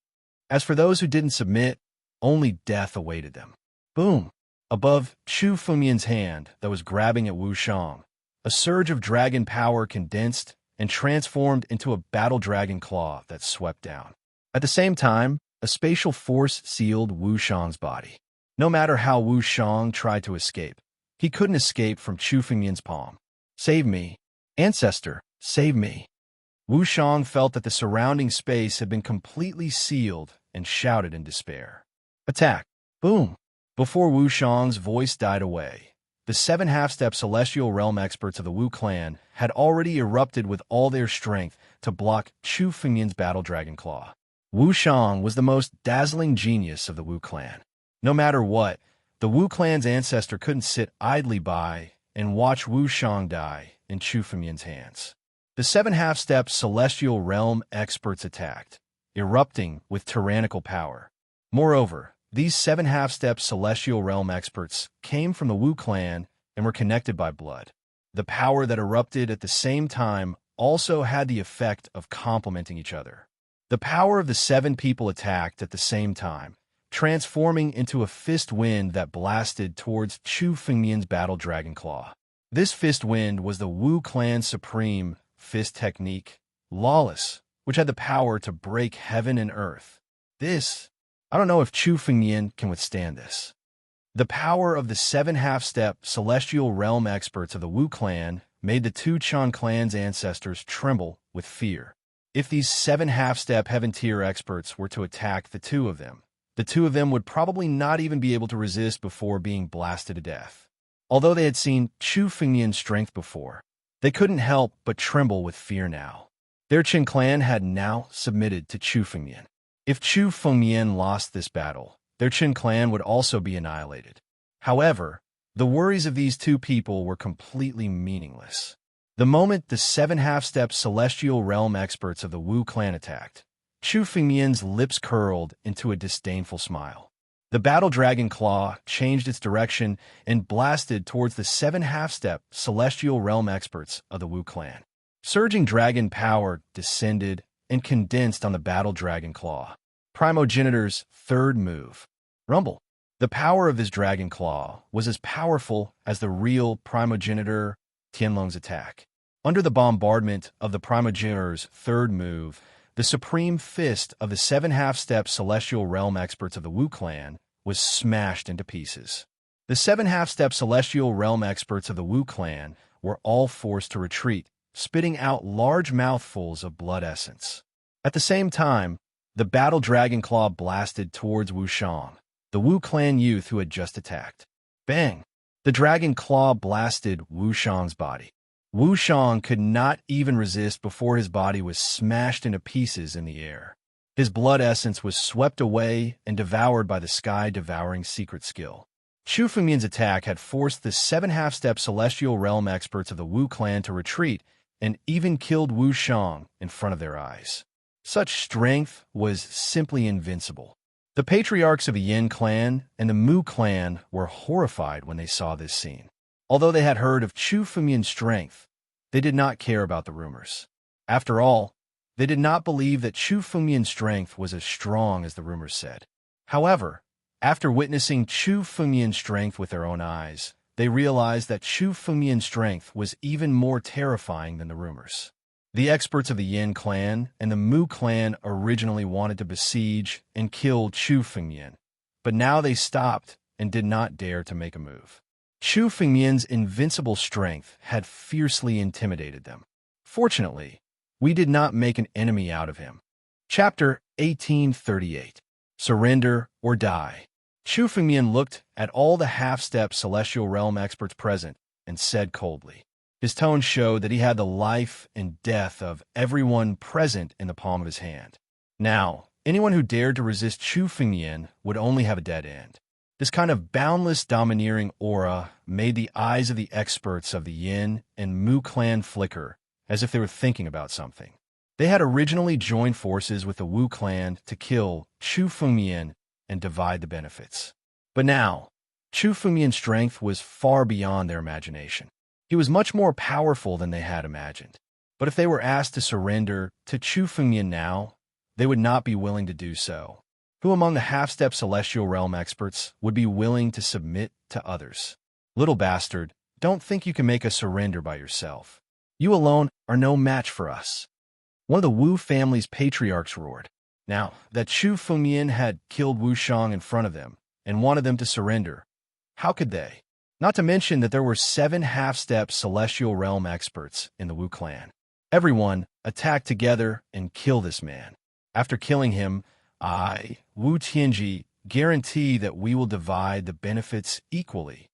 As for those who didn't submit, only death awaited them. Boom! Above Chu Fengmian's hand that was grabbing at Wu Shang, a surge of dragon power condensed and transformed into a battle dragon claw that swept down. At the same time, a spatial force sealed Wu Shang's body. No matter how Wu Shang tried to escape, he couldn't escape from Chu Fengmian's palm. Save me. Ancestor, save me. Wu Shang felt that the surrounding space had been completely sealed and shouted in despair. Attack! Boom! Before Wu Shang's voice died away, the 7 half-step celestial realm experts of the Wu clan had already erupted with all their strength to block Chu Fengmian's battle dragon claw. Wu Shang was the most dazzling genius of the Wu clan. No matter what, the Wu clan's ancestor couldn't sit idly by and watch Wu Shang die in Chu Fengmian's hands. The 7 half-step celestial realm experts attacked, erupting with tyrannical power. Moreover, these 7 half-step celestial realm experts came from the Wu clan and were connected by blood. The power that erupted at the same time also had the effect of complementing each other. The power of the 7 people attacked at the same time, transforming into a fist wind that blasted towards Chu Fengmian's battle dragon claw. This fist wind was the Wu clan's supreme fist technique, lawless, which had the power to break heaven and earth. I don't know if Chu Fengmian can withstand this. The power of the 7 half-step celestial realm experts of the Wu clan made the two Chan clan's ancestors tremble with fear. If these 7 half-step heaven-tier experts were to attack the two of them would probably not even be able to resist before being blasted to death. Although they had seen Chu Fengmian's strength before, they couldn't help but tremble with fear now. Their Qin clan had now submitted to Chu Fengmian. If Chu Fengmian lost this battle, their Qin clan would also be annihilated. However, the worries of these two people were completely meaningless. The moment the 7 half-step celestial realm experts of the Wu clan attacked, Chu Fengmian's lips curled into a disdainful smile. The battle dragon claw changed its direction and blasted towards the 7 half-step celestial realm experts of the Wu clan. Surging dragon power descended and condensed on the battle dragon claw. Primogenitor's third move, Rumble. The power of this dragon claw was as powerful as the real primogenitor Tianlong's attack. Under the bombardment of the primogenitor's third move, the supreme fist of the 7 half-step celestial realm experts of the Wu clan was smashed into pieces. The 7 half-step celestial realm experts of the Wu clan were all forced to retreat, spitting out large mouthfuls of blood essence. At the same time, the battle dragon claw blasted towards Wu Shang, the Wu clan youth who had just attacked. Bang! The dragon claw blasted Wu Shang's body. Wu Shang could not even resist before his body was smashed into pieces in the air. His blood essence was swept away and devoured by the sky-devouring secret skill. Chu Fengmian's attack had forced the 7 half-step celestial realm experts of the Wu clan to retreat and even killed Wu Shang in front of their eyes. Such strength was simply invincible. The patriarchs of the Yin clan and the Mu clan were horrified when they saw this scene. Although they had heard of Chu Fengmian's strength, they did not care about the rumors. After all, they did not believe that Chu Fengmian's strength was as strong as the rumors said. However, after witnessing Chu Fengmian's strength with their own eyes, they realized that Chu Fengmian's strength was even more terrifying than the rumors. The experts of the Yin clan and the Mu clan originally wanted to besiege and kill Chu Fengmian, but now they stopped and did not dare to make a move. Chu Fengmian's invincible strength had fiercely intimidated them. Fortunately, we did not make an enemy out of him. Chapter 1838. Surrender or Die. Chu Fengmian looked at all the half-step celestial realm experts present and said coldly. His tone showed that he had the life and death of everyone present in the palm of his hand. Now, anyone who dared to resist Chu Fengmian would only have a dead end. This kind of boundless, domineering aura made the eyes of the experts of the Yin and Mu clan flicker, as if they were thinking about something. They had originally joined forces with the Wu clan to kill Chu Fengmian and divide the benefits. But now, Chu Fengmian's strength was far beyond their imagination. He was much more powerful than they had imagined. But if they were asked to surrender to Chu Fengmian now, they would not be willing to do so. Who among the half-step celestial realm experts would be willing to submit to others? Little bastard, don't think you can make us surrender by yourself. You alone are no match for us. One of the Wu family's patriarchs roared. Now, that Chu Fengmian had killed Wu Shang in front of them and wanted them to surrender, how could they? Not to mention that there were 7 half-step celestial realm experts in the Wu clan. Everyone attack together and kill this man. After killing him, I, Wu Tianji, guarantee that we will divide the benefits equally.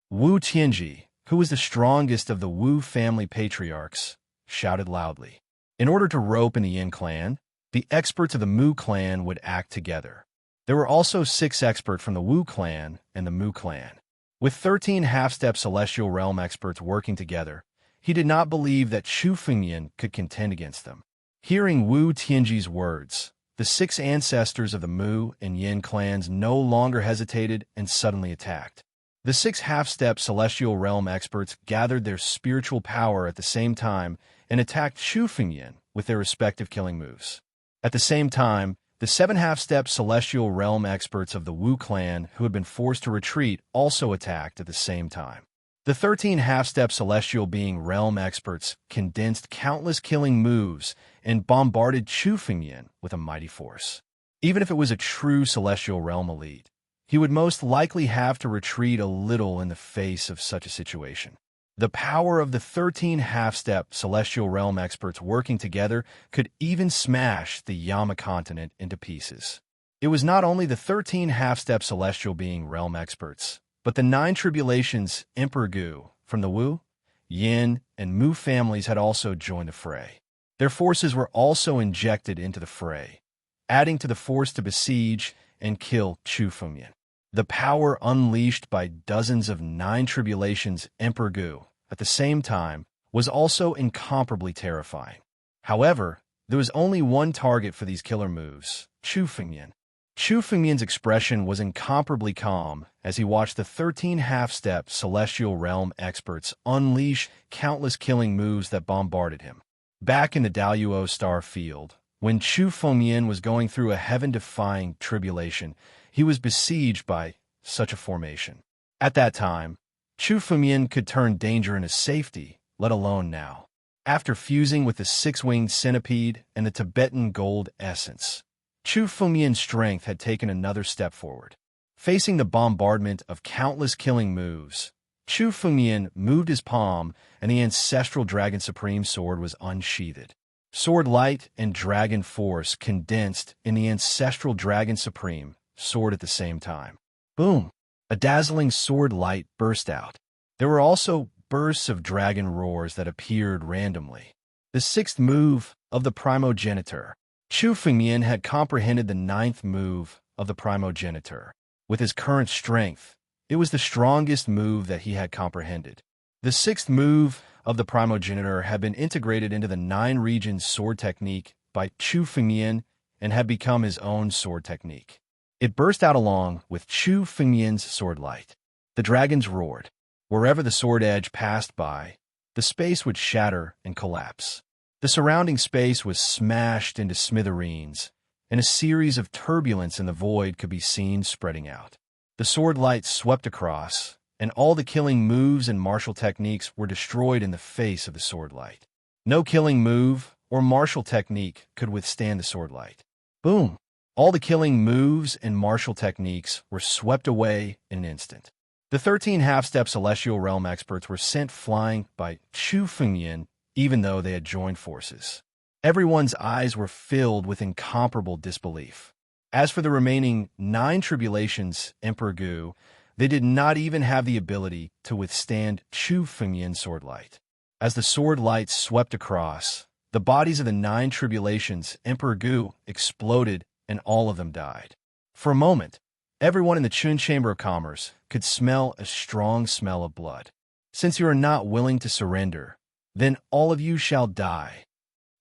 Wu Tianji, who was the strongest of the Wu family patriarchs, shouted loudly. In order to rope in the Yin clan, the experts of the Mu clan would act together. There were also 6 experts from the Wu clan and the Mu clan. With 13 half-step celestial realm experts working together, he did not believe that Chu Fengmian could contend against them. Hearing Wu Tianji's words, the 6 ancestors of the Mu and Yin clans no longer hesitated and suddenly attacked. The 6 half-step celestial realm experts gathered their spiritual power at the same time and attacked Chu Fengmian with their respective killing moves. At the same time, the 7 half-step celestial realm experts of the Wu clan who had been forced to retreat also attacked at the same time. The 13 half-step celestial being realm experts condensed countless killing moves and bombarded Chu Fengmian with a mighty force. Even if it was a true celestial realm elite, he would most likely have to retreat a little in the face of such a situation. The power of the 13 half-step celestial realm experts working together could even smash the Yama continent into pieces. It was not only the 13 half-step celestial being realm experts, but the 9 tribulations Emperor Gu from the Wu, Yin, and Mu families had also joined the fray. Their forces were also injected into the fray, adding to the force to besiege and kill Chu Fengmian. The power unleashed by dozens of 9 tribulations Emperor Gu at the same time was also incomparably terrifying. However, there was only one target for these killer moves, Chu Fengmian. Chu Fengmian's expression was incomparably calm as he watched the 13 half-step celestial realm experts unleash countless killing moves that bombarded him. Back in the Daluo star field, when Chu Fengmian was going through a heaven-defying tribulation, he was besieged by such a formation. At that time, Chu Fengmian could turn danger into safety, let alone now. After fusing with the 6-winged centipede and the Tibetan gold essence, Chu Fengmian's strength had taken another step forward. Facing the bombardment of countless killing moves, Chu Fengmian moved his palm and the ancestral Dragon Supreme sword was unsheathed. Sword light and dragon force condensed in the ancestral Dragon Supreme sword at the same time. Boom! A dazzling sword light burst out. There were also bursts of dragon roars that appeared randomly. The 6th move of the primogenitor. Chu Fengmian had comprehended the 9th move of the primogenitor. With his current strength, it was the strongest move that he had comprehended. The 6th move of the primogenitor had been integrated into the 9 regions sword technique by Chu Fengmian and had become his own sword technique. It burst out along with Chu Fengmian's sword light. The dragons roared. Wherever the sword edge passed by, the space would shatter and collapse. The surrounding space was smashed into smithereens, and a series of turbulence in the void could be seen spreading out. The sword light swept across, and all the killing moves and martial techniques were destroyed in the face of the sword light. No killing move or martial technique could withstand the sword light. Boom! All the killing moves and martial techniques were swept away in an instant. The 13 half-step celestial realm experts were sent flying by Chu Fengmian, even though they had joined forces. Everyone's eyes were filled with incomparable disbelief. As for the remaining 9 tribulations Emperor Gu, they did not even have the ability to withstand Chu Fengmian's sword light. As the sword light swept across, the bodies of the 9 tribulations Emperor Gu exploded and all of them died. For a moment, everyone in the Chun Chamber of Commerce could smell a strong smell of blood. Since you are not willing to surrender, then all of you shall die.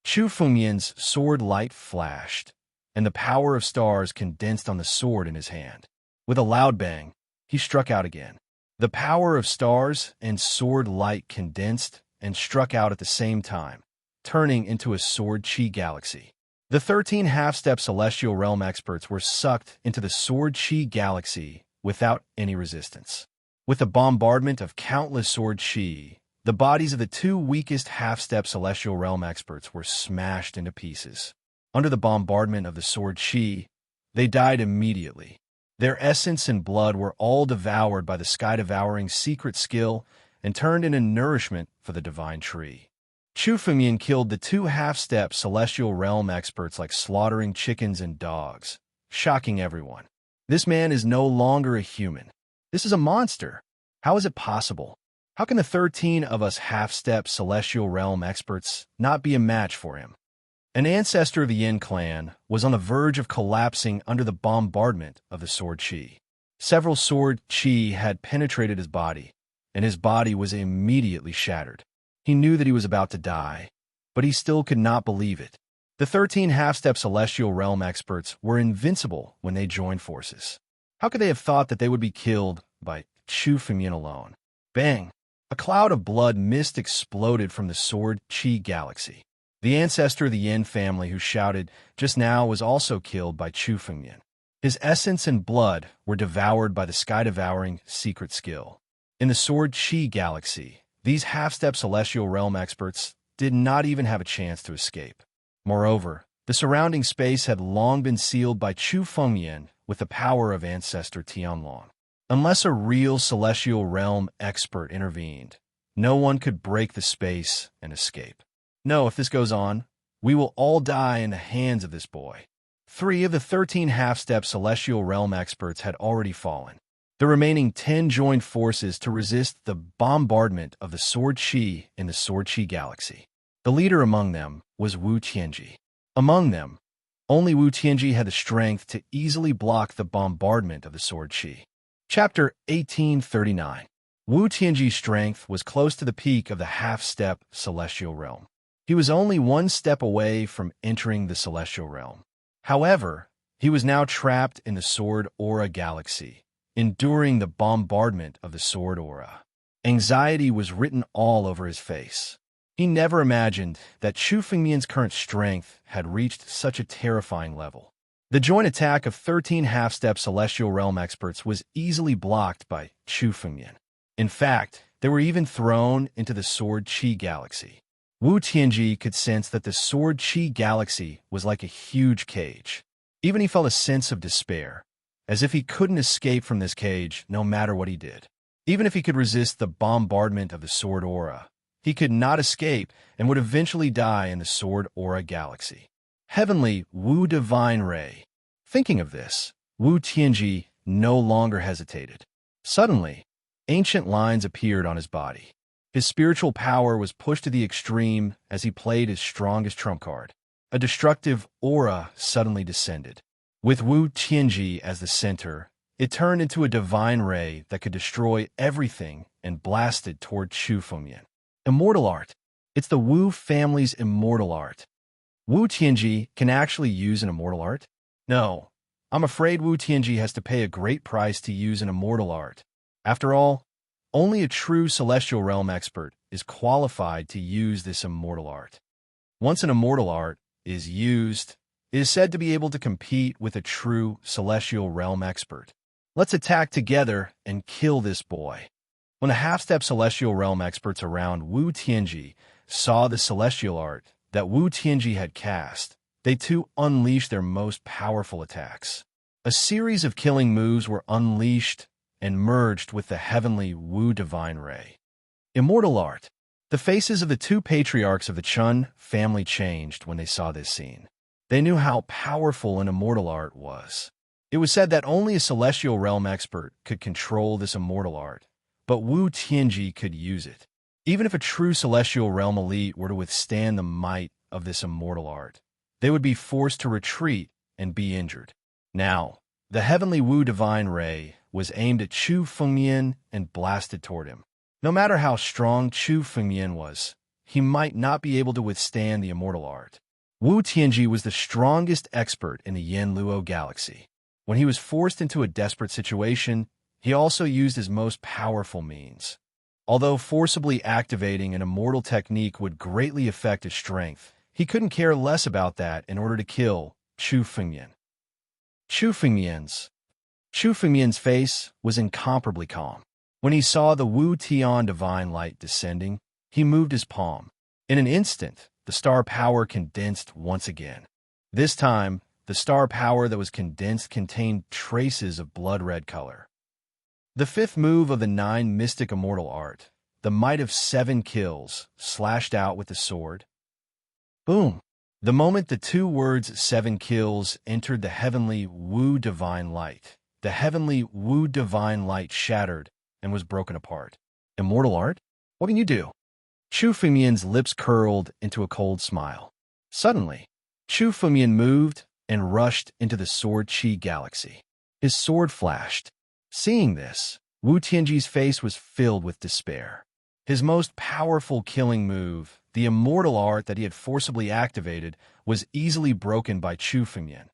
Chu Fengmian's sword light flashed, and the power of stars condensed on the sword in his hand. With a loud bang, he struck out again. The power of stars and sword light condensed and struck out at the same time, turning into a sword chi galaxy. The 13 half-step celestial realm experts were sucked into the sword chi galaxy without any resistance. With the bombardment of countless sword chi, the bodies of the two weakest half-step celestial realm experts were smashed into pieces. Under the bombardment of the sword chi, they died immediately. Their essence and blood were all devoured by the sky-devouring secret skill and turned into nourishment for the divine tree. Chu Fengmian killed the two half-step celestial realm experts like slaughtering chickens and dogs, shocking everyone. This man is no longer a human. This is a monster. How is it possible? How can the 13 of us half-step celestial realm experts not be a match for him? An ancestor of the Yin clan was on the verge of collapsing under the bombardment of the sword chi. Several sword chi had penetrated his body, and his body was immediately shattered. He knew that he was about to die, but he still could not believe it. The 13 half-step celestial realm experts were invincible when they joined forces. How could they have thought that they would be killed by Chu Fengmian alone? Bang! A cloud of blood mist exploded from the sword chi galaxy. The ancestor of the Yin family who shouted just now was also killed by Chu Fengmian. His essence and blood were devoured by the sky-devouring secret skill. In the sword chi galaxy, these half-step celestial realm experts did not even have a chance to escape. Moreover, the surrounding space had long been sealed by Chu Fengmian with the power of ancestor Tianlong. Unless a real celestial realm expert intervened, no one could break the space and escape. No, if this goes on, we will all die in the hands of this boy. 3 of the 13 half-step celestial realm experts had already fallen. The remaining 10 joined forces to resist the bombardment of the sword chi in the sword chi galaxy. The leader among them was Wu Tianji. Among them, only Wu Tianji had the strength to easily block the bombardment of the sword chi. Chapter 1839. Wu Tianji's strength was close to the peak of the half-step celestial realm. He was only one step away from entering the celestial realm. However, he was now trapped in the sword aura galaxy, enduring the bombardment of the sword aura. Anxiety was written all over his face. He never imagined that Chu Fengmian's current strength had reached such a terrifying level. The joint attack of 13 half-step celestial realm experts was easily blocked by Chu Fengmian. In fact, they were even thrown into the sword chi galaxy. Wu Tianji could sense that the sword chi galaxy was like a huge cage. Even he felt a sense of despair, as if he couldn't escape from this cage no matter what he did. Even if he could resist the bombardment of the sword aura, he could not escape and would eventually die in the sword aura galaxy. Heavenly Wu Divine Ray. Thinking of this, Wu Tianji no longer hesitated. Suddenly, ancient lines appeared on his body. His spiritual power was pushed to the extreme as he played his strongest trump card. A destructive aura suddenly descended. With Wu Tianji as the center, it turned into a divine ray that could destroy everything and blasted toward Chu Fengmian. Immortal art. It's the Wu family's immortal art. Wu Tianji can actually use an immortal art? No, I'm afraid Wu Tianji has to pay a great price to use an immortal art. After all, only a true celestial realm expert is qualified to use this immortal art. Once an immortal art is used, it is said to be able to compete with a true celestial realm expert. Let's attack together and kill this boy. When the half-step celestial realm experts around Wu Tianji saw the celestial art that Wu Tianji had cast, they too unleashed their most powerful attacks. A series of killing moves were unleashed and merged with the heavenly Wu Divine Ray. Immortal art. The faces of the two patriarchs of the Chun family changed when they saw this scene. They knew how powerful an immortal art was. It was said that only a celestial realm expert could control this immortal art, but Wu Tianji could use it. Even if a true celestial realm elite were to withstand the might of this immortal art, they would be forced to retreat and be injured. Now, the heavenly Wu Divine Ray was aimed at Chu Fengmian and blasted toward him. No matter how strong Chu Fengmian was, he might not be able to withstand the immortal art. Wu Tianji was the strongest expert in the Yin Luo galaxy. When he was forced into a desperate situation, he also used his most powerful means. Although forcibly activating an immortal technique would greatly affect his strength, he couldn't care less about that in order to kill Chu Fengmian. Chu Fengmian's face was incomparably calm. When he saw the Wu Tian divine light descending, he moved his palm. In an instant, the star power condensed once again. This time, the star power that was condensed contained traces of blood-red color. The fifth move of the 9 mystic immortal art, the might of 7 kills, slashed out with the sword. Boom! The moment the 2 words 7 kills entered the heavenly Wu divine light, the heavenly Wu divine light shattered and was broken apart. Immortal art? What can you do? Chu Fengmian's lips curled into a cold smile. Suddenly, Chu Fengmian moved and rushed into the sword chi galaxy. His sword flashed. Seeing this, Wu Tianji's face was filled with despair. His most powerful killing move, the immortal art that he had forcibly activated, was easily broken by Chu Fengmian.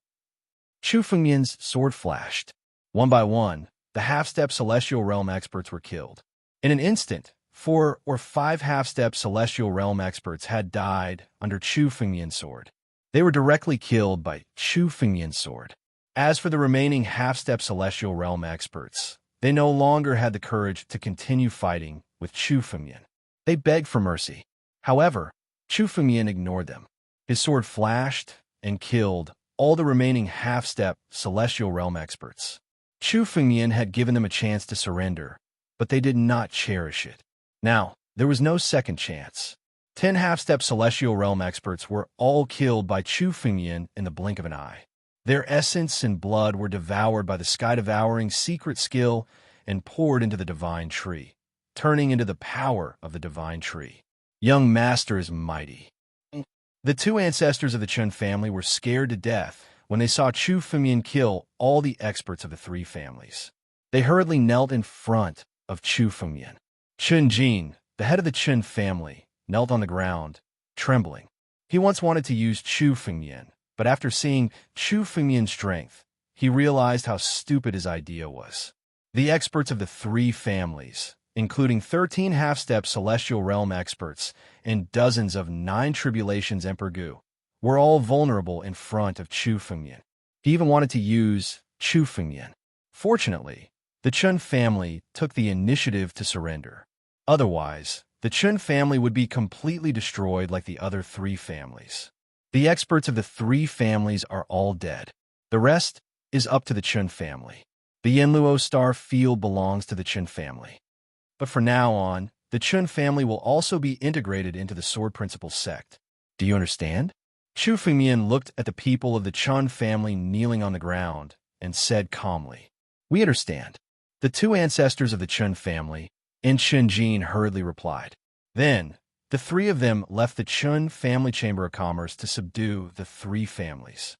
Chu Fengmian's sword flashed. One by one, the half-step celestial realm experts were killed. In an instant, 4 or 5 half-step celestial realm experts had died under Chu Fengmian's sword. They were directly killed by Chu Fengmian's sword. As for the remaining half-step celestial realm experts, they no longer had the courage to continue fighting with Chu Fengmian. They begged for mercy. However, Chu Fengmian ignored them. His sword flashed and killed all the remaining half-step celestial realm experts. Chu Fengmian had given them a chance to surrender, but they did not cherish it. Now, there was no second chance. 10 half-step celestial realm experts were all killed by Chu Fengmian in the blink of an eye. Their essence and blood were devoured by the sky-devouring secret skill and poured into the divine tree, turning into the power of the divine tree. Young master is mighty. The 2 ancestors of the Chen family were scared to death when they saw Chu Fengmian kill all the experts of the 3 families. They hurriedly knelt in front of Chu Fengmian. Chen Jin, the head of the Chen family, knelt on the ground, trembling. He once wanted to use Chu Fengmian, but after seeing Chu Fengmian's strength, he realized how stupid his idea was. The experts of the 3 families, including 13 half-step celestial realm experts and dozens of 9 tribulations Emperor Gu, were all vulnerable in front of Chu Fengmian. He even wanted to use Chu Fengmian. Fortunately, the Chen family took the initiative to surrender. Otherwise, the Chen family would be completely destroyed like the other 3 families. The experts of the 3 families are all dead. The rest is up to the Chen family. The Yanluo star field belongs to the Chen family. But from now on, the Chen family will also be integrated into the Sword Principle sect. Do you understand? Chu Fengmian looked at the people of the Chen family kneeling on the ground and said calmly, "We understand." The 2 ancestors of the Chen family, and Chen Jin, hurriedly replied. Then, the 3 of them left the Chen family chamber of commerce to subdue the 3 families.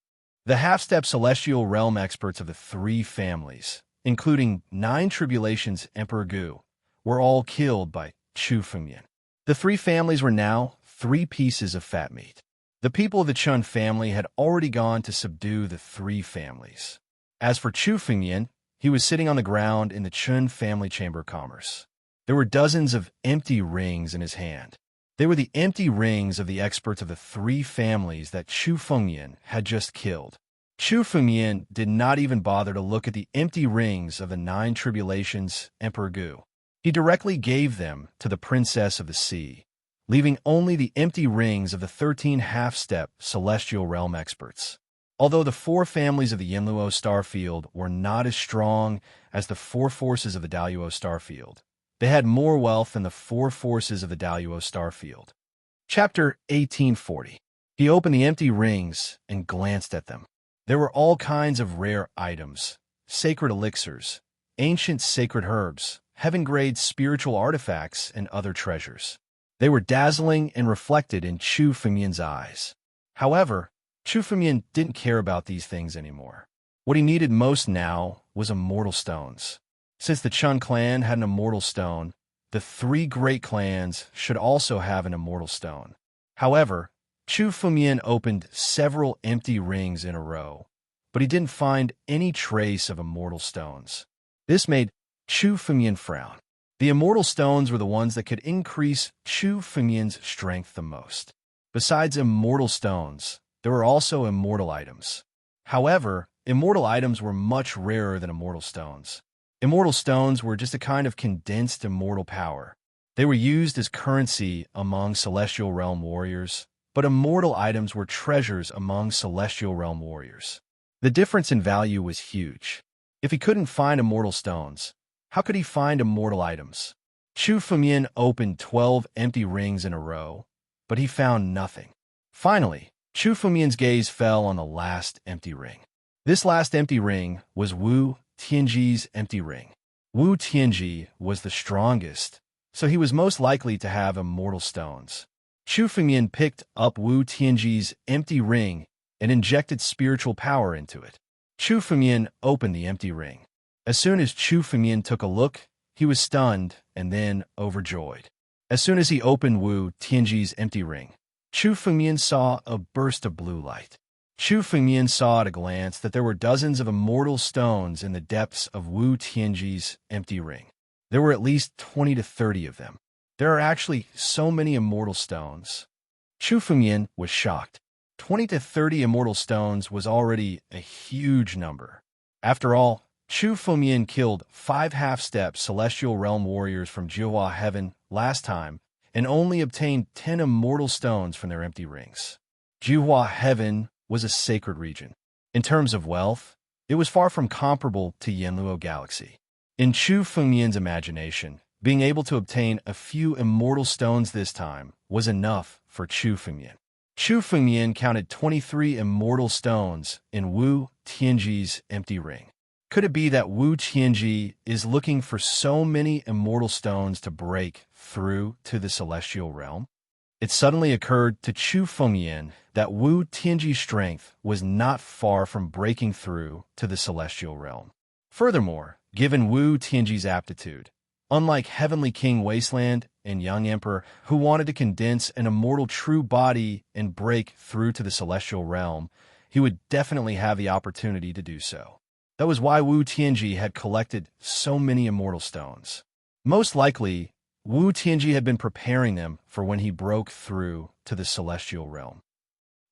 The half-step celestial realm experts of the 3 families, including 9 tribulations Emperor Gu, were all killed by Chu Fengmian. The 3 families were now 3 pieces of fat meat. The people of the Chen family had already gone to subdue the 3 families. As for Chu Fengmian, he was sitting on the ground in the Chen family chamber of commerce. There were dozens of empty rings in his hand. They were the empty rings of the experts of the 3 families that Chu Fengmian had just killed. Chu Fengmian did not even bother to look at the empty rings of the 9 tribulations Emperor Gu. He directly gave them to the Princess of the Sea, leaving only the empty rings of the 13 half-step celestial realm experts. Although the 4 families of the Yanluo starfield were not as strong as the 4 forces of the Daluo starfield, they had more wealth than the 4 forces of the Daluo starfield. Chapter 1840. He opened the empty rings and glanced at them. There were all kinds of rare items, sacred elixirs, ancient sacred herbs, heaven-grade spiritual artifacts, and other treasures. They were dazzling and reflected in Chu Fengmian's eyes. However, Chu Fengmian didn't care about these things anymore. What he needed most now was immortal stones. Since the Chen clan had an immortal stone, the 3 great clans should also have an immortal stone. However, Chu Fengmian opened several empty rings in a row, but he didn't find any trace of immortal stones. This made Chu Fengmian frowned. The immortal stones were the ones that could increase Chu Fengmian's strength the most. Besides immortal stones, there were also immortal items. However, immortal items were much rarer than immortal stones. Immortal stones were just a kind of condensed immortal power. They were used as currency among Celestial Realm warriors, but immortal items were treasures among Celestial Realm warriors. The difference in value was huge. If he couldn't find immortal stones, how could he find immortal items? Chu Fengmian opened 12 empty rings in a row, but he found nothing. Finally, Chu Fengmian's gaze fell on the last empty ring. This last empty ring was Wu Tianji's empty ring. Wu Tianji was the strongest, so he was most likely to have immortal stones. Chu Fengmian picked up Wu Tianji's empty ring and injected spiritual power into it. Chu Fengmian opened the empty ring. As soon as Chu Fengmian took a look, he was stunned and then overjoyed. As soon as he opened Wu Tianji's empty ring, Chu Fengmian saw a burst of blue light. Chu Fengmian saw at a glance that there were dozens of immortal stones in the depths of Wu Tianji's empty ring. There were at least 20 to 30 of them. There are actually so many immortal stones. Chu Fengmian was shocked. 20 to 30 immortal stones was already a huge number. After all, Chu Fengmian killed 5 half-step Celestial Realm warriors from Jihua Heaven last time and only obtained 10 immortal stones from their empty rings. Jihua Heaven was a sacred region. In terms of wealth, it was far from comparable to Yanluo Galaxy. In Chu Fengmian's imagination, being able to obtain a few immortal stones this time was enough for Chu Fengmian. Chu Fengmian counted 23 immortal stones in Wu Tianji's empty ring. Could it be that Wu Tianji is looking for so many immortal stones to break through to the Celestial Realm? It suddenly occurred to Chu Fengmian that Wu Tianji's strength was not far from breaking through to the Celestial Realm. Furthermore, given Wu Tianji's aptitude, unlike Heavenly King Wasteland and Young Emperor, who wanted to condense an immortal true body and break through to the Celestial Realm, he would definitely have the opportunity to do so. That was why Wu Tianji had collected so many immortal stones. Most likely, Wu Tianji had been preparing them for when he broke through to the Celestial Realm.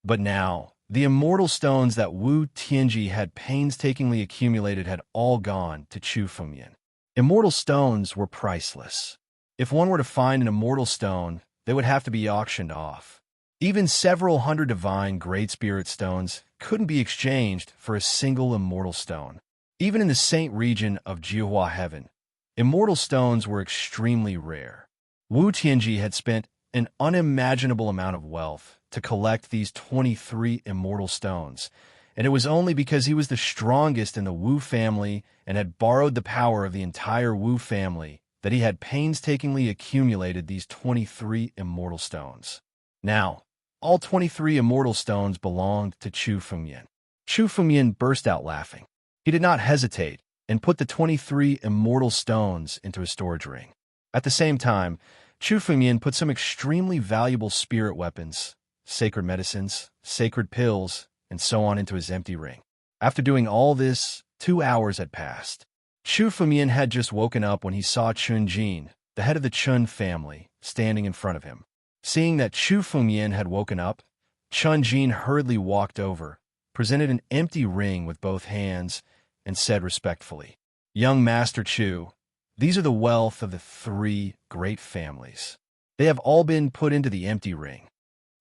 But now, the immortal stones that Wu Tianji had painstakingly accumulated had all gone to Chu Fengmian. Immortal stones were priceless. If one were to find an immortal stone, they would have to be auctioned off. Even several hundred divine Great Spirit stones couldn't be exchanged for a single immortal stone. Even in the Saint region of Jihua Heaven, immortal stones were extremely rare. Wu Tianji had spent an unimaginable amount of wealth to collect these 23 immortal stones, and it was only because he was the strongest in the Wu family and had borrowed the power of the entire Wu family that he had painstakingly accumulated these 23 immortal stones. Now, all 23 immortal stones belonged to Chu Fengmian. Chu Fengmian burst out laughing. He did not hesitate and put the 23 immortal stones into his storage ring. At the same time, Chu Fengmian put some extremely valuable spirit weapons, sacred medicines, sacred pills, and so on into his empty ring. After doing all this, 2 hours had passed. Chu Fengmian had just woken up when he saw Chun Jin, the head of the Chun family, standing in front of him. Seeing that Chu Fengmian had woken up, Chun Jin hurriedly walked over, presented an empty ring with both hands, and said respectfully, "Young Master Chu, these are the wealth of the 3 great families. They have all been put into the empty ring."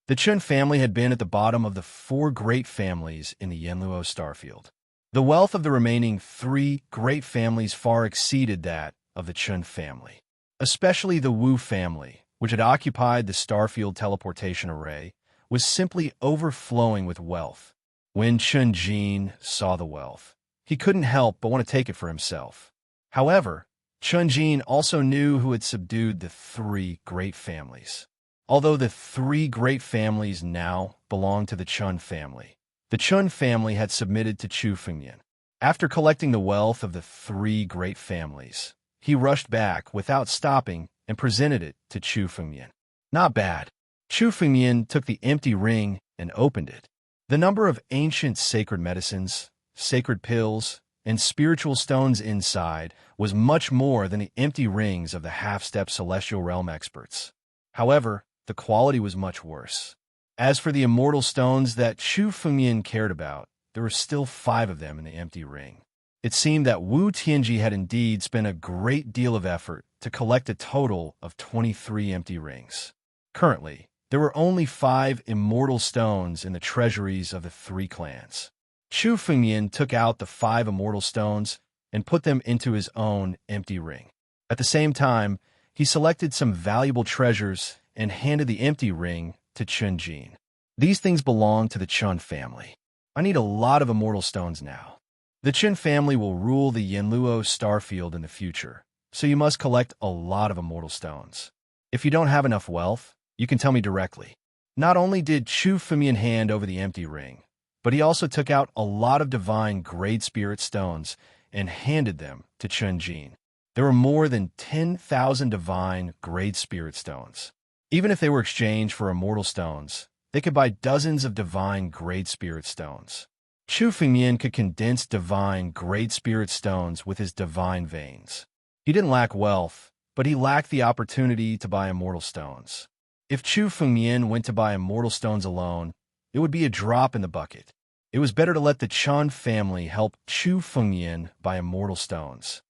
The Chun family had been at the bottom of the 4 great families in the Yanluo starfield. The wealth of the remaining 3 great families far exceeded that of the Chun family. Especially the Wu family, which had occupied the starfield teleportation array, was simply overflowing with wealth. When Chun Jin saw the wealth, he couldn't help but want to take it for himself. However, Chun Jin also knew who had subdued the 3 great families. Although the 3 great families now belonged to the Chun family, the Chun family had submitted to Chu Fengmian. After collecting the wealth of the 3 great families, he rushed back without stopping and presented it to Chu Fengmian. Not bad. Chu Fengmian took the empty ring and opened it. The number of ancient sacred medicines, sacred pills, and spiritual stones inside was much more than the empty rings of the half-step celestial realm experts. However, the quality was much worse. As for the immortal stones that Chu Fengmian cared about, there were still 5 of them in the empty ring. It seemed that Wu Tianji had indeed spent a great deal of effort to collect a total of 23 empty rings. Currently, there were only 5 immortal stones in the treasuries of the 3 clans. Chu Fengmian took out the 5 immortal stones and put them into his own empty ring. At the same time, he selected some valuable treasures and handed the empty ring to Chen Jin. These things belong to the Chun family. I need a lot of immortal stones now. The Chen family will rule the Yanluo starfield in the future, so you must collect a lot of immortal stones. If you don't have enough wealth, you can tell me directly. Not only did Chu Fengmian hand over the empty ring, but he also took out a lot of divine Great Spirit stones and handed them to Chen Jin. There were more than 10,000 divine Great Spirit stones. Even if they were exchanged for immortal stones, they could buy dozens of divine Great Spirit stones. Chu Fengmian could condense divine Great Spirit stones with his divine veins. He didn't lack wealth, but he lacked the opportunity to buy immortal stones. If Chu Fengmian went to buy immortal stones alone, it would be a drop in the bucket. It was better to let the Chun family help Chu Fengmian buy immortal stones.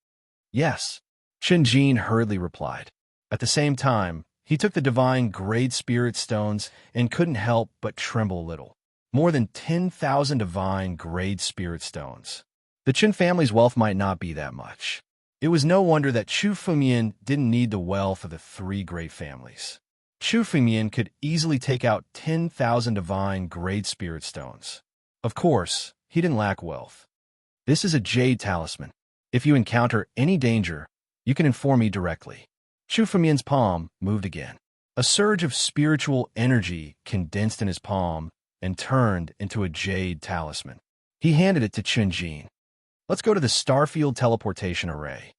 Yes, Chen Jin hurriedly replied. At the same time, he took the divine Great Spirit stones and couldn't help but tremble a little. More than 10,000 divine Great Spirit stones. The Chen family's wealth might not be that much. It was no wonder that Chu Fengmian didn't need the wealth of the 3 great families. Chu Fengmian could easily take out 10,000 divine Great Spirit stones. Of course, he didn't lack wealth. This is a jade talisman. If you encounter any danger, you can inform me directly. Chu Fengmian's palm moved again. A surge of spiritual energy condensed in his palm and turned into a jade talisman. He handed it to Chen Jin. Let's go to the Starfield Teleportation Array.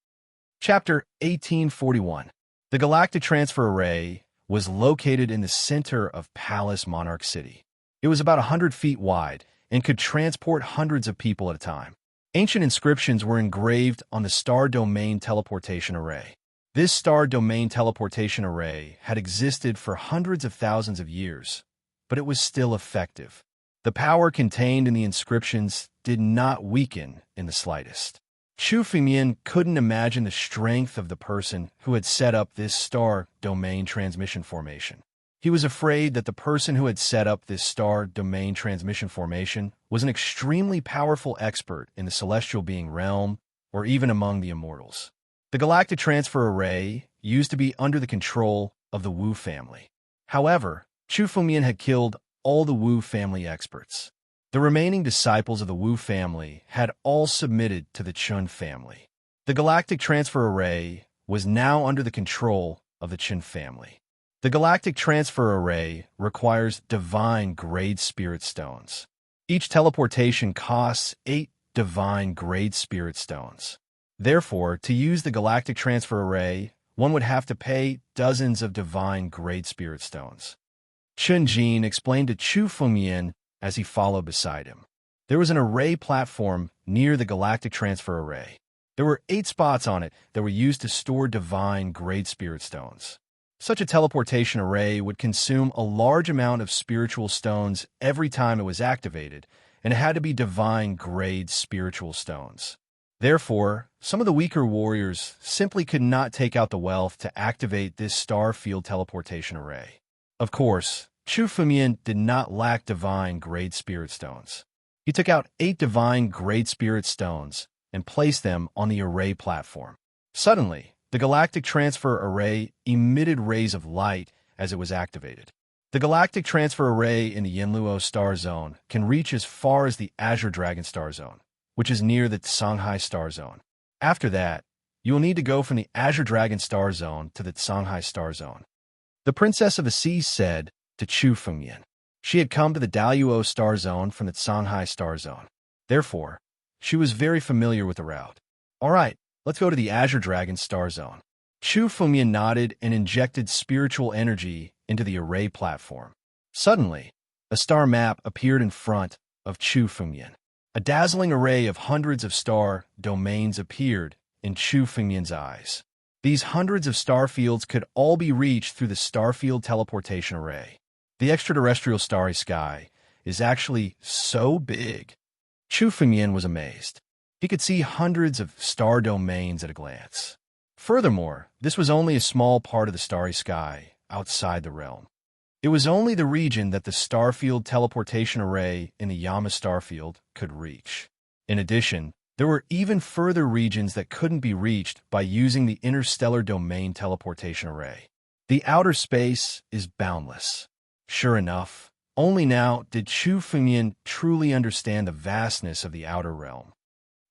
Chapter 1841. The Galactic Transfer Array was located in the center of Palace Monarch City. It was about 100 feet wide and could transport hundreds of people at a time. Ancient inscriptions were engraved on the Star Domain Teleportation Array. This Star Domain Teleportation Array had existed for hundreds of thousands of years, but it was still effective. The power contained in the inscriptions did not weaken in the slightest. Chu Fengmian couldn't imagine the strength of the person who had set up this Star Domain Transmission Formation. He was afraid that the person who had set up this Star Domain Transmission Formation was an extremely powerful expert in the celestial being realm or even among the immortals. The Galactic Transfer Array used to be under the control of the Wu family. However, Chu Fengmian had killed all the Wu family experts. The remaining disciples of the Wu family had all submitted to the Chun family. The Galactic Transfer Array was now under the control of the Chen family. The Galactic Transfer Array requires divine Great Spirit stones. Each teleportation costs 8 divine Great Spirit stones. Therefore, to use the Galactic Transfer Array, one would have to pay dozens of divine Great Spirit stones. Chen Jin explained to Chu Fengmian as he followed beside him. There was an array platform near the Galactic Transfer Array. There were 8 spots on it that were used to store divine Great Spirit stones. Such a teleportation array would consume a large amount of spiritual stones every time it was activated, and it had to be divine grade spiritual stones. Therefore, some of the weaker warriors simply could not take out the wealth to activate this star field teleportation array. Of course, Chu Fengmian did not lack divine Great Spirit stones. He took out 8 divine Great Spirit stones and placed them on the array platform. Suddenly, the Galactic Transfer Array emitted rays of light as it was activated. The Galactic Transfer Array in the Yanluo Star Zone can reach as far as the Azure Dragon Star Zone, which is near the Shanghai Star Zone. After that, you will need to go from the Azure Dragon Star Zone to the Shanghai Star Zone. The Princess of the Seas said to Chu Fengmian. She had come to the Daluo Star Zone from the Shanghai Star Zone. Therefore, she was very familiar with the route. All right, let's go to the Azure Dragon Star Zone. Chu Fengmian nodded and injected spiritual energy into the array platform. Suddenly, a star map appeared in front of Chu Fengmian. A dazzling array of hundreds of star domains appeared in Chu Fengmian's eyes. These hundreds of star fields could all be reached through the starfield teleportation array. The extraterrestrial starry sky is actually so big. Chu Fengmian was amazed. He could see hundreds of star domains at a glance. Furthermore, this was only a small part of the starry sky outside the realm. It was only the region that the starfield teleportation array in the Yama starfield could reach. In addition, there were even further regions that couldn't be reached by using the interstellar domain teleportation array. The outer space is boundless. Sure enough, only now did Chu Fengmian truly understand the vastness of the outer realm.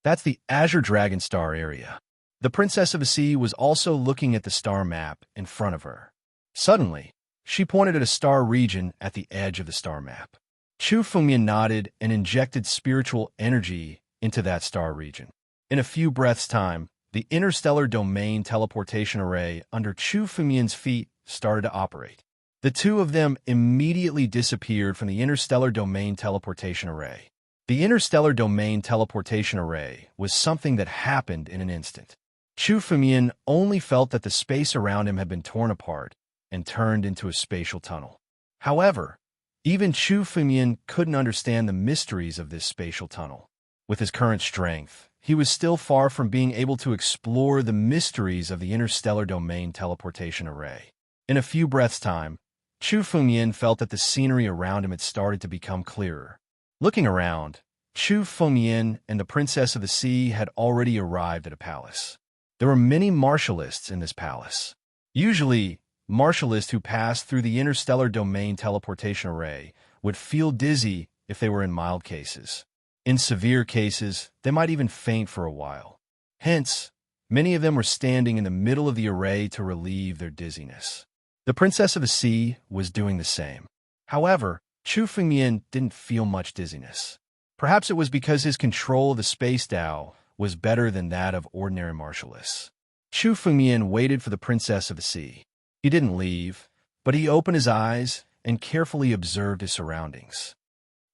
That's the Azure Dragon Star area. The Princess of the Sea was also looking at the star map in front of her. Suddenly, she pointed at a star region at the edge of the star map. Chu Fengmian nodded and injected spiritual energy into that star region. In a few breaths' time, the interstellar domain teleportation array under Chu Fengmian's feet started to operate. The two of them immediately disappeared from the interstellar domain teleportation array. The interstellar domain teleportation array was something that happened in an instant. Chu Fengmian only felt that the space around him had been torn apart and turned into a spatial tunnel. However, even Chu Fengmian couldn't understand the mysteries of this spatial tunnel. With his current strength, he was still far from being able to explore the mysteries of the interstellar domain teleportation array. In a few breaths' time, Chu Fengmian felt that the scenery around him had started to become clearer. Looking around, Chu Fengmian and the Princess of the Sea had already arrived at a palace. There were many martialists in this palace. Usually, martialists who passed through the interstellar domain teleportation array would feel dizzy if they were in mild cases. In severe cases, they might even faint for a while. Hence, many of them were standing in the middle of the array to relieve their dizziness. The Princess of the Sea was doing the same. However, Chu Fengmian didn't feel much dizziness. Perhaps it was because his control of the space Dao was better than that of ordinary martialists. Chu Fengmian waited for the Princess of the Sea. He didn't leave, but he opened his eyes and carefully observed his surroundings.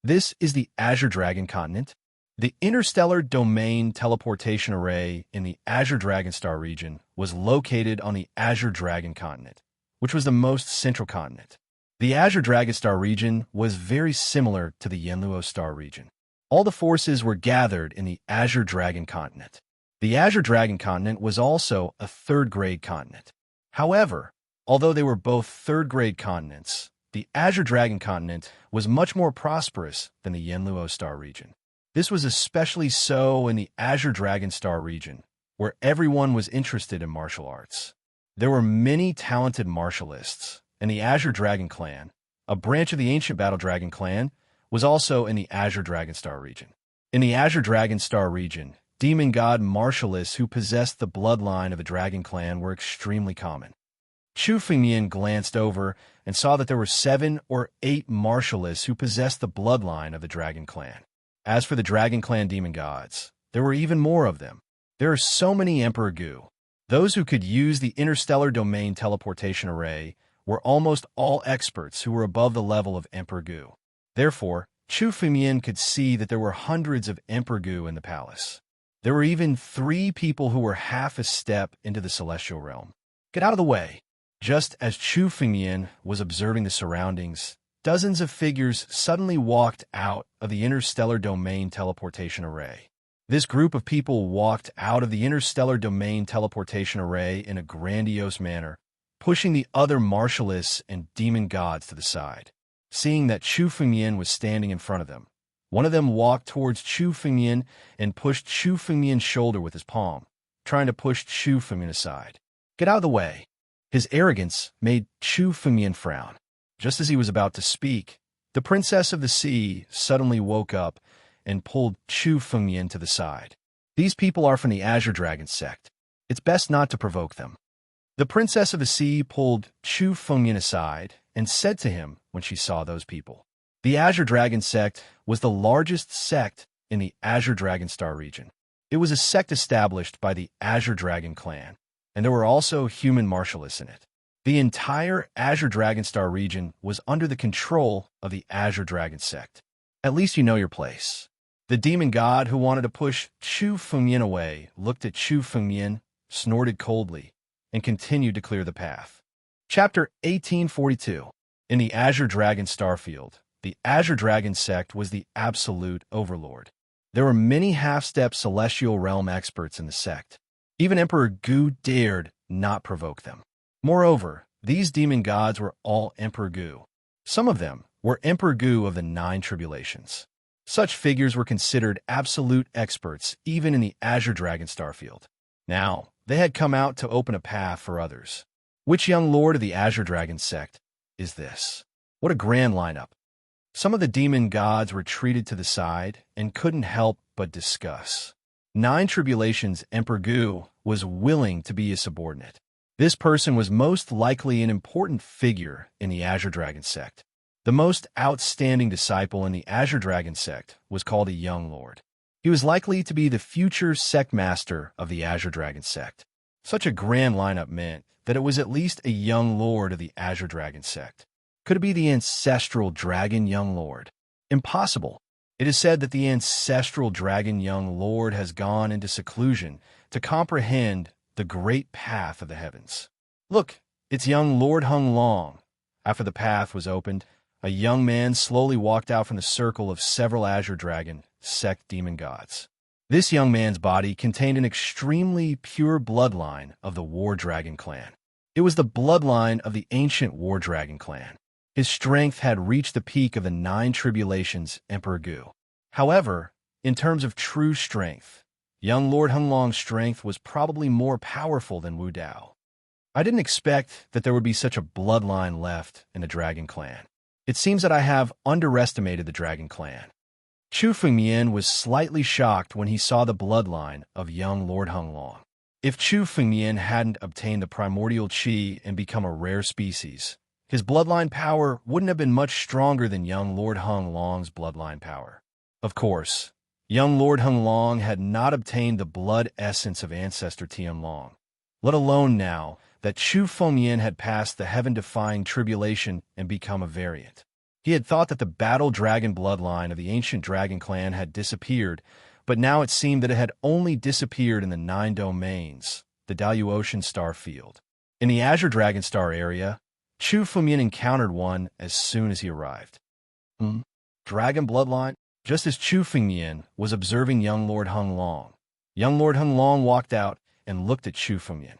This is the Azure Dragon continent. The interstellar domain teleportation array in the Azure Dragon Star region was located on the Azure Dragon continent, which was the most central continent. The Azure Dragon Star region was very similar to the Yenluo Star region. All the forces were gathered in the Azure Dragon continent. The Azure Dragon continent was also a third-grade continent. However, although they were both third-grade continents, the Azure Dragon continent was much more prosperous than the Yenluo Star region. This was especially so in the Azure Dragon Star region, where everyone was interested in martial arts. There were many talented martialists, and the Azure Dragon clan, a branch of the ancient Battle Dragon clan, was also in the Azure Dragon Star region. In the Azure Dragon Star region, demon god martialists who possessed the bloodline of the Dragon clan were extremely common. Chu Fengmian glanced over and saw that there were 7 or 8 martialists who possessed the bloodline of the Dragon clan. As for the Dragon clan demon gods, there were even more of them. There are so many Emperor Gu. Those who could use the interstellar domain teleportation array were almost all experts who were above the level of Emperor Gu. Therefore, Chu Fengmian could see that there were hundreds of Emperor Gu in the palace. There were even 3 people who were half a step into the celestial realm. Get out of the way! Just as Chu Fengmian was observing the surroundings, dozens of figures suddenly walked out of the interstellar domain teleportation array. This group of people walked out of the interstellar domain teleportation array in a grandiose manner, pushing the other martialists and demon gods to the side. Seeing that Chu Fengmian was standing in front of them, one of them walked towards Chu Fengmian and pushed Chu Fengmian's shoulder with his palm, trying to push Chu Fengmian aside. Get out of the way! His arrogance made Chu Fengmian frown. Just as he was about to speak, the Princess of the Sea suddenly woke up and pulled Chu Fengmian to the side. These people are from the Azure Dragon sect. It's best not to provoke them. The Princess of the Sea pulled Chu Fengmian aside and said to him when she saw those people. The Azure Dragon sect was the largest sect in the Azure Dragon Star region. It was a sect established by the Azure Dragon clan, and there were also human martialists in it. The entire Azure Dragon Star region was under the control of the Azure Dragon sect. At least you know your place. The demon god who wanted to push Chu Fengyan away looked at Chu Fengyan, snorted coldly, and continued to clear the path. Chapter 1842. In the Azure Dragon Starfield, the Azure Dragon sect was the absolute overlord. There were many half-step celestial realm experts in the sect. Even Emperor Gu dared not provoke them. Moreover, these demon gods were all Emperor Gu. Some of them were Emperor Gu of the 9 tribulations. Such figures were considered absolute experts even in the Azure Dragon Starfield. Now, they had come out to open a path for others. Which young lord of the Azure Dragon sect is this? What a grand lineup. Some of the demon gods retreated to the side and couldn't help but discuss. 9 tribulations Emperor Gu was willing to be a subordinate. This person was most likely an important figure in the Azure Dragon sect. The most outstanding disciple in the Azure Dragon sect was called a young lord. He was likely to be the future sect master of the Azure Dragon sect. Such a grand lineup meant that it was at least a young lord of the Azure Dragon sect. Could it be the ancestral dragon young lord? Impossible. It is said that the ancestral dragon young lord has gone into seclusion to comprehend the great path of the heavens. Look, it's young Lord Hung Long. After the path was opened, a young man slowly walked out from the circle of several Azure Dragon sect demon gods. This young man's body contained an extremely pure bloodline of the War Dragon clan. It was the bloodline of the ancient War Dragon clan. His strength had reached the peak of the 9 tribulations Emperor Gu. However, in terms of true strength, young Lord Hung Long's strength was probably more powerful than Wu Dao. I didn't expect that there would be such a bloodline left in the Dragon clan. It seems that I have underestimated the Dragon clan. Chu Fengyan was slightly shocked when he saw the bloodline of young Lord Hung Long. If Chu Fengyan hadn't obtained the primordial qi and become a rare species, his bloodline power wouldn't have been much stronger than young Lord Hung Long's bloodline power. Of course, young Lord Hung Long had not obtained the blood essence of ancestor Tian Long, let alone now that Chu Fengyan had passed the heaven-defying tribulation and become a variant. He had thought that the battle dragon bloodline of the ancient dragon clan had disappeared, but now it seemed that it had only disappeared in the 9 domains, the Daluocean star field. In the Azure Dragon Star area, Chu Fengyan encountered one as soon as he arrived. Dragon bloodline? Just as Chu Fengyan was observing young Lord Hung Long, young Lord Hung Long walked out and looked at Chu Fengyan.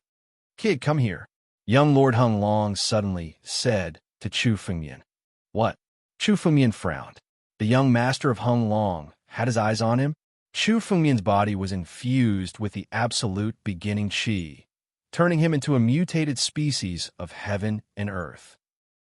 Kid, come here. Young Lord Hung Long suddenly said to Chu Fengyan. What? Chu Fengyan frowned. The young master of Hung Long had his eyes on him. Chu Fengyan's body was infused with the absolute beginning qi, turning him into a mutated species of heaven and earth.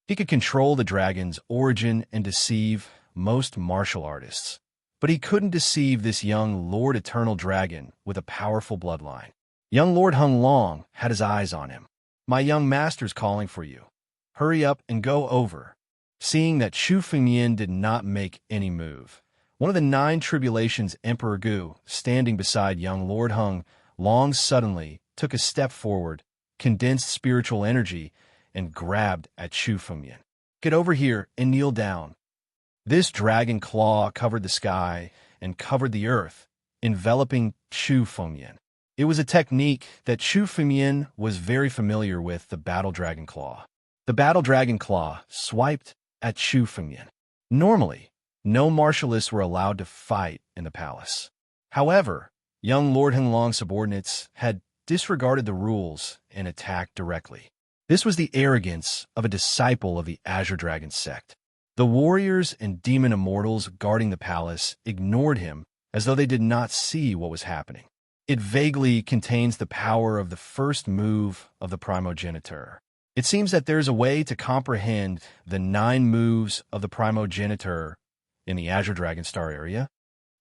He could control the dragon's origin and deceive most martial artists, but he couldn't deceive this young Lord Eternal Dragon with a powerful bloodline. Young Lord Hung Long had his eyes on him. My young master's calling for you. Hurry up and go over. Seeing that Chu Fengyan did not make any move, one of the 9 tribulations Emperor Gu, standing beside young Lord Hung Long, suddenly took a step forward, condensed spiritual energy, and grabbed at Chu Fengyan. Get over here and kneel down. This dragon claw covered the sky and covered the earth, enveloping Chu Fengyan. It was a technique that Chu Fengyan was very familiar with, the Battle Dragon Claw. The Battle Dragon Claw swiped at Chu Fengyan. Normally, no martialists were allowed to fight in the palace. However, young Lord Hung Long's subordinates had disregarded the rules and attacked directly. This was the arrogance of a disciple of the Azure Dragon sect. The warriors and demon immortals guarding the palace ignored him as though they did not see what was happening. It vaguely contains the power of the first move of the primogeniture. It seems that there's a way to comprehend the 9 moves of the primogeniture in the Azure Dragon Star area.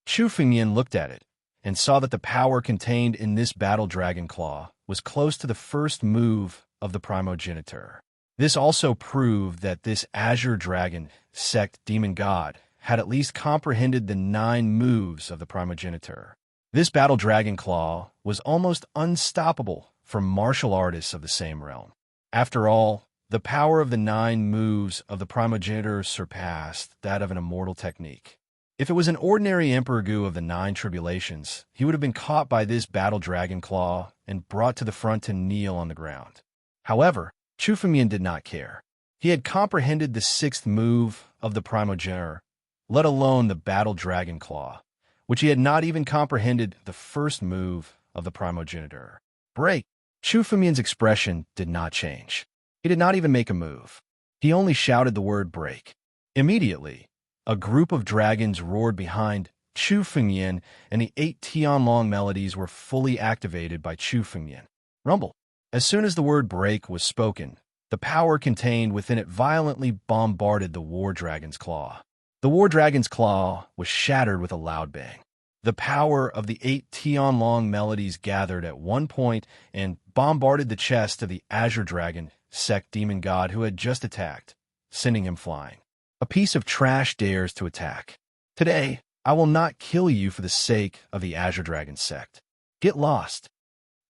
Chu Fengyan looked at it and saw that the power contained in this Battle Dragon Claw was close to the first move of the primogeniture. This also proved that this Azure Dragon sect demon god had at least comprehended the 9 moves of the primogeniture. This Battle Dragon Claw was almost unstoppable for martial artists of the same realm. After all, the power of the 9 moves of the primogeniture surpassed that of an immortal technique. If it was an ordinary Emperor of the Nine Tribulations, he would have been caught by this battle dragon claw and brought to the front to kneel on the ground. However, Chu Fengmian did not care. He had comprehended the sixth move of the primogenitor, let alone the battle dragon claw, which he had not even comprehended the first move of the primogenitor. Break! Chu Fengmian's expression did not change. He did not even make a move. He only shouted the word break. Immediately, a group of dragons roared behind Chu Fengmian, and the 8 Tianlong melodies were fully activated by Chu Fengmian. Rumble! As soon as the word break was spoken, the power contained within it violently bombarded the War Dragon's claw. The War Dragon's claw was shattered with a loud bang. The power of the 8 Tianlong melodies gathered at one point and bombarded the chest of the Azure Dragon sect demon god who had just attacked, sending him flying. A piece of trash dares to attack. Today, I will not kill you for the sake of the Azure Dragon sect. Get lost.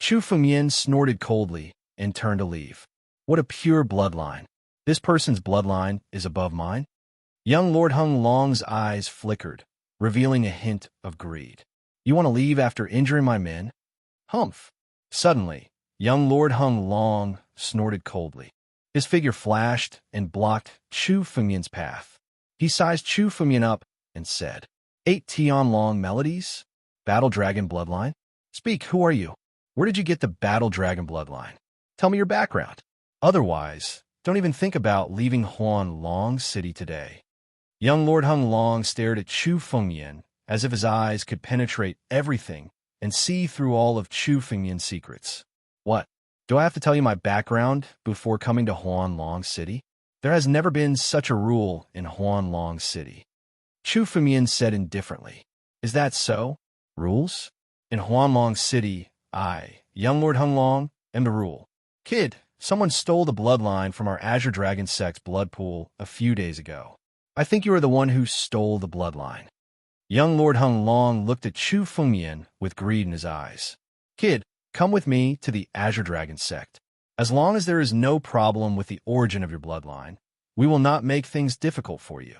Chu Fengmian snorted coldly and turned to leave. What a pure bloodline. This person's bloodline is above mine? Young Lord Hung Long's eyes flickered, revealing a hint of greed. You want to leave after injuring my men? Humph. Suddenly, young Lord Hung Long snorted coldly. His figure flashed and blocked Chu Fengmian's path. He sized Chu Fengmian up and said, 8 Tianlong melodies? Battle Dragon bloodline? Speak, who are you? Where did you get the Battle Dragon bloodline? Tell me your background. Otherwise, don't even think about leaving Huan Long City today. Young Lord Hung Long stared at Chu Fengmian as if his eyes could penetrate everything and see through all of Chu Fengmian's secrets. What? Do I have to tell you my background before coming to Huan Long City? There has never been such a rule in Huan Long City. Chu Fengmian said indifferently. Is that so? Rules? In Huan Long City, I, young Lord Hung Long, am the rule. Kid, someone stole the bloodline from our Azure Dragon sect's blood pool a few days ago. I think you are the one who stole the bloodline. Young Lord Hung Long looked at Chu Fengmian with greed in his eyes. Kid, come with me to the Azure Dragon sect. As long as there is no problem with the origin of your bloodline, we will not make things difficult for you.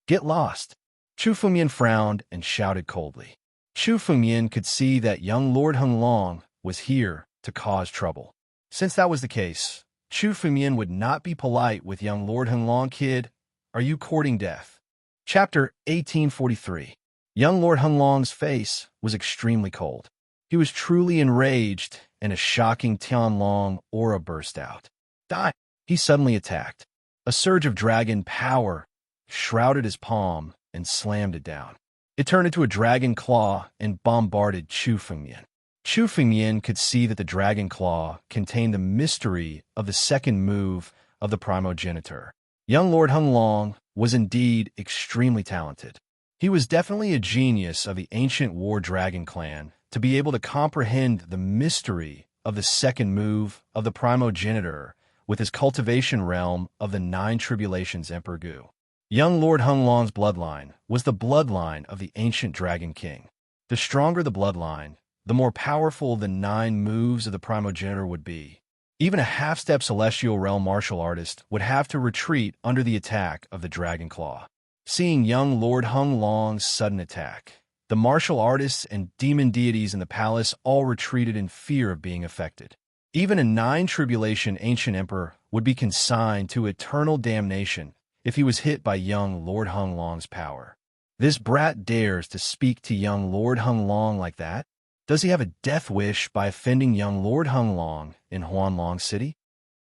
Get lost. Chu Fengmian frowned and shouted coldly. Chu Fengmian could see that young Lord Hung Long was here to cause trouble. Since that was the case, Chu Fengmian would not be polite with young Lord Hung Long. Kid, are you courting death? Chapter 1843. Young Lord Hung Long's face was extremely cold. He was truly enraged, and a shocking Tianlong aura burst out. Die! He suddenly attacked. A surge of dragon power shrouded his palm and slammed it down. It turned into a dragon claw and bombarded Chu Fengmian. Chu Fengmian could see that the dragon claw contained the mystery of the second move of the primogenitor. Young Lord Hung Long was indeed extremely talented. He was definitely a genius of the ancient War Dragon clan to be able to comprehend the mystery of the second move of the primogenitor with his cultivation realm of the Nine Tribulations Emperor Gu. Young Lord Hung Long's bloodline was the bloodline of the ancient Dragon King. The stronger the bloodline, the more powerful the 9 moves of the primogenitor would be. Even a half-step celestial realm martial artist would have to retreat under the attack of the Dragon Claw. Seeing young Lord Hung Long's sudden attack, the martial artists and demon deities in the palace all retreated in fear of being affected. Even a 9 Tribulation ancient emperor would be consigned to eternal damnation if he was hit by young Lord Hung Long's power. This brat dares to speak to young Lord Hung Long like that? Does he have a death wish by offending young Lord Hung Long in Huan Long City?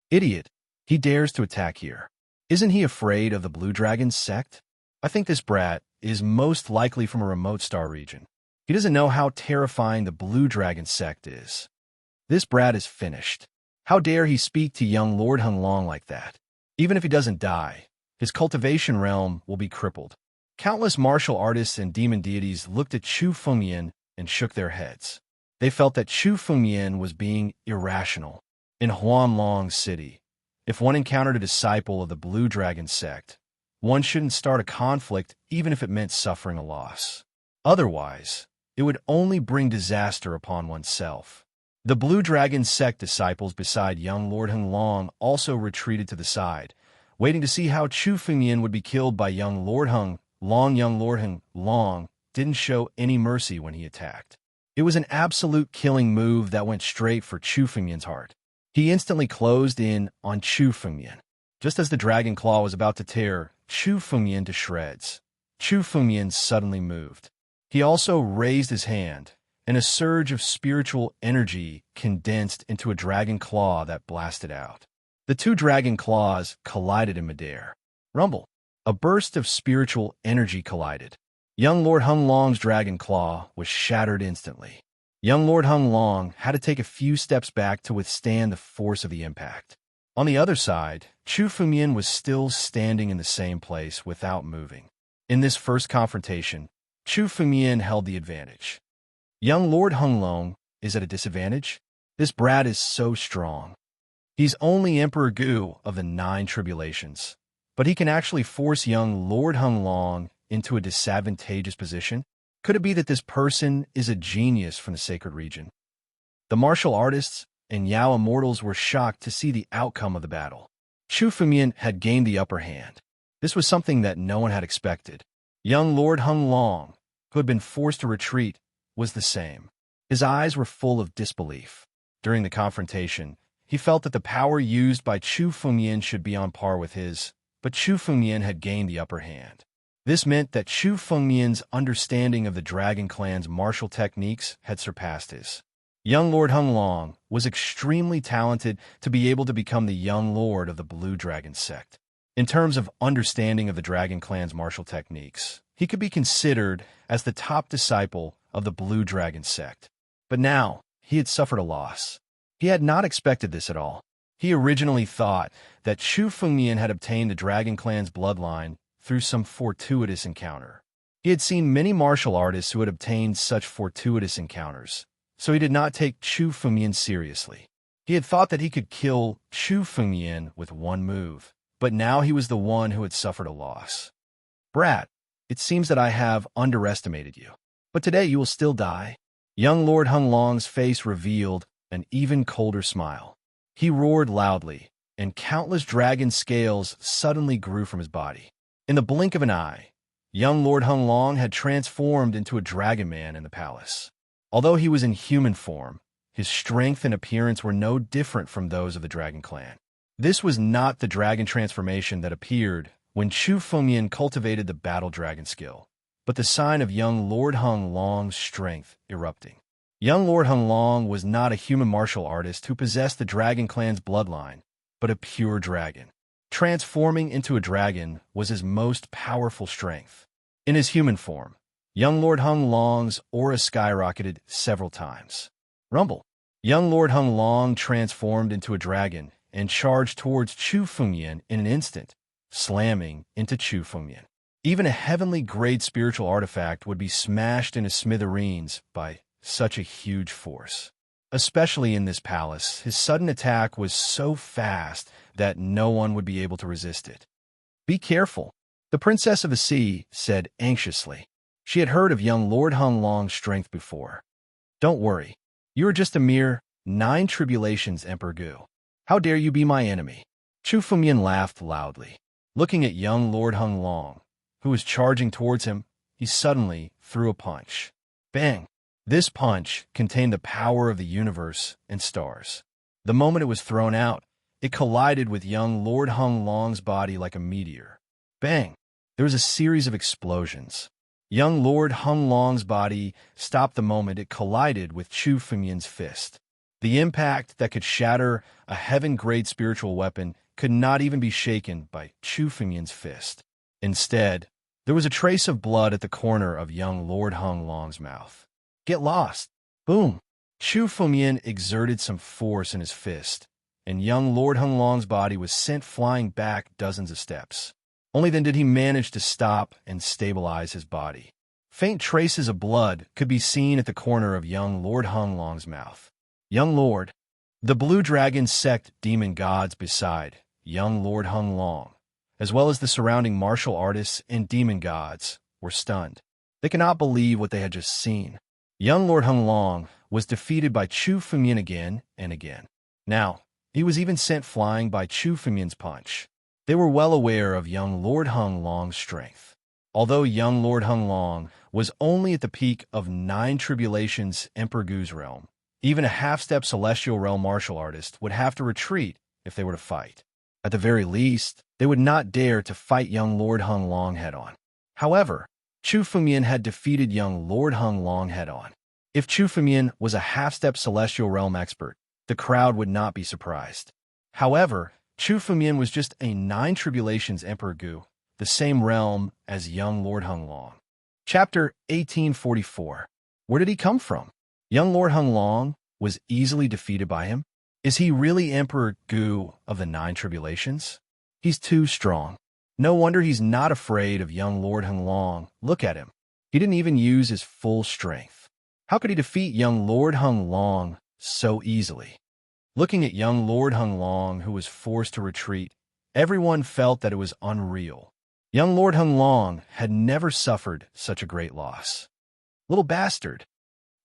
Idiot! He dares to attack here. Isn't he afraid of the Blue Dragon sect? I think this brat is most likely from a remote star region. He doesn't know how terrifying the Blue Dragon sect is. This brat is finished. How dare he speak to young Lord Hung Long like that? Even if he doesn't die, his cultivation realm will be crippled. Countless martial artists and demon deities looked at Chu Fengmian and shook their heads. They felt that Chu Fengmian was being irrational. In Huan Long City, if one encountered a disciple of the Blue Dragon sect, one shouldn't start a conflict even if it meant suffering a loss. Otherwise, it would only bring disaster upon oneself. The Blue Dragon sect disciples beside young Lord Hung Long also retreated to the side, waiting to see how Chu Fengmian would be killed by young Lord Hung young Lord Hung Long didn't show any mercy when he attacked. It was an absolute killing move that went straight for Chu Fengmian's heart. He instantly closed in on Chu Fengmian. Just as the dragon claw was about to tear Chu Fengmian to shreds, Chu Fengmian suddenly moved. He also raised his hand, and a surge of spiritual energy condensed into a dragon claw that blasted out. The two dragon claws collided in midair. Rumble. A burst of spiritual energy collided. Young Lord Hung Long's dragon claw was shattered instantly. Young Lord Hung Long had to take a few steps back to withstand the force of the impact. On the other side, Chu Fengmian was still standing in the same place without moving. In this first confrontation, Chu Fengmian held the advantage. Young Lord Hung Long is at a disadvantage? This brat is so strong. He's only Emperor Gu of the 9 tribulations, but he can actually force young Lord Hung Long into a disadvantageous position? Could it be that this person is a genius from the sacred region? The martial artists and Yao immortals were shocked to see the outcome of the battle. Chu Fengmian had gained the upper hand. This was something that no one had expected. Young Lord Hung Long, who had been forced to retreat, was the same. His eyes were full of disbelief. During the confrontation, he felt that the power used by Chu Fengmian should be on par with his, but Chu Fengmian had gained the upper hand. This meant that Chu Fengmian's understanding of the Dragon Clan's martial techniques had surpassed his. Young Lord Hung Long was extremely talented to be able to become the young lord of the Blue Dragon sect. In terms of understanding of the Dragon Clan's martial techniques, he could be considered as the top disciple of the Blue Dragon sect. But now, he had suffered a loss. He had not expected this at all. He originally thought that Chu Fengmian had obtained the Dragon Clan's bloodline through some fortuitous encounter. He had seen many martial artists who had obtained such fortuitous encounters, so he did not take Chu Fengmian seriously. He had thought that he could kill Chu Fengmian with one move, but now he was the one who had suffered a loss. Brat, it seems that I have underestimated you, but today you will still die. Young Lord Hung Long's face revealed an even colder smile. He roared loudly, and countless dragon scales suddenly grew from his body. In the blink of an eye, young Lord Hung Long had transformed into a dragon man in the palace. Although he was in human form, his strength and appearance were no different from those of the Dragon Clan. This was not the dragon transformation that appeared when Chu Fengmian cultivated the battle dragon skill, but the sign of young Lord Hung Long's strength erupting. Young Lord Hung Long was not a human martial artist who possessed the Dragon Clan's bloodline, but a pure dragon. Transforming into a dragon was his most powerful strength. In his human form, young Lord Hung Long's aura skyrocketed several times. Rumble. Young Lord Hung Long transformed into a dragon and charged towards Chu Fengmian in an instant, slamming into Chu Fengmian. Even a heavenly grade spiritual artifact would be smashed into smithereens by such a huge force. Especially in this palace, his sudden attack was so fast that no one would be able to resist it. Be careful, the Princess of the Sea said anxiously. She had heard of young Lord Hung Long's strength before. Don't worry, you are just a mere 9 tribulations, Emperor Gu. How dare you be my enemy? Chu Fengmian laughed loudly. Looking at young Lord Hung Long, who was charging towards him, he suddenly threw a punch. Bang! This punch contained the power of the universe and stars. The moment it was thrown out, it collided with young Lord Hung Long's body like a meteor. Bang! There was a series of explosions. Young Lord Hung Long's body stopped the moment it collided with Chu Fengmian's fist. The impact that could shatter a heaven-grade spiritual weapon could not even be shaken by Chu Fengmian's fist. Instead, there was a trace of blood at the corner of young Lord Hung Long's mouth. Get lost! Boom! Chu Fengmian exerted some force in his fist, and young Lord Hung Long's body was sent flying back dozens of steps. Only then did he manage to stop and stabilize his body. Faint traces of blood could be seen at the corner of young Lord Hung Long's mouth. Young Lord, the Blue Dragon sect demon gods beside young Lord Hung Long, as well as the surrounding martial artists and demon gods, were stunned. They could not believe what they had just seen. Young Lord Hung Long was defeated by Chu Fengmian again and again. Now, he was even sent flying by Chu Fengmian's punch. They were well aware of young Lord Hung Long's strength. Although young Lord Hunlong was only at the peak of 9 tribulations Emperor Gu's realm, even a half-step celestial realm martial artist would have to retreat if they were to fight. At the very least, they would not dare to fight young Lord Hunlong head-on. However, Chu Fengmian had defeated young Lord Hunlong head-on. If Chu Fengmian was a half-step celestial realm expert, the crowd would not be surprised. However, Chu Fengmian was just a 9 tribulations Emperor Gu, the same realm as young Lord Hunlong. Chapter 1844. Where did he come from? Young Lord Hunlong was easily defeated by him? Is he really Emperor Gu of the 9 tribulations? He's too strong. No wonder he's not afraid of young Lord Hunlong. Look at him. He didn't even use his full strength. How could he defeat young Lord Hunlong so easily? Looking at young Lord Hunlong, who was forced to retreat, everyone felt that it was unreal. Young Lord Hunlong had never suffered such a great loss. Little bastard.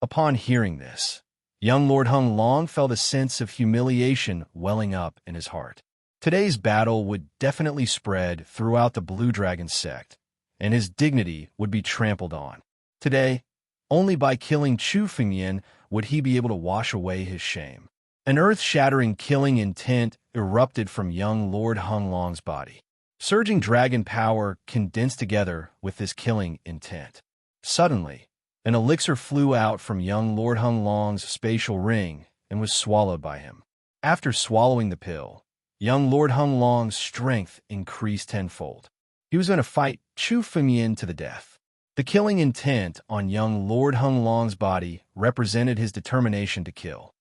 Upon hearing this, young Lord Hunlong felt a sense of humiliation welling up in his heart. Today's battle would definitely spread throughout the Blue Dragon sect, and his dignity would be trampled on. Today, only by killing Chu Fengmian would he be able to wash away his shame. An earth-shattering killing intent erupted from young Lord Hunlong's body. Surging dragon power condensed together with this killing intent. Suddenly, an elixir flew out from young Lord Hunlong's spatial ring and was swallowed by him. After swallowing the pill, young Lord Hunlong's strength increased tenfold. He was going to fight Chu Fengmian to the death. The killing intent on young Lord Hunlong's body represented his determination to kill.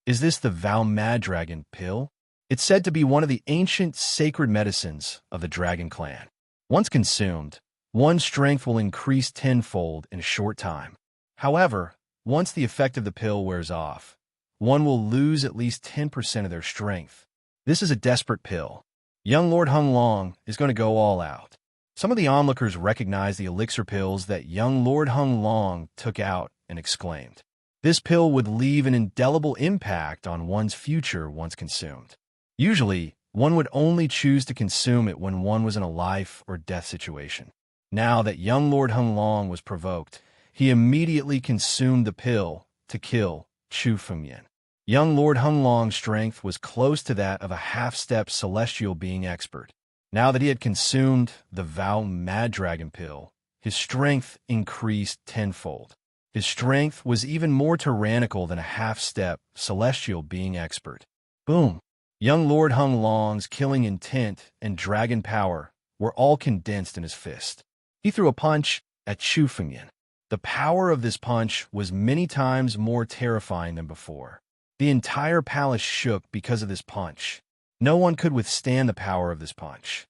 Is this the Val Mad Dragon pill? It's said to be one of the ancient sacred medicines of the Dragon Clan. Once consumed, one's strength will increase tenfold in a short time. However, once the effect of the pill wears off, one will lose at least 10% of their strength. This is a desperate pill. Young Lord Hunlong is going to go all out. Some of the onlookers recognized the elixir pills that young Lord Hunlong took out and exclaimed, "This pill would leave an indelible impact on one's future once consumed." Usually, one would only choose to consume it when one was in a life or death situation. Now that young Lord Hunlong was provoked, he immediately consumed the pill to kill Chu Fengmian. Young Lord Hunlong's strength was close to that of a half-step celestial being expert. Now that he had consumed the Val Mad Dragon pill, his strength increased tenfold. His strength was even more tyrannical than a half-step celestial being expert. Boom! Young Lord Hunlong's killing intent and dragon power were all condensed in his fist. He threw a punch at Chu Fengmian. The power of this punch was many times more terrifying than before. The entire palace shook because of this punch. No one could withstand the power of this punch.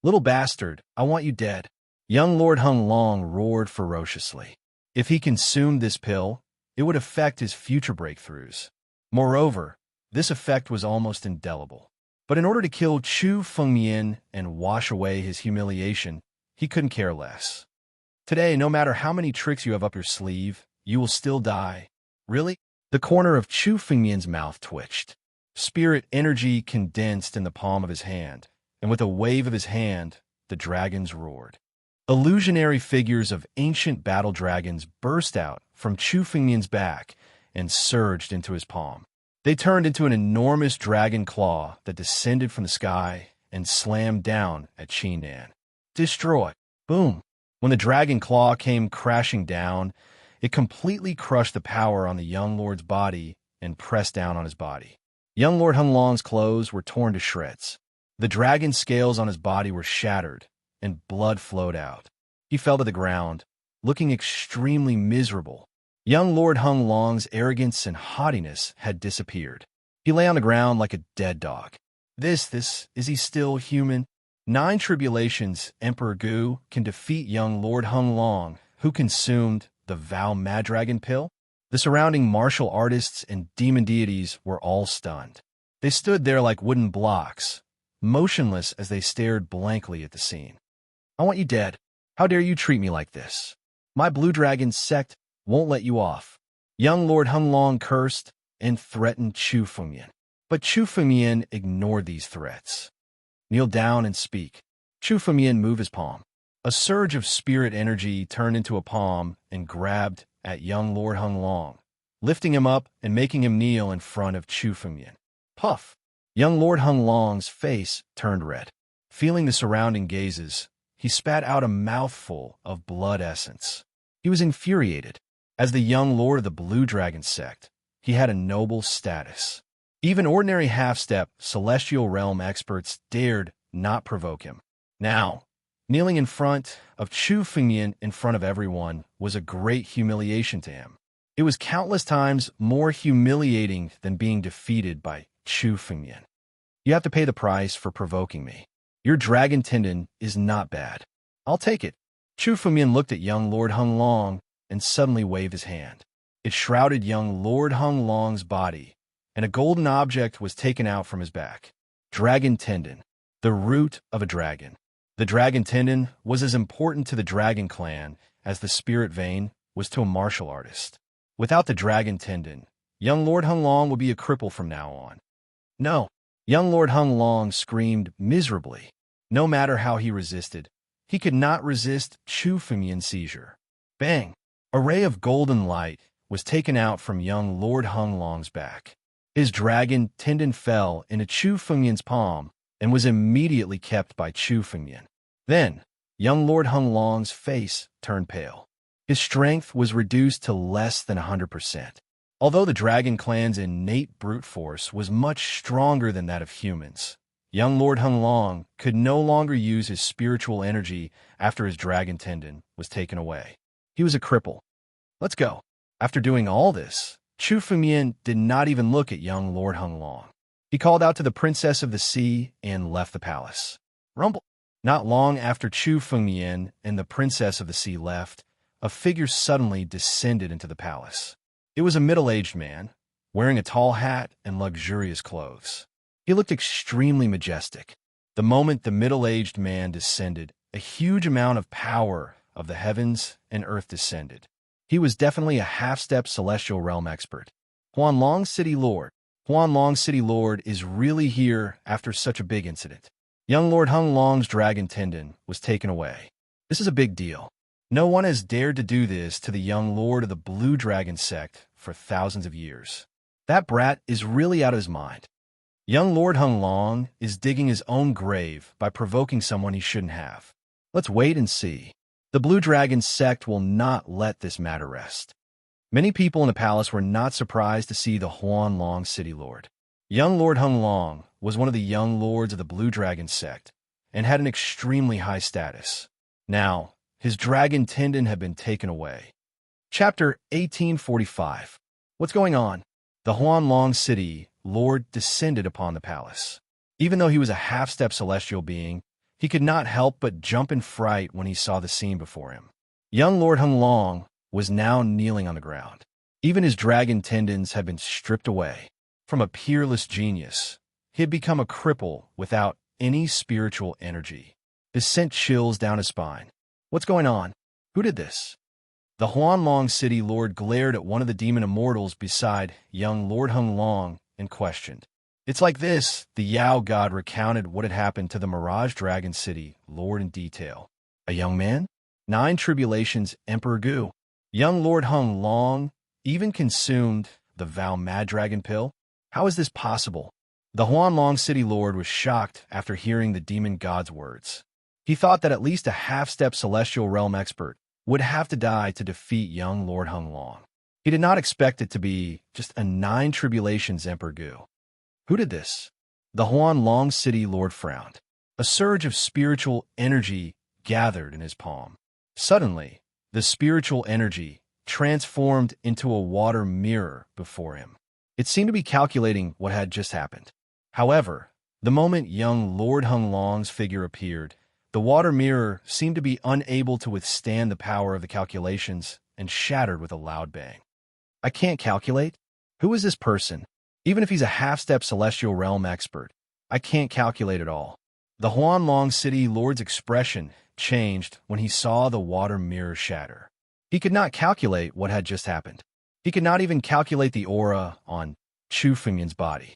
"Little bastard, I want you dead." Young Lord Hunlong roared ferociously. If he consumed this pill, it would affect his future breakthroughs. Moreover, this effect was almost indelible. But in order to kill Chu Fengmian and wash away his humiliation, he couldn't care less. Today, no matter how many tricks you have up your sleeve, you will still die. Really? The corner of Chu Fengmian's mouth twitched. Spirit energy condensed in the palm of his hand, and with a wave of his hand, the dragons roared. Illusionary figures of ancient battle dragons burst out from Chu Fengmian's back and surged into his palm. They turned into an enormous dragon claw that descended from the sky and slammed down at Qi Nan. Destroy! Boom! When the dragon claw came crashing down, it completely crushed the power on the young lord's body and pressed down on his body. Young Lord Hunlong's clothes were torn to shreds. The dragon scales on his body were shattered, and blood flowed out. He fell to the ground, looking extremely miserable. Young Lord Hunlong's arrogance and haughtiness had disappeared. He lay on the ground like a dead dog. Is he still human? 9 tribulations Emperor Gu can defeat young Lord Hunlong, who consumed the Val Mad Dragon pill? The surrounding martial artists and demon deities were all stunned. They stood there like wooden blocks, motionless as they stared blankly at the scene. "I want you dead. How dare you treat me like this? My Blue Dragon sect won't let you off." Young Lord Hunlong cursed and threatened Chu Fengmian. But Chu Fengmian ignored these threats. "Kneel down and speak." Chu Fengmian moved his palm. A surge of spirit energy turned into a palm and grabbed at young Lord Hung Long, lifting him up and making him kneel in front of Chu Fengmian. Puff! Young Lord Hung Long's face turned red. Feeling the surrounding gazes, he spat out a mouthful of blood essence. He was infuriated. As the young lord of the Blue Dragon sect, he had a noble status. Even ordinary half-step celestial realm experts dared not provoke him. Now, kneeling in front of Chu Fengmian in front of everyone was a great humiliation to him. It was countless times more humiliating than being defeated by Chu Fengmian. You have to pay the price for provoking me. Your dragon tendon is not bad. I'll take it. Chu Fengmian looked at young Lord Hung Long and suddenly waved his hand. It shrouded young Lord Hung Long's body, and a golden object was taken out from his back. Dragon tendon, the root of a dragon. The dragon tendon was as important to the dragon clan as the spirit vein was to a martial artist. Without the dragon tendon, young Lord Hung Long would be a cripple from now on. No, young Lord Hung Long screamed miserably. No matter how he resisted, he could not resist Chu Fengmian's seizure. Bang! A ray of golden light was taken out from young Lord Hung Long's back. His dragon tendon fell into Chu Fengmian's palm and was immediately kept by Chu Fengmian. Then, young Lord Hung Long's face turned pale. His strength was reduced to less than 100%. Although the dragon clan's innate brute force was much stronger than that of humans, young Lord Hung Long could no longer use his spiritual energy after his dragon tendon was taken away. He was a cripple. Let's go. After doing all this, Chu Fengmian did not even look at young Lord Hung Long. He called out to the Princess of the Sea and left the palace. Rumble. Not long after Chu Fengmian and the Princess of the Sea left, a figure suddenly descended into the palace. It was a middle-aged man, wearing a tall hat and luxurious clothes. He looked extremely majestic. The moment the middle-aged man descended, a huge amount of power of the heavens and earth descended. He was definitely a half-step celestial realm expert. Huanlong City Lord. Huanlong City Lord is really here after such a big incident. Young Lord Hung Long's dragon tendon was taken away. This is a big deal. No one has dared to do this to the young lord of the Blue Dragon sect for thousands of years. That brat is really out of his mind. Young Lord Hung Long is digging his own grave by provoking someone he shouldn't have. Let's wait and see. The Blue Dragon sect will not let this matter rest. Many people in the palace were not surprised to see the Huanlong City Lord. Young Lord Hung Long was one of the young lords of the Blue Dragon sect and had an extremely high status. Now, his dragon tendon had been taken away. Chapter 1845. What's going on? The Huanlong City Lord descended upon the palace. Even though he was a half-step celestial being, he could not help but jump in fright when he saw the scene before him. Young Lord Hung Long was now kneeling on the ground. Even his dragon tendons had been stripped away. From a peerless genius, he had become a cripple without any spiritual energy. This sent chills down his spine. What's going on? Who did this? The Huanlong City Lord glared at one of the demon immortals beside young Lord Hung Long and questioned. It's like this, the Yao god recounted what had happened to the Mirage Dragon City Lord in detail. A young man? 9 tribulations Emperor Gu. Young Lord Hung Long even consumed the Vow Mad Dragon pill? How is this possible? The Huanlong City Lord was shocked after hearing the demon god's words. He thought that at least a half-step celestial realm expert would have to die to defeat young Lord Hung Long. He did not expect it to be just a 9 tribulations Emperor Gu. Who did this? The Huanlong City Lord frowned. A surge of spiritual energy gathered in his palm. Suddenly, the spiritual energy transformed into a water mirror before him. It seemed to be calculating what had just happened. However, the moment young Lord Hung Long's figure appeared, the water mirror seemed to be unable to withstand the power of the calculations and shattered with a loud bang. I can't calculate? Who is this person? Even if he's a half-step celestial realm expert, I can't calculate at all. The Huanlong City Lord's expression changed when he saw the water mirror shatter. He could not calculate what had just happened. He could not even calculate the aura on Chu Fengmian's body.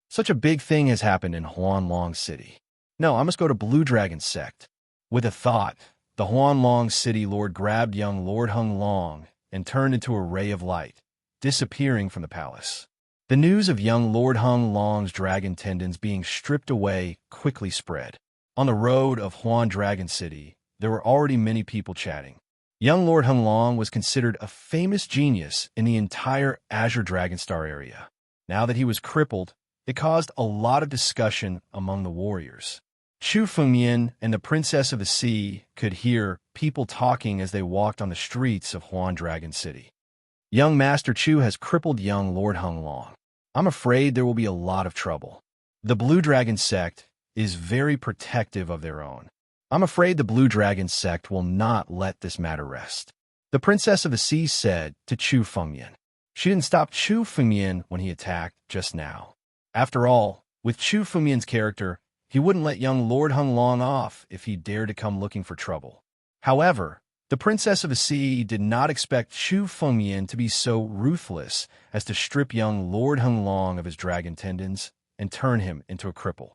Such a big thing has happened in Huanlong City. No, I must go to Blue Dragon sect. With a thought, The Huanlong City Lord grabbed young Lord Hung Long and turned into a ray of light, disappearing from the palace. The news of young Lord Hung Long's dragon tendons being stripped away quickly spread. On the road of Huan Dragon City, there were already many people chatting. Young Lord Hung Long was considered a famous genius in the entire Azure Dragonstar area. Now that he was crippled, it caused a lot of discussion among the warriors. Chu Fengyan and the Princess of the Sea could hear people talking as they walked on the streets of Huan Dragon City. Young Master Chu has crippled young Lord Hung Long. I'm afraid there will be a lot of trouble. The Blue Dragon sect is very protective of their own. I'm afraid the Blue Dragon sect will not let this matter rest. The Princess of the Sea said to Chu Fengyan. She didn't stop Chu Fengyan when he attacked just now. After all, with Chu Fengyan's character, he wouldn't let young Lord Hung Long off if he dared to come looking for trouble. However, the Princess of the Sea did not expect Chu Fengyan to be so ruthless as to strip young Lord Hung Long of his dragon tendons and turn him into a cripple.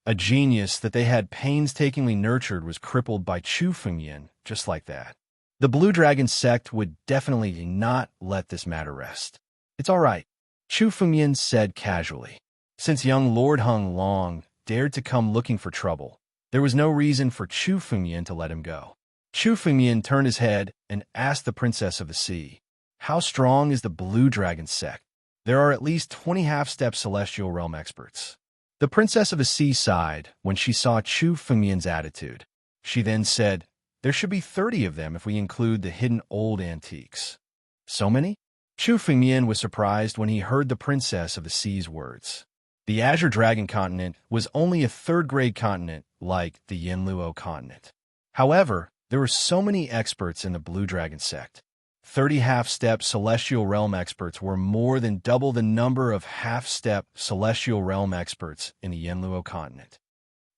A genius that they had painstakingly nurtured was crippled by Chu Fengyan just like that. The Blue Dragon sect would definitely not let this matter rest. It's all right, Chu Fengyan said casually. Since young Lord Hung Long dared to come looking for trouble, there was no reason for Chu Fengyan to let him go. Chu Fengyan turned his head and asked the Princess of the Sea, "How strong is the Blue Dragon sect? There are at least 20 half-step Celestial Realm experts." The Princess of the Sea sighed when she saw Chu Fengyan's attitude. She then said, "There should be 30 of them if we include the hidden old antiques." So many? Chu Fengyan was surprised when he heard the Princess of the Sea's words. The Azure Dragon continent was only a third-grade continent like the Yinluo continent. However, there were so many experts in the Blue Dragon sect. 30 half-step Celestial Realm experts were more than double the number of half-step Celestial Realm experts in the Yinluo continent.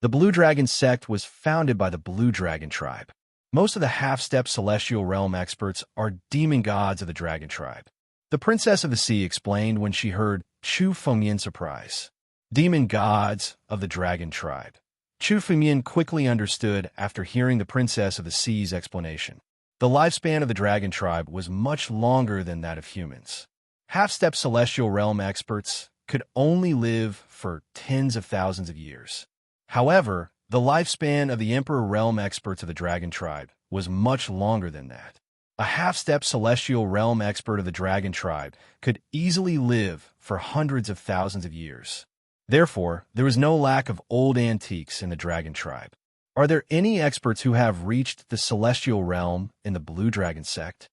The Blue Dragon sect was founded by the Blue Dragon tribe. Most of the half-step Celestial Realm experts are demon gods of the Dragon tribe. The Princess of the Sea explained when she heard Chu Fengyan's surprise. Demon gods of the Dragon tribe. Chu Fengyan quickly understood after hearing the Princess of the Sea's explanation. The lifespan of the Dragon tribe was much longer than that of humans. Half-step Celestial Realm experts could only live for tens of thousands of years. However, the lifespan of the Emperor Realm experts of the Dragon tribe was much longer than that. A half-step Celestial Realm expert of the Dragon tribe could easily live for hundreds of thousands of years. Therefore, there was no lack of old antiques in the Dragon tribe. Are there any experts who have reached the Celestial Realm in the Blue Dragon sect?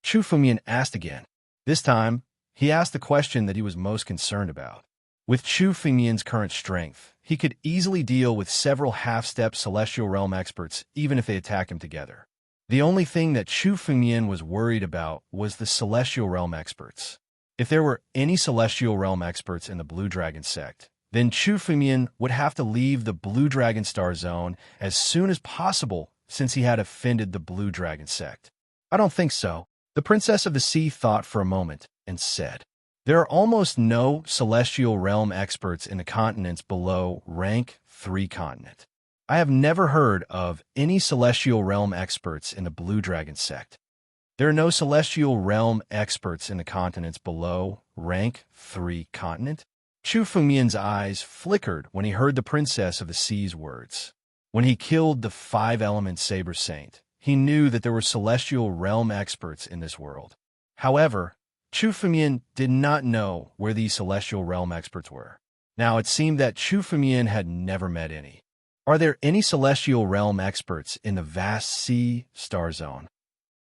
Chu Fengyan asked again. This time, he asked the question that he was most concerned about. With Chu Fengyan's current strength, he could easily deal with several half-step Celestial Realm experts even if they attacked him together. The only thing that Chu Fengyan was worried about was the Celestial Realm experts. If there were any Celestial Realm experts in the Blue Dragon sect, then Chu Fengyan would have to leave the Blue Dragon Star Zone as soon as possible since he had offended the Blue Dragon sect. I don't think so. The Princess of the Sea thought for a moment and said, "There are almost no Celestial Realm experts in the continents below rank 3 continent. I have never heard of any Celestial Realm experts in the Blue Dragon sect. There are no Celestial Realm experts in the continents below rank 3 continent?" Chu Fengyan's eyes flickered when he heard the Princess of the Sea's words. When he killed the 5-element Saber Saint, he knew that there were Celestial Realm experts in this world. However, Chu Fengyan did not know where these Celestial Realm experts were. Now it seemed that Chu Fengyan had never met any. Are there any Celestial Realm experts in the Vast Sea Star Zone?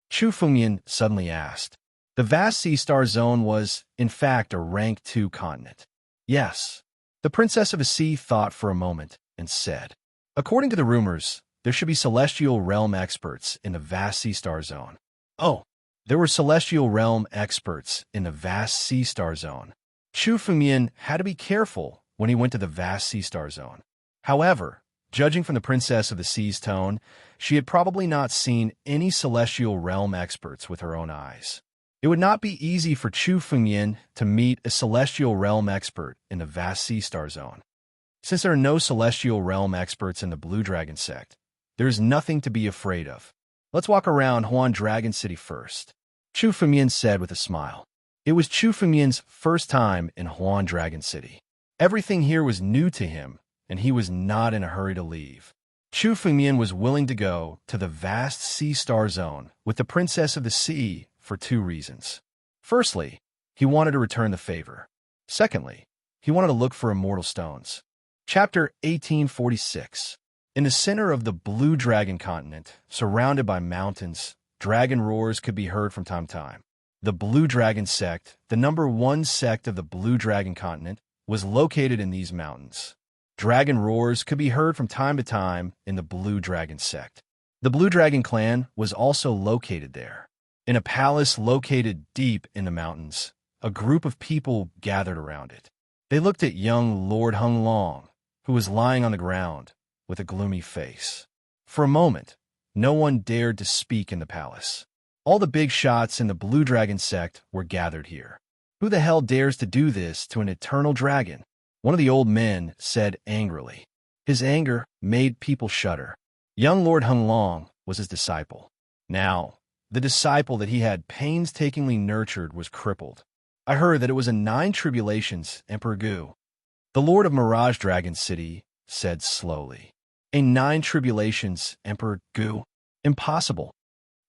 Chu Fengyan suddenly asked. The Vast Sea Star Zone was, in fact, a rank 2 continent. Yes. The Princess of the Sea thought for a moment and said, "According to the rumors, there should be Celestial Realm experts in the Vast Sea Star Zone." Oh, there were Celestial Realm experts in the Vast Sea Star Zone. Chu Fengyan had to be careful when he went to the Vast Sea Star Zone. However, judging from the Princess of the Sea's tone, she had probably not seen any Celestial Realm experts with her own eyes. It would not be easy for Chu Fengyan to meet a Celestial Realm expert in the Vast Sea Star Zone. Since there are no Celestial Realm experts in the Blue Dragon sect, there is nothing to be afraid of. Let's walk around Huan Dragon City first, Chu Fengmian said with a smile. It was Chu Fengmian's first time in Huan Dragon City. Everything here was new to him, and he was not in a hurry to leave. Chu Fengmian was willing to go to the vast sea star zone with the Princess of the Sea for two reasons. Firstly, he wanted to return the favor. Secondly, he wanted to look for immortal stones. Chapter 1846. In the center of the Blue Dragon continent, surrounded by mountains, dragon roars could be heard from time to time. The Blue Dragon sect, the #1 sect of the Blue Dragon continent, was located in these mountains. Dragon roars could be heard from time to time in the Blue Dragon sect. The Blue Dragon clan was also located there. In a palace located deep in the mountains, a group of people gathered around it. They looked at young Lord Hung Long, who was lying on the ground with a gloomy face. For a moment, no one dared to speak in the palace. All the big shots in the Blue Dragon sect were gathered here. Who the hell dares to do this to an eternal dragon? One of the old men said angrily. His anger made people shudder. Young Lord Hung Long was his disciple. Now, the disciple that he had painstakingly nurtured was crippled. I heard that it was a 9 tribulations Emperor Gu. The Lord of Mirage Dragon City said slowly. A 9 tribulations Emperor Gu? Impossible.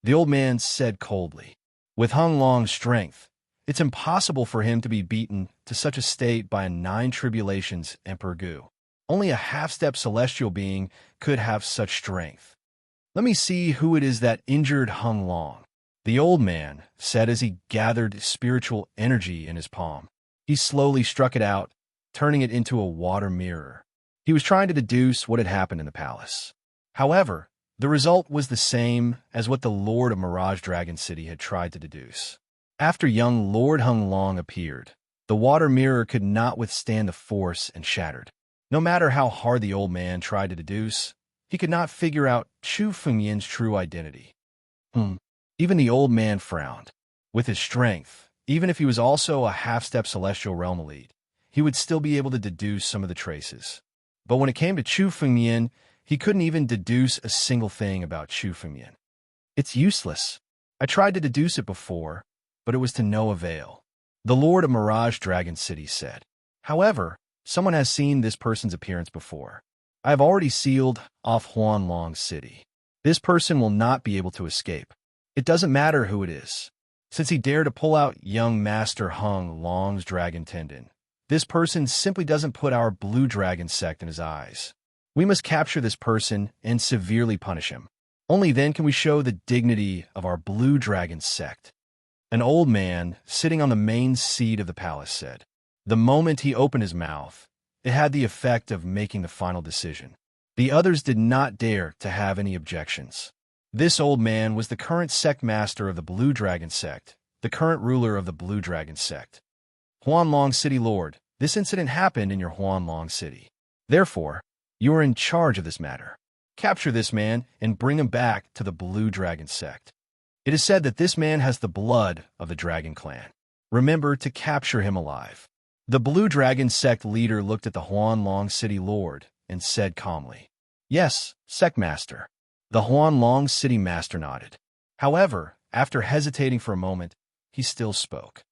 The old man said coldly. With Hung Long's strength, it's impossible for him to be beaten to such a state by a 9 tribulations Emperor Gu. Only a half-step celestial being could have such strength. Let me see who it is that injured Hung Long, the old man said as he gathered spiritual energy in his palm. He slowly struck it out, turning it into a water mirror. He was trying to deduce what had happened in the palace. However, the result was the same as what the Lord of Mirage Dragon City had tried to deduce. After young Lord Hung Long appeared, the water mirror could not withstand the force and shattered. No matter how hard the old man tried to deduce, he could not figure out Chu Fengmian's true identity. Even the old man frowned. With his strength, even if he was also a half-step celestial realm elite, he would still be able to deduce some of the traces. But when it came to Chu Fengmian, he couldn't even deduce a single thing about Chu Fengmian. It's useless. I tried to deduce it before, but it was to no avail, the Lord of Mirage Dragon City said. However, someone has seen this person's appearance before. I have already sealed off Huan Long City. This person will not be able to escape. It doesn't matter who it is. Since he dared to pull out young Master Hung Long's dragon tendon, this person simply doesn't put our Blue Dragon sect in his eyes. We must capture this person and severely punish him. Only then can we show the dignity of our Blue Dragon sect. An old man, sitting on the main seat of the palace, said. The moment he opened his mouth, it had the effect of making the final decision. The others did not dare to have any objections. This old man was the current sect master of the Blue Dragon sect, the current ruler of the Blue Dragon sect. Huan Long City Lord, this incident happened in your Huan Long City. Therefore, you are in charge of this matter. Capture this man and bring him back to the Blue Dragon sect. It is said that this man has the blood of the Dragon Clan. Remember to capture him alive. The Blue Dragon sect leader looked at the Huan Long City Lord and said calmly, Yes, sect master. The Huan Long City master nodded. However, after hesitating for a moment, he still spoke.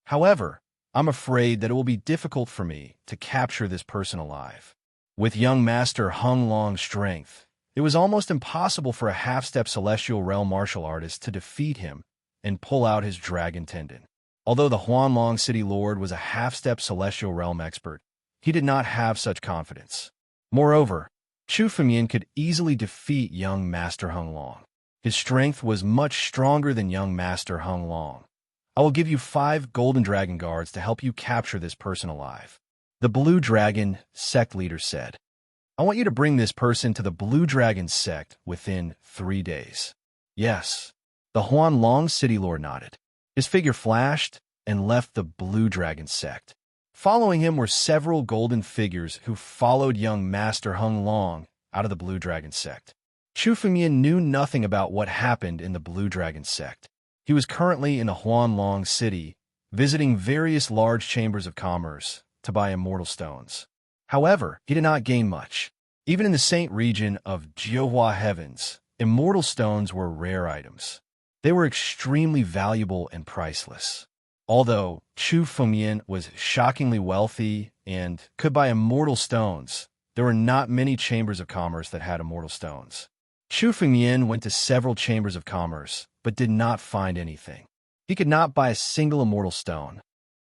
However, I'm afraid that it will be difficult for me to capture this person alive. With young Master Hung Long's strength, it was almost impossible for a half-step celestial realm martial artist to defeat him and pull out his dragon tendon. Although the Huan Long City Lord was a half-step celestial realm expert, he did not have such confidence. Moreover, Chu Fengmian could easily defeat young Master Hung Long. His strength was much stronger than young Master Hung Long. I will give you 5 golden dragon guards to help you capture this person alive. The Blue Dragon sect leader said. I want you to bring this person to the Blue Dragon sect within 3 days. Yes. The Huan Long City Lord nodded. His figure flashed and left the Blue Dragon sect. Following him were several golden figures who followed young Master Hung Long out of the Blue Dragon sect. Chu Fengmian knew nothing about what happened in the Blue Dragon sect. He was currently in the Huan Long City, visiting various large chambers of commerce to buy immortal stones. However, he did not gain much. Even in the Saint region of Jiuhua Heavens, Immortal stones were rare items. They were extremely valuable and priceless. Although Chu Fengyan was shockingly wealthy and could buy immortal stones, there were not many chambers of commerce that had immortal stones. Chu Fengyan went to several chambers of commerce, but did not find anything. He could not buy a single immortal stone.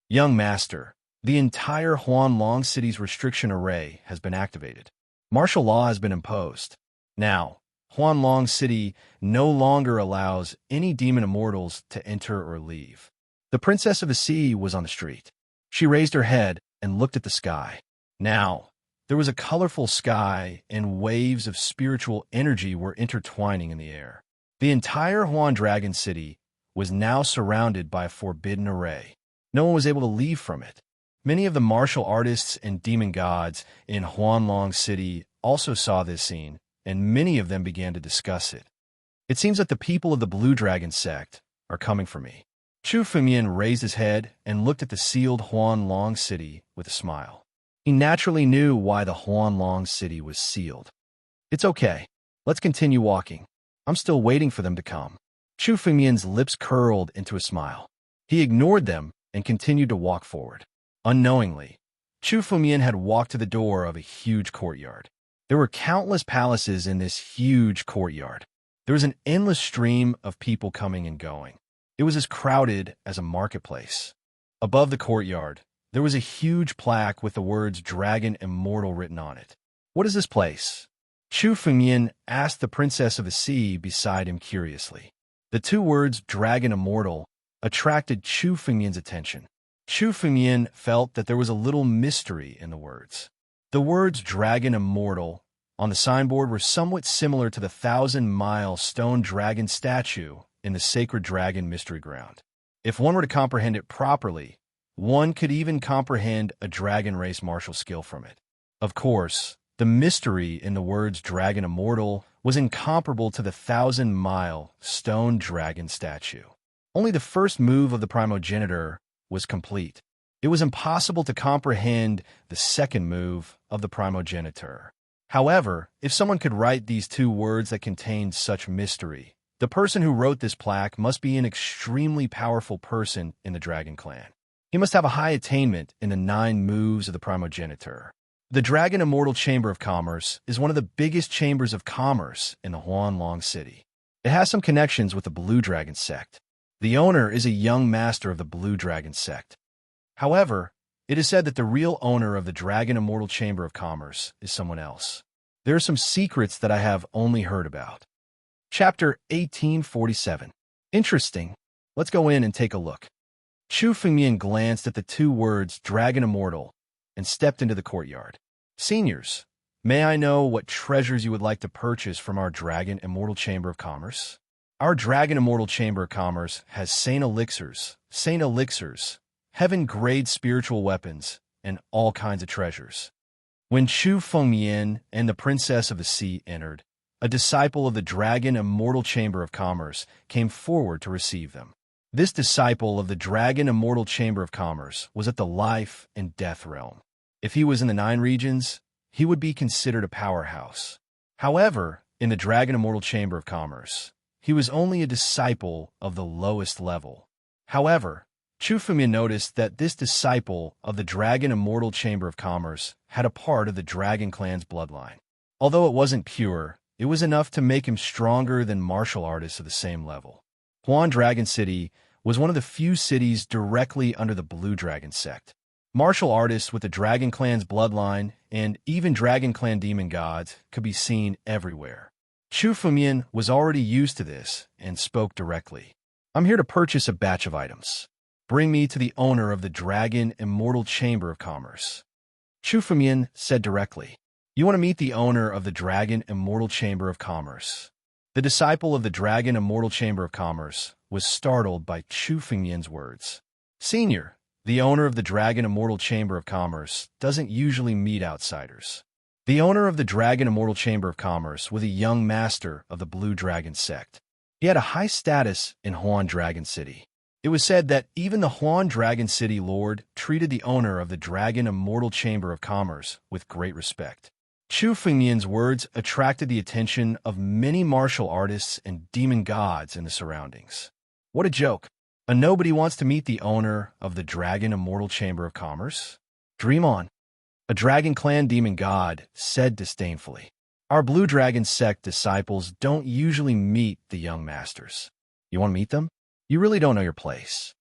Young master, the entire Huanlong city's restriction array has been activated. Martial law has been imposed. Now, Huanlong City no longer allows any demon immortals to enter or leave. The Princess of the Sea was on the street. She raised her head and looked at the sky. Now, there was a colorful sky, and waves of spiritual energy were intertwining in the air. The entire Huan Dragon City was now surrounded by a forbidden array. No one was able to leave from it. Many of the martial artists and demon gods in Huanlong City also saw this scene, and many of them began to discuss it. It seems that the people of the Blue Dragon sect are coming for me. Chu Fengyan raised his head and looked at the sealed Huanlong City with a smile. He naturally knew why the Huanlong City was sealed. It's okay. Let's continue walking. I'm still waiting for them to come. Chu Fengyan's lips curled into a smile. He ignored them and continued to walk forward. Unknowingly, Chu Fengyan had walked to the door of a huge courtyard. There were countless palaces in this huge courtyard. There was an endless stream of people coming and going. It was as crowded as a marketplace. Above the courtyard, there was a huge plaque with the words Dragon Immortal written on it. What is this place? Chu Fengyan asked the Princess of the Sea beside him curiously. The two words Dragon Immortal attracted Chu Fengyan's attention. Chu Fengyan felt that there was a little mystery in the words. The words Dragon Immortal on the signboard were somewhat similar to the 1,000-mile stone dragon statue in the Sacred Dragon Mystery Ground. If one were to comprehend it properly, one could even comprehend a dragon race martial skill from it. Of course, the mystery in the words Dragon Immortal was incomparable to the 1,000-mile stone dragon statue. Only the first move of the primogenitor was complete. It was impossible to comprehend the second move of the primogenitor. However, if someone could write these two words that contained such mystery, the person who wrote this plaque must be an extremely powerful person in the Dragon Clan. He must have a high attainment in the 9 moves of the primogenitor. The Dragon Immortal Chamber of Commerce is one of the biggest chambers of commerce in the Huanlong City. It has some connections with the Blue Dragon sect. The owner is a young master of the Blue Dragon sect. However, it is said that the real owner of the Dragon Immortal Chamber of Commerce is someone else. There are some secrets that I have only heard about. Chapter 1847. Interesting. Let's go in and take a look. Chu Fengyan glanced at the two words Dragon Immortal and stepped into the courtyard. Seniors, may I know what treasures you would like to purchase from our Dragon Immortal Chamber of Commerce? Our Dragon Immortal Chamber of Commerce has Saint Elixirs, heaven-grade spiritual weapons, and all kinds of treasures. When Chu Fengyan and the Princess of the Sea entered, a disciple of the Dragon Immortal Chamber of Commerce came forward to receive them. This disciple of the Dragon Immortal Chamber of Commerce was at the life and death realm. If he was in the 9 regions, he would be considered a powerhouse. However, in the Dragon Immortal Chamber of Commerce, he was only a disciple of the lowest level. However, Chu Fengyan noticed that this disciple of the Dragon Immortal Chamber of Commerce had a part of the Dragon Clan's bloodline. Although it wasn't pure, it was enough to make him stronger than martial artists of the same level. Huan Dragon City was one of the few cities directly under the Blue Dragon sect. Martial artists with the Dragon Clan's bloodline and even Dragon Clan demon gods could be seen everywhere. Chu Fengyan was already used to this and spoke directly. I'm here to purchase a batch of items. Bring me to the owner of the Dragon Immortal Chamber of Commerce. Chu Fengyan said directly. You want to meet the owner of the Dragon Immortal Chamber of Commerce. The disciple of the Dragon Immortal Chamber of Commerce was startled by Chu Fengyan's words. Senior, the owner of the Dragon Immortal Chamber of Commerce doesn't usually meet outsiders. The owner of the Dragon Immortal Chamber of Commerce was a young master of the Blue Dragon sect. He had a high status in Huan Dragon City. It was said that even the Huan Dragon City Lord treated the owner of the Dragon Immortal Chamber of Commerce with great respect. Chu Fengmian's words attracted the attention of many martial artists and demon gods in the surroundings. What a joke! A nobody wants to meet the owner of the Dragon Immortal Chamber of Commerce? Dream on. A Dragon Clan demon god said disdainfully. Our Blue Dragon sect disciples don't usually meet the young masters. You want to meet them? You really don't know your place.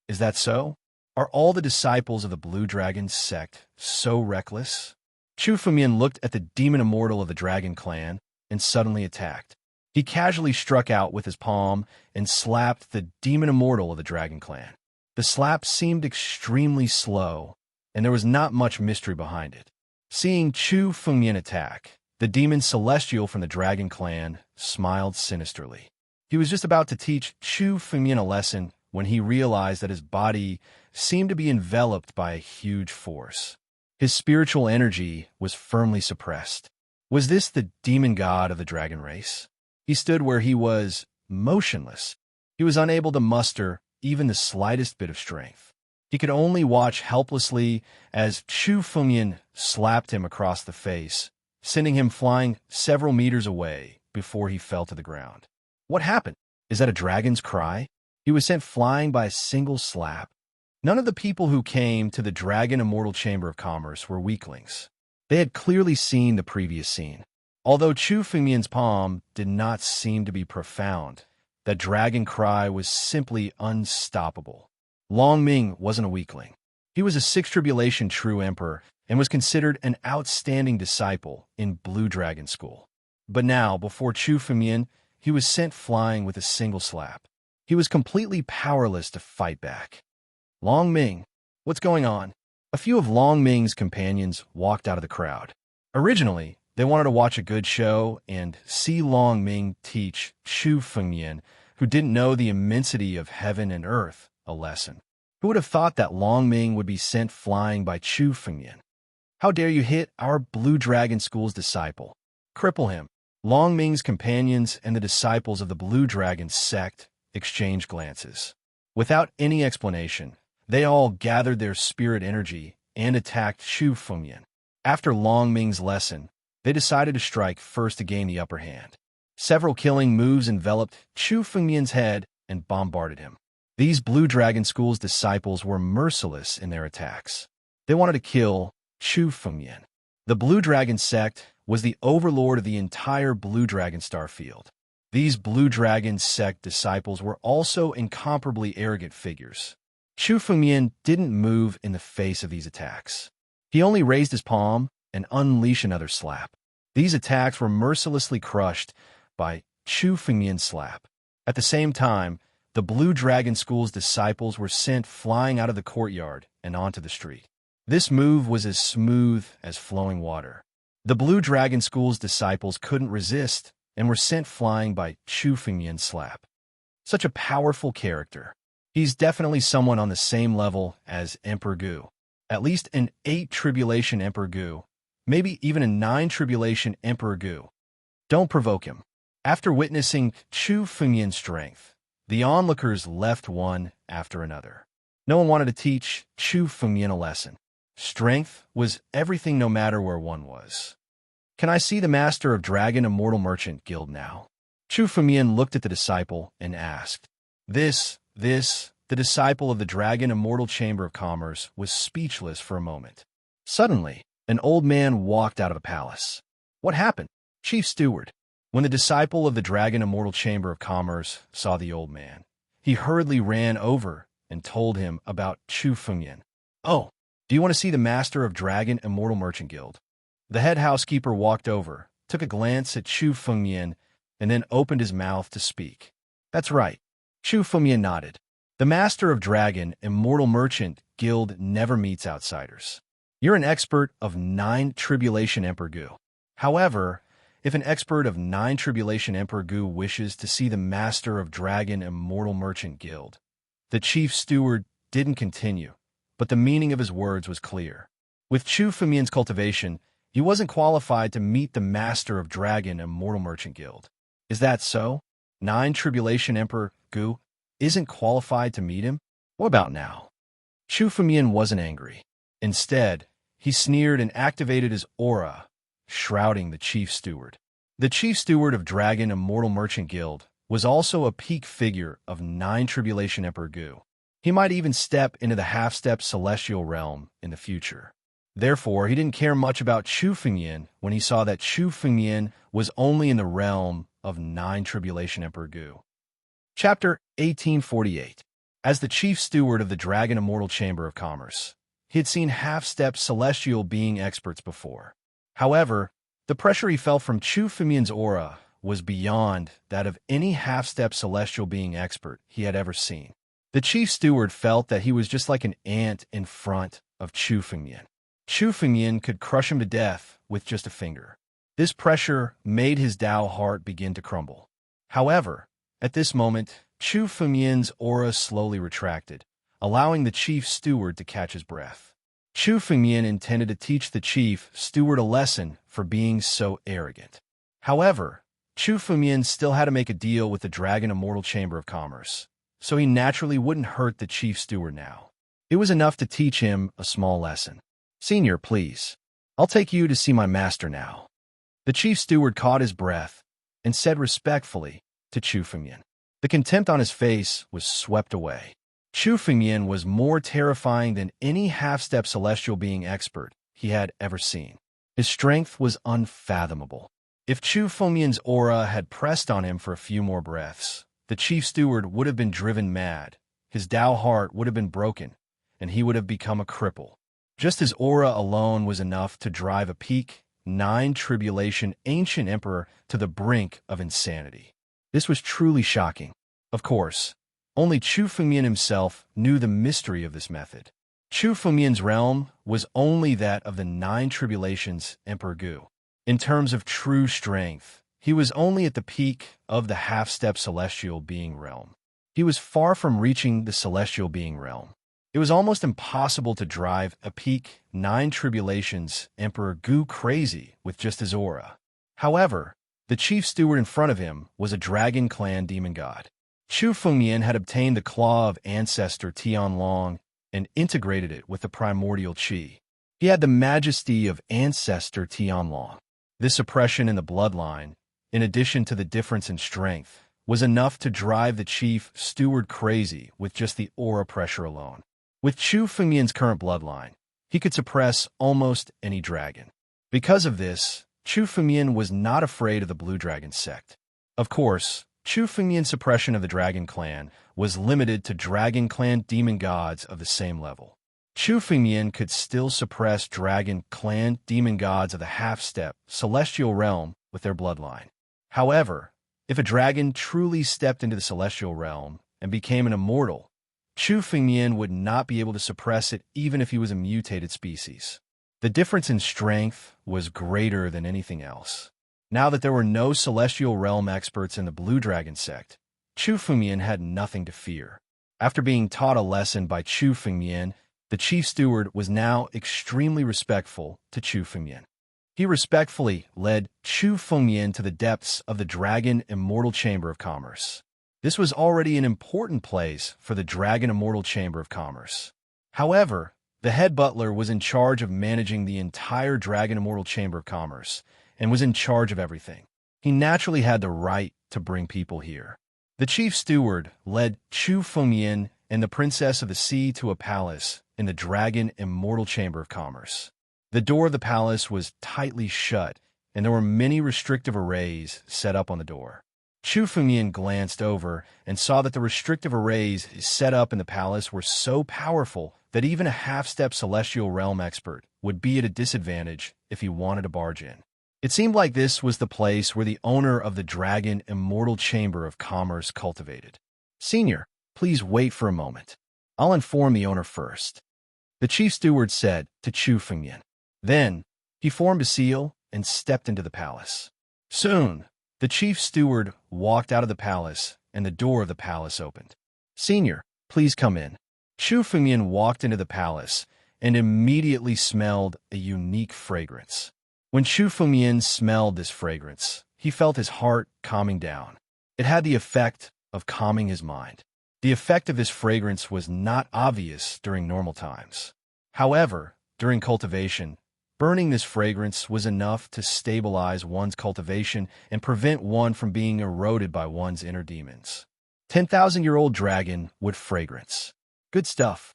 Is that so? Are all the disciples of the Blue Dragon sect so reckless? Chu Fengmian looked at the demon immortal of the Dragon Clan and suddenly attacked. He casually struck out with his palm and slapped the demon immortal of the Dragon Clan. The slap seemed extremely slow, and there was not much mystery behind it. Seeing Chu Fengmian attack, the demon celestial from the Dragon Clan smiled sinisterly. He was just about to teach Chu Fengmian a lesson when he realized that his body seemed to be enveloped by a huge force. His spiritual energy was firmly suppressed. Was this the demon god of the dragon race? He stood where he was, motionless. He was unable to muster even the slightest bit of strength. He could only watch helplessly as Chu Fengmian slapped him across the face, sending him flying several meters away before he fell to the ground. What happened? Is that a dragon's cry? He was sent flying by a single slap. None of the people who came to the Dragon Immortal Chamber of Commerce were weaklings. They had clearly seen the previous scene. Although Chu Fengmian's palm did not seem to be profound, that dragon cry was simply unstoppable. Long Ming wasn't a weakling. He was a Sixth Tribulation True Emperor and was considered an outstanding disciple in Blue Dragon School. But now, before Chu Fengmian, he was sent flying with a single slap. He was completely powerless to fight back. Long Ming, what's going on? A few of Long Ming's companions walked out of the crowd. Originally, they wanted to watch a good show and see Long Ming teach Chu Fengmian, who didn't know the immensity of heaven and earth, a lesson. Who would have thought that Long Ming would be sent flying by Chu Fengmian? How dare you hit our Blue Dragon School's disciple? Cripple him. Long Ming's companions and the disciples of the Blue Dragon sect exchanged glances. Without any explanation, they all gathered their spirit energy and attacked Chu Fengmian. After Long Ming's lesson, they decided to strike first to gain the upper hand. Several killing moves enveloped Chu Fengmian's head and bombarded him. These Blue Dragon School's disciples were merciless in their attacks. They wanted to kill Chu Fengmian. The Blue Dragon sect was the overlord of the entire Blue Dragon star field. These Blue Dragon sect disciples were also incomparably arrogant figures. Chu Fengmian didn't move in the face of these attacks. He only raised his palm and unleashed another slap. These attacks were mercilessly crushed by Chu Fengmian's slap. At the same time, the Blue Dragon School's disciples were sent flying out of the courtyard and onto the street. This move was as smooth as flowing water. The Blue Dragon School's disciples couldn't resist and were sent flying by Chu Fengmian's slap. Such a powerful character. He's definitely someone on the same level as Emperor Gu. At least an 8 Tribulation Emperor Gu. Maybe even a 9 Tribulation Emperor Gu. Don't provoke him. After witnessing Chu Fengmian's strength, the onlookers left one after another. No one wanted to teach Chu Fengmian a lesson. Strength was everything no matter where one was. Can I see the Master of Dragon Immortal Merchant Guild now? Chu Fengmian looked at the disciple and asked. The disciple of the Dragon Immortal Chamber of Commerce was speechless for a moment. Suddenly, an old man walked out of the palace. What happened? Chief Steward. When the disciple of the Dragon Immortal Chamber of Commerce saw the old man, he hurriedly ran over and told him about Chu Fengmian. Oh, do you want to see the Master of Dragon Immortal Merchant Guild? The head housekeeper walked over, took a glance at Chu Fengmian, and then opened his mouth to speak. That's right. Chu Fengmian nodded. The Master of Dragon Immortal Merchant Guild never meets outsiders. You're an expert of 9 Tribulation Emperor Gu. However, if an expert of 9 Tribulation Emperor Gu wishes to see the Master of Dragon Immortal Merchant Guild, the Chief Steward didn't continue, but the meaning of his words was clear. With Chu Fengmian's cultivation, he wasn't qualified to meet the Master of Dragon Immortal Merchant Guild. Is that so? 9 Tribulation Emperor Gu isn't qualified to meet him? What about now? Chu Fengmian wasn't angry. Instead, he sneered and activated his aura, shrouding the chief steward. The chief steward of Dragon Immortal Merchant Guild was also a peak figure of Nine Tribulation Emperor Gu. He might even step into the half-step celestial realm in the future. Therefore, he didn't care much about Chu Fengyan when he saw that Chu Fengyan was only in the realm of Nine Tribulation Emperor Gu. Chapter 1848. As the chief steward of the Dragon Immortal Chamber of Commerce, he had seen half-step celestial being experts before. However, the pressure he felt from Chu Fengyan's aura was beyond that of any half-step celestial being expert he had ever seen. The chief steward felt that he was just like an ant in front of Chu Fengyan. Chu Fengyan could crush him to death with just a finger. This pressure made his Tao heart begin to crumble. However, at this moment, Chu Fengyan's aura slowly retracted, allowing the chief steward to catch his breath. Chu Fengyan intended to teach the chief steward a lesson for being so arrogant. However, Chu Fengyan still had to make a deal with the Dragon Immortal Chamber of Commerce, so he naturally wouldn't hurt the chief steward now. It was enough to teach him a small lesson. "Senior, please. I'll take you to see my master now." The chief steward caught his breath and said respectfully to Chu Fengyan. The contempt on his face was swept away. Chu Fengyan was more terrifying than any half-step celestial being expert he had ever seen. His strength was unfathomable. If Chu Fengyan's aura had pressed on him for a few more breaths, the chief steward would have been driven mad, his Tao heart would have been broken, and he would have become a cripple. Just his aura alone was enough to drive a peak, Nine Tribulation ancient emperor to the brink of insanity. This was truly shocking. Of course, only Chu Fengyan himself knew the mystery of this method. Chu Fengyan's realm was only that of the Nine Tribulations Emperor Gu. In terms of true strength, he was only at the peak of the half-step celestial being realm. He was far from reaching the celestial being realm. It was almost impossible to drive a peak Nine Tribulations Emperor Gu crazy with just his aura. However, the chief steward in front of him was a dragon clan demon god. Chu Fengyan had obtained the claw of ancestor Tianlong and integrated it with the primordial qi. He had the majesty of ancestor Tianlong. This suppression in the bloodline, in addition to the difference in strength, was enough to drive the chief steward crazy with just the aura pressure alone. With Chu Fengyan's current bloodline, he could suppress almost any dragon. Because of this, Chu Fengyan was not afraid of the Blue Dragon sect. Of course, Chu Fengyan's suppression of the Dragon Clan was limited to Dragon Clan demon gods of the same level. Chu Fengyan could still suppress Dragon Clan demon gods of the half-step celestial realm with their bloodline. However, if a dragon truly stepped into the celestial realm and became an immortal, Chu Fengyan would not be able to suppress it even if he was a mutated species. The difference in strength was greater than anything else. Now that there were no celestial realm experts in the Blue Dragon sect, Chu Fengyan had nothing to fear. After being taught a lesson by Chu Fengyan, the chief steward was now extremely respectful to Chu Fengyan. He respectfully led Chu Fengyan to the depths of the Dragon Immortal Chamber of Commerce. This was already an important place for the Dragon Immortal Chamber of Commerce. However, the head butler was in charge of managing the entire Dragon Immortal Chamber of Commerce and was in charge of everything. He naturally had the right to bring people here. The chief steward led Chu Fengyan and the Princess of the Sea to a palace in the Dragon Immortal Chamber of Commerce. The door of the palace was tightly shut, and there were many restrictive arrays set up on the door. Chu Fengyan glanced over and saw that the restrictive arrays set up in the palace were so powerful that even a half-step celestial realm expert would be at a disadvantage if he wanted to barge in. It seemed like this was the place where the owner of the Dragon Immortal Chamber of Commerce cultivated. "Senior, please wait for a moment. I'll inform the owner first," the chief steward said to Chu Fengyan. Then, he formed a seal and stepped into the palace. Soon, the chief steward walked out of the palace and the door of the palace opened. "Senior, please come in." Chu Fengyan walked into the palace and immediately smelled a unique fragrance. When Chu Fengyan smelled this fragrance, he felt his heart calming down. It had the effect of calming his mind. The effect of this fragrance was not obvious during normal times. However, during cultivation, Burning this fragrance was enough to stabilize one's cultivation and prevent one from being eroded by one's inner demons. 10,000-year-old dragonwood fragrance. Good stuff.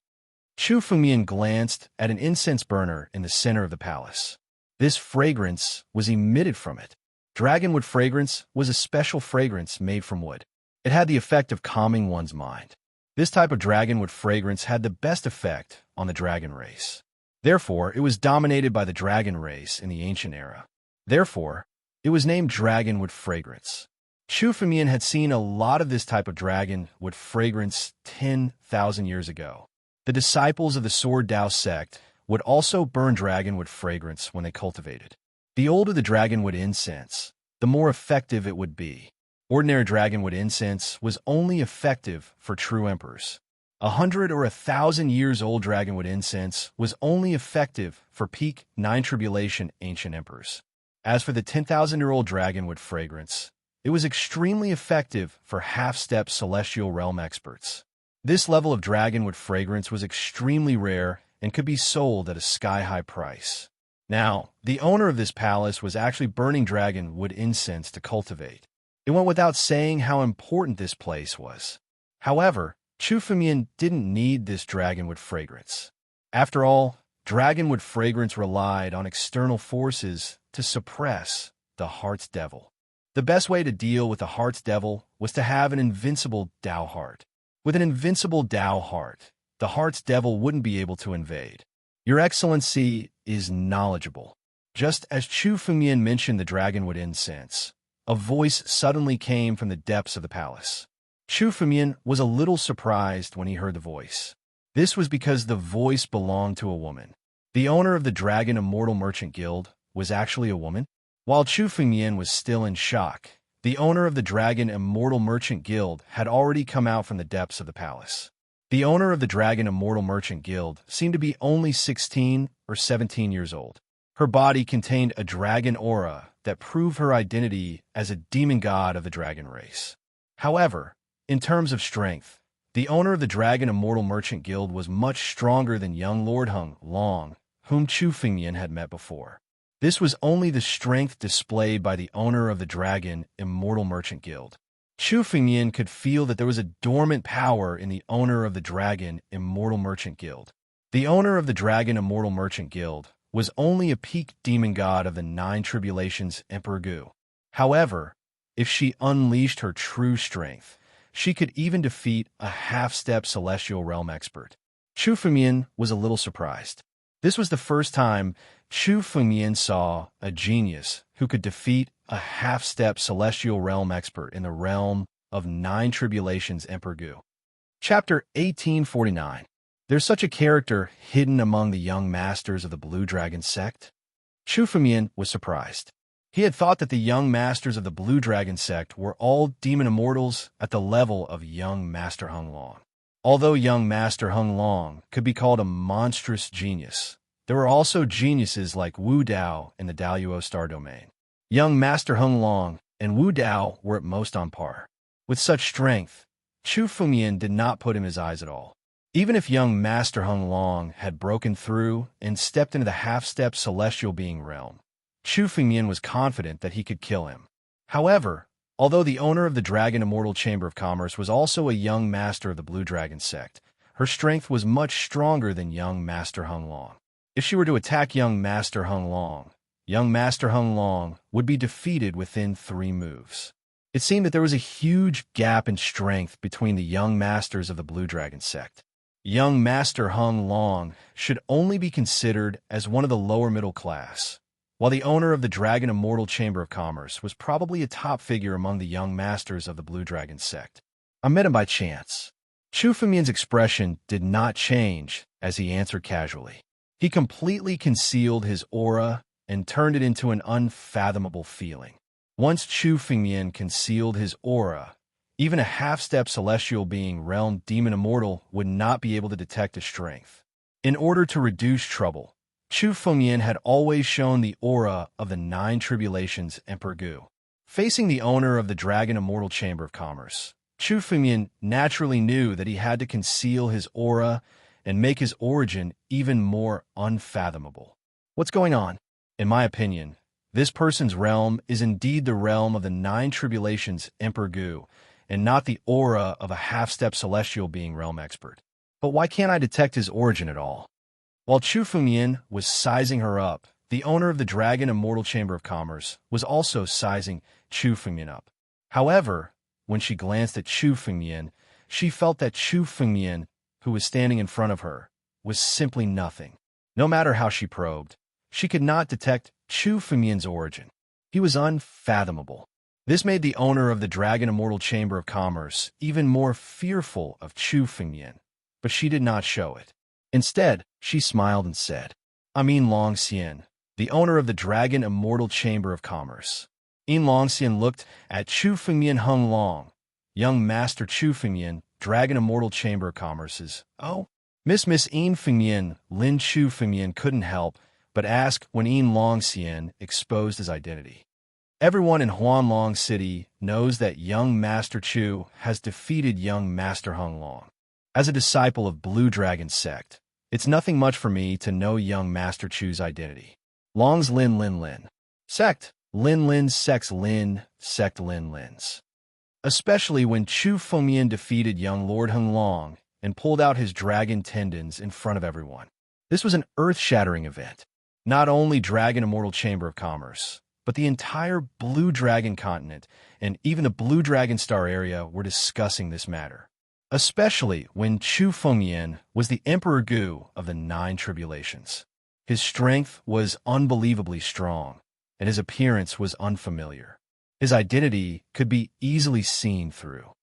Chu Fengmian glanced at an incense burner in the center of the palace. This fragrance was emitted from it. Dragonwood fragrance was a special fragrance made from wood. It had the effect of calming one's mind. This type of dragonwood fragrance had the best effect on the dragon race. Therefore, it was dominated by the dragon race in the ancient era. Therefore, it was named dragonwood fragrance. Chu Fengmian had seen a lot of this type of dragonwood fragrance 10,000 years ago. The disciples of the Sword Dao sect would also burn dragonwood fragrance when they cultivated. The older the dragonwood incense, the more effective it would be. Ordinary dragonwood incense was only effective for true emperors. 100 or 1,000 years old dragonwood incense was only effective for peak Nine Tribulation ancient emperors. As for the 10,000-year-old dragonwood fragrance, it was extremely effective for half-step celestial realm experts. This level of dragonwood fragrance was extremely rare and could be sold at a sky-high price. Now, the owner of this palace was actually burning dragonwood incense to cultivate. It went without saying how important this place was. However, Chu Fengmian didn't need this dragonwood fragrance. After all, dragonwood fragrance relied on external forces to suppress the heart's devil. The best way to deal with the heart's devil was to have an invincible Dao heart. With an invincible Dao heart, the heart's devil wouldn't be able to invade. Your Excellency is knowledgeable. Just as Chu Fengmian mentioned the dragonwood incense, a voice suddenly came from the depths of the palace. Chu Fengmian was a little surprised when he heard the voice. This was because the voice belonged to a woman. The owner of the Dragon Immortal Merchant Guild was actually a woman. While Chu Fengmian was still in shock, the owner of the Dragon Immortal Merchant Guild had already come out from the depths of the palace. The owner of the Dragon Immortal Merchant Guild seemed to be only 16 or 17 years old. Her body contained a dragon aura that proved her identity as a demon god of the dragon race. However, in terms of strength, the owner of the Dragon Immortal Merchant Guild was much stronger than young Lord Hung Long, whom Chu Fengmian had met before. This was only the strength displayed by the owner of the Dragon Immortal Merchant Guild. Chu Fengmian could feel that there was a dormant power in the owner of the Dragon Immortal Merchant Guild. The owner of the Dragon Immortal Merchant Guild was only a peak demon god of the Nine Tribulations Emperor Gu. However, if she unleashed her true strength, she could even defeat a half-step celestial realm expert. Chu Fengmian was a little surprised. This was the first time Chu Fengmian saw a genius who could defeat a half-step celestial realm expert in the realm of Nine Tribulations Emperor Gu. Chapter 1849. There's such a character hidden among the young masters of the Blue Dragon sect? Chu Fengmian was surprised. He had thought that the young masters of the Blue Dragon sect were all demon immortals at the level of young Master Hung Long. Although young Master Hung Long could be called a monstrous genius, there were also geniuses like Wu Dao in the Daluo Star Domain. Young Master Hung Long and Wu Dao were at most on par. With such strength, Chu Fengmian did not put him in his eyes at all. Even if young Master Hung Long had broken through and stepped into the half-step celestial being realm, Chu Fengmian was confident that he could kill him. However, although the owner of the Dragon Immortal Chamber of Commerce was also a young master of the Blue Dragon sect, her strength was much stronger than young Master Hung Long. If she were to attack young Master Hung Long would be defeated within 3 moves. It seemed that there was a huge gap in strength between the young masters of the Blue Dragon sect. Young Master Hung Long should only be considered as one of the lower middle class, while the owner of the Dragon Immortal Chamber of Commerce was probably a top figure among the young masters of the Blue Dragon sect. I met him by chance. Chu Fengmian's expression did not change as he answered casually. He completely concealed his aura and turned it into an unfathomable feeling. Once Chu Fengmian concealed his aura, even a half-step celestial being realm demon immortal would not be able to detect his strength. In order to reduce trouble, Chu Fengmian had always shown the aura of the Nine Tribulations Emperor Gu. Facing the owner of the Dragon Immortal Chamber of Commerce, Chu Fengmian naturally knew that he had to conceal his aura and make his origin even more unfathomable. What's going on? In my opinion, this person's realm is indeed the realm of the nine tribulations Emperor Gu, and not the aura of a half-step celestial being realm expert. But why can't I detect his origin at all? While Chu Fengyan was sizing her up, the owner of the Dragon Immortal Chamber of Commerce was also sizing Chu Fengyan up. However, when she glanced at Chu Fengyan, she felt that Chu Fengyan, who was standing in front of her, was simply nothing. No matter how she probed, she could not detect Chu Fengyan's origin. He was unfathomable. This made the owner of the Dragon Immortal Chamber of Commerce even more fearful of Chu Fengyan, but she did not show it. Instead, she smiled and said, "I'm Yin Longxian, the owner of the Dragon Immortal Chamber of Commerce." Yin Longxian looked at Chu Fengyan Hung Long. Young Master Chu Fengyan, Dragon Immortal Chamber of Commerce's. Oh, Miss Yin Fengyan, Lin Chu Fengyan couldn't help but ask when Yin Longxian exposed his identity. Everyone in Huanlong City knows that young Master Chu has defeated young Master Hung Long. As a disciple of Blue Dragon sect, it's nothing much for me to know young Master Chu's identity. Long's Lin. Sect, Lin sect's Lin, sect Lin's. Especially when Chu Fengyan defeated young Lord Hung Long and pulled out his dragon tendons in front of everyone. This was an earth-shattering event. Not only Dragon Immortal Chamber of Commerce, but the entire Blue Dragon continent and even the Blue Dragon Star area were discussing this matter. Especially when Chu Fengyan was the Emperor Gu of the Nine Tribulations. His strength was unbelievably strong, and his appearance was unfamiliar. His identity could be easily seen through.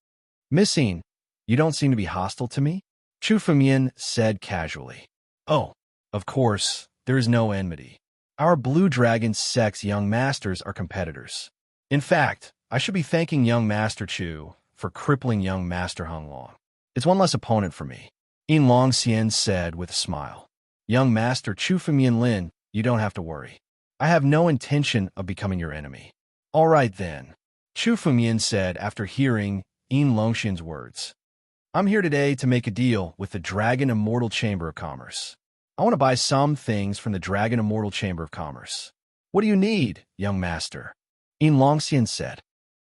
"Missing, you don't seem to be hostile to me?" Chu Fengyan said casually. "Oh, of course, there is no enmity. Our Blue Dragon sect's young masters are competitors. In fact, I should be thanking young Master Chu for crippling young Master Hung Long. It's one less opponent for me," Yin Longxian said with a smile. "Young Master Chu Fengyan Lin, you don't have to worry. I have no intention of becoming your enemy." "All right then," Chu Fengyan said after hearing Yin Longxian's words. "I'm here today to make a deal with the Dragon Immortal Chamber of Commerce. I want to buy some things from the Dragon Immortal Chamber of Commerce." "What do you need, young master?" Yin Longxian said.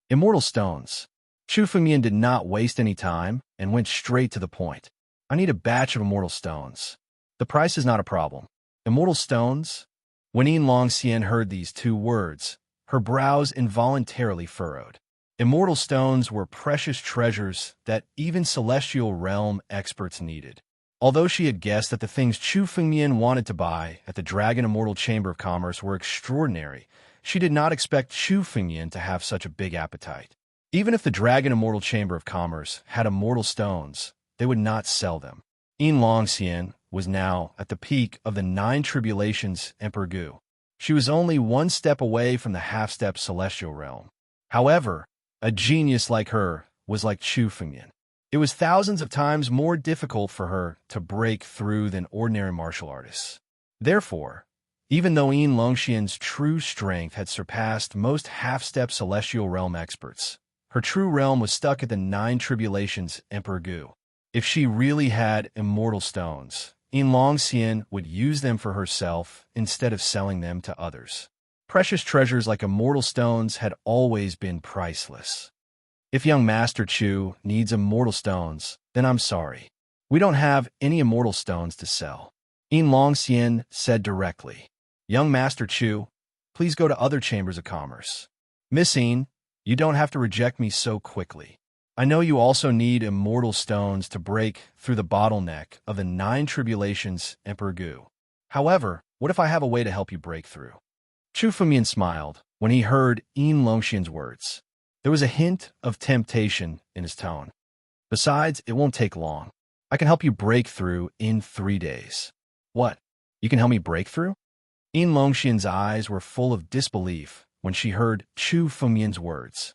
"Immortal stones." Chu Fengyan did not waste any time and went straight to the point. "I need a batch of immortal stones. The price is not a problem." "Immortal stones?" When Yin Longxian heard these two words, her brows involuntarily furrowed. Immortal stones were precious treasures that even celestial realm experts needed. Although she had guessed that the things Chu Fengyan wanted to buy at the Dragon Immortal Chamber of Commerce were extraordinary, she did not expect Chu Fengyan to have such a big appetite. Even if the Dragon Immortal Chamber of Commerce had immortal stones, they would not sell them. Yin Longxian was now at the peak of the Nine Tribulations Emperor Gu. She was only one step away from the half-step celestial realm. However, a genius like her was like Chu Fengyan. It was thousands of times more difficult for her to break through than ordinary martial artists. Therefore, even though Yin Longxian's true strength had surpassed most half-step celestial realm experts, her true realm was stuck at the Nine Tribulations Emperor Gu. If she really had immortal stones, Yin Longxian would use them for herself instead of selling them to others. Precious treasures like immortal stones had always been priceless. If young Master Chu needs immortal stones, then I'm sorry. We don't have any immortal stones to sell. Yin Longxian said directly. Young Master Chu, please go to other chambers of commerce. Missing, you don't have to reject me so quickly. I know you also need immortal stones to break through the bottleneck of the Nine Tribulations Emperor Gu. However, what if I have a way to help you break through? Chu Fengyan smiled when he heard Yin Longxian's words. There was a hint of temptation in his tone. Besides, it won't take long. I can help you break through in 3 days. What? You can help me break through? Yin Longxian's eyes were full of disbelief when she heard Chu Fengyan's words.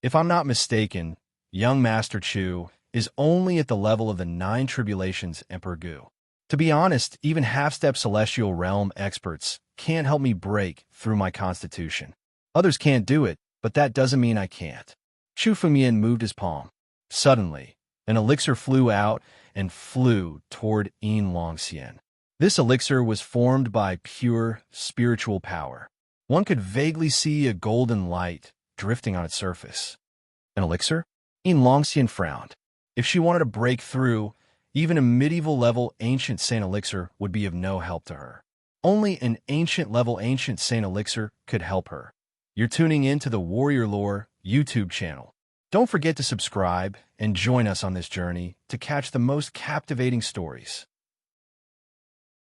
If I'm not mistaken, young Master Chu is only at the level of the Nine Tribulations Emperor Gu. To be honest, even half-step celestial realm experts can't help me break through my constitution. Others can't do it, but that doesn't mean I can't. Chu Fengyan moved his palm. Suddenly, an elixir flew out and flew toward Yin Longxian. This elixir was formed by pure spiritual power. One could vaguely see a golden light drifting on its surface. An elixir? Longxian frowned. If she wanted to break through, even a medieval-level ancient saint elixir would be of no help to her. Only an ancient-level ancient saint elixir could help her. You're tuning in to the Warrior Lore YouTube channel. Don't forget to subscribe and join us on this journey to catch the most captivating stories.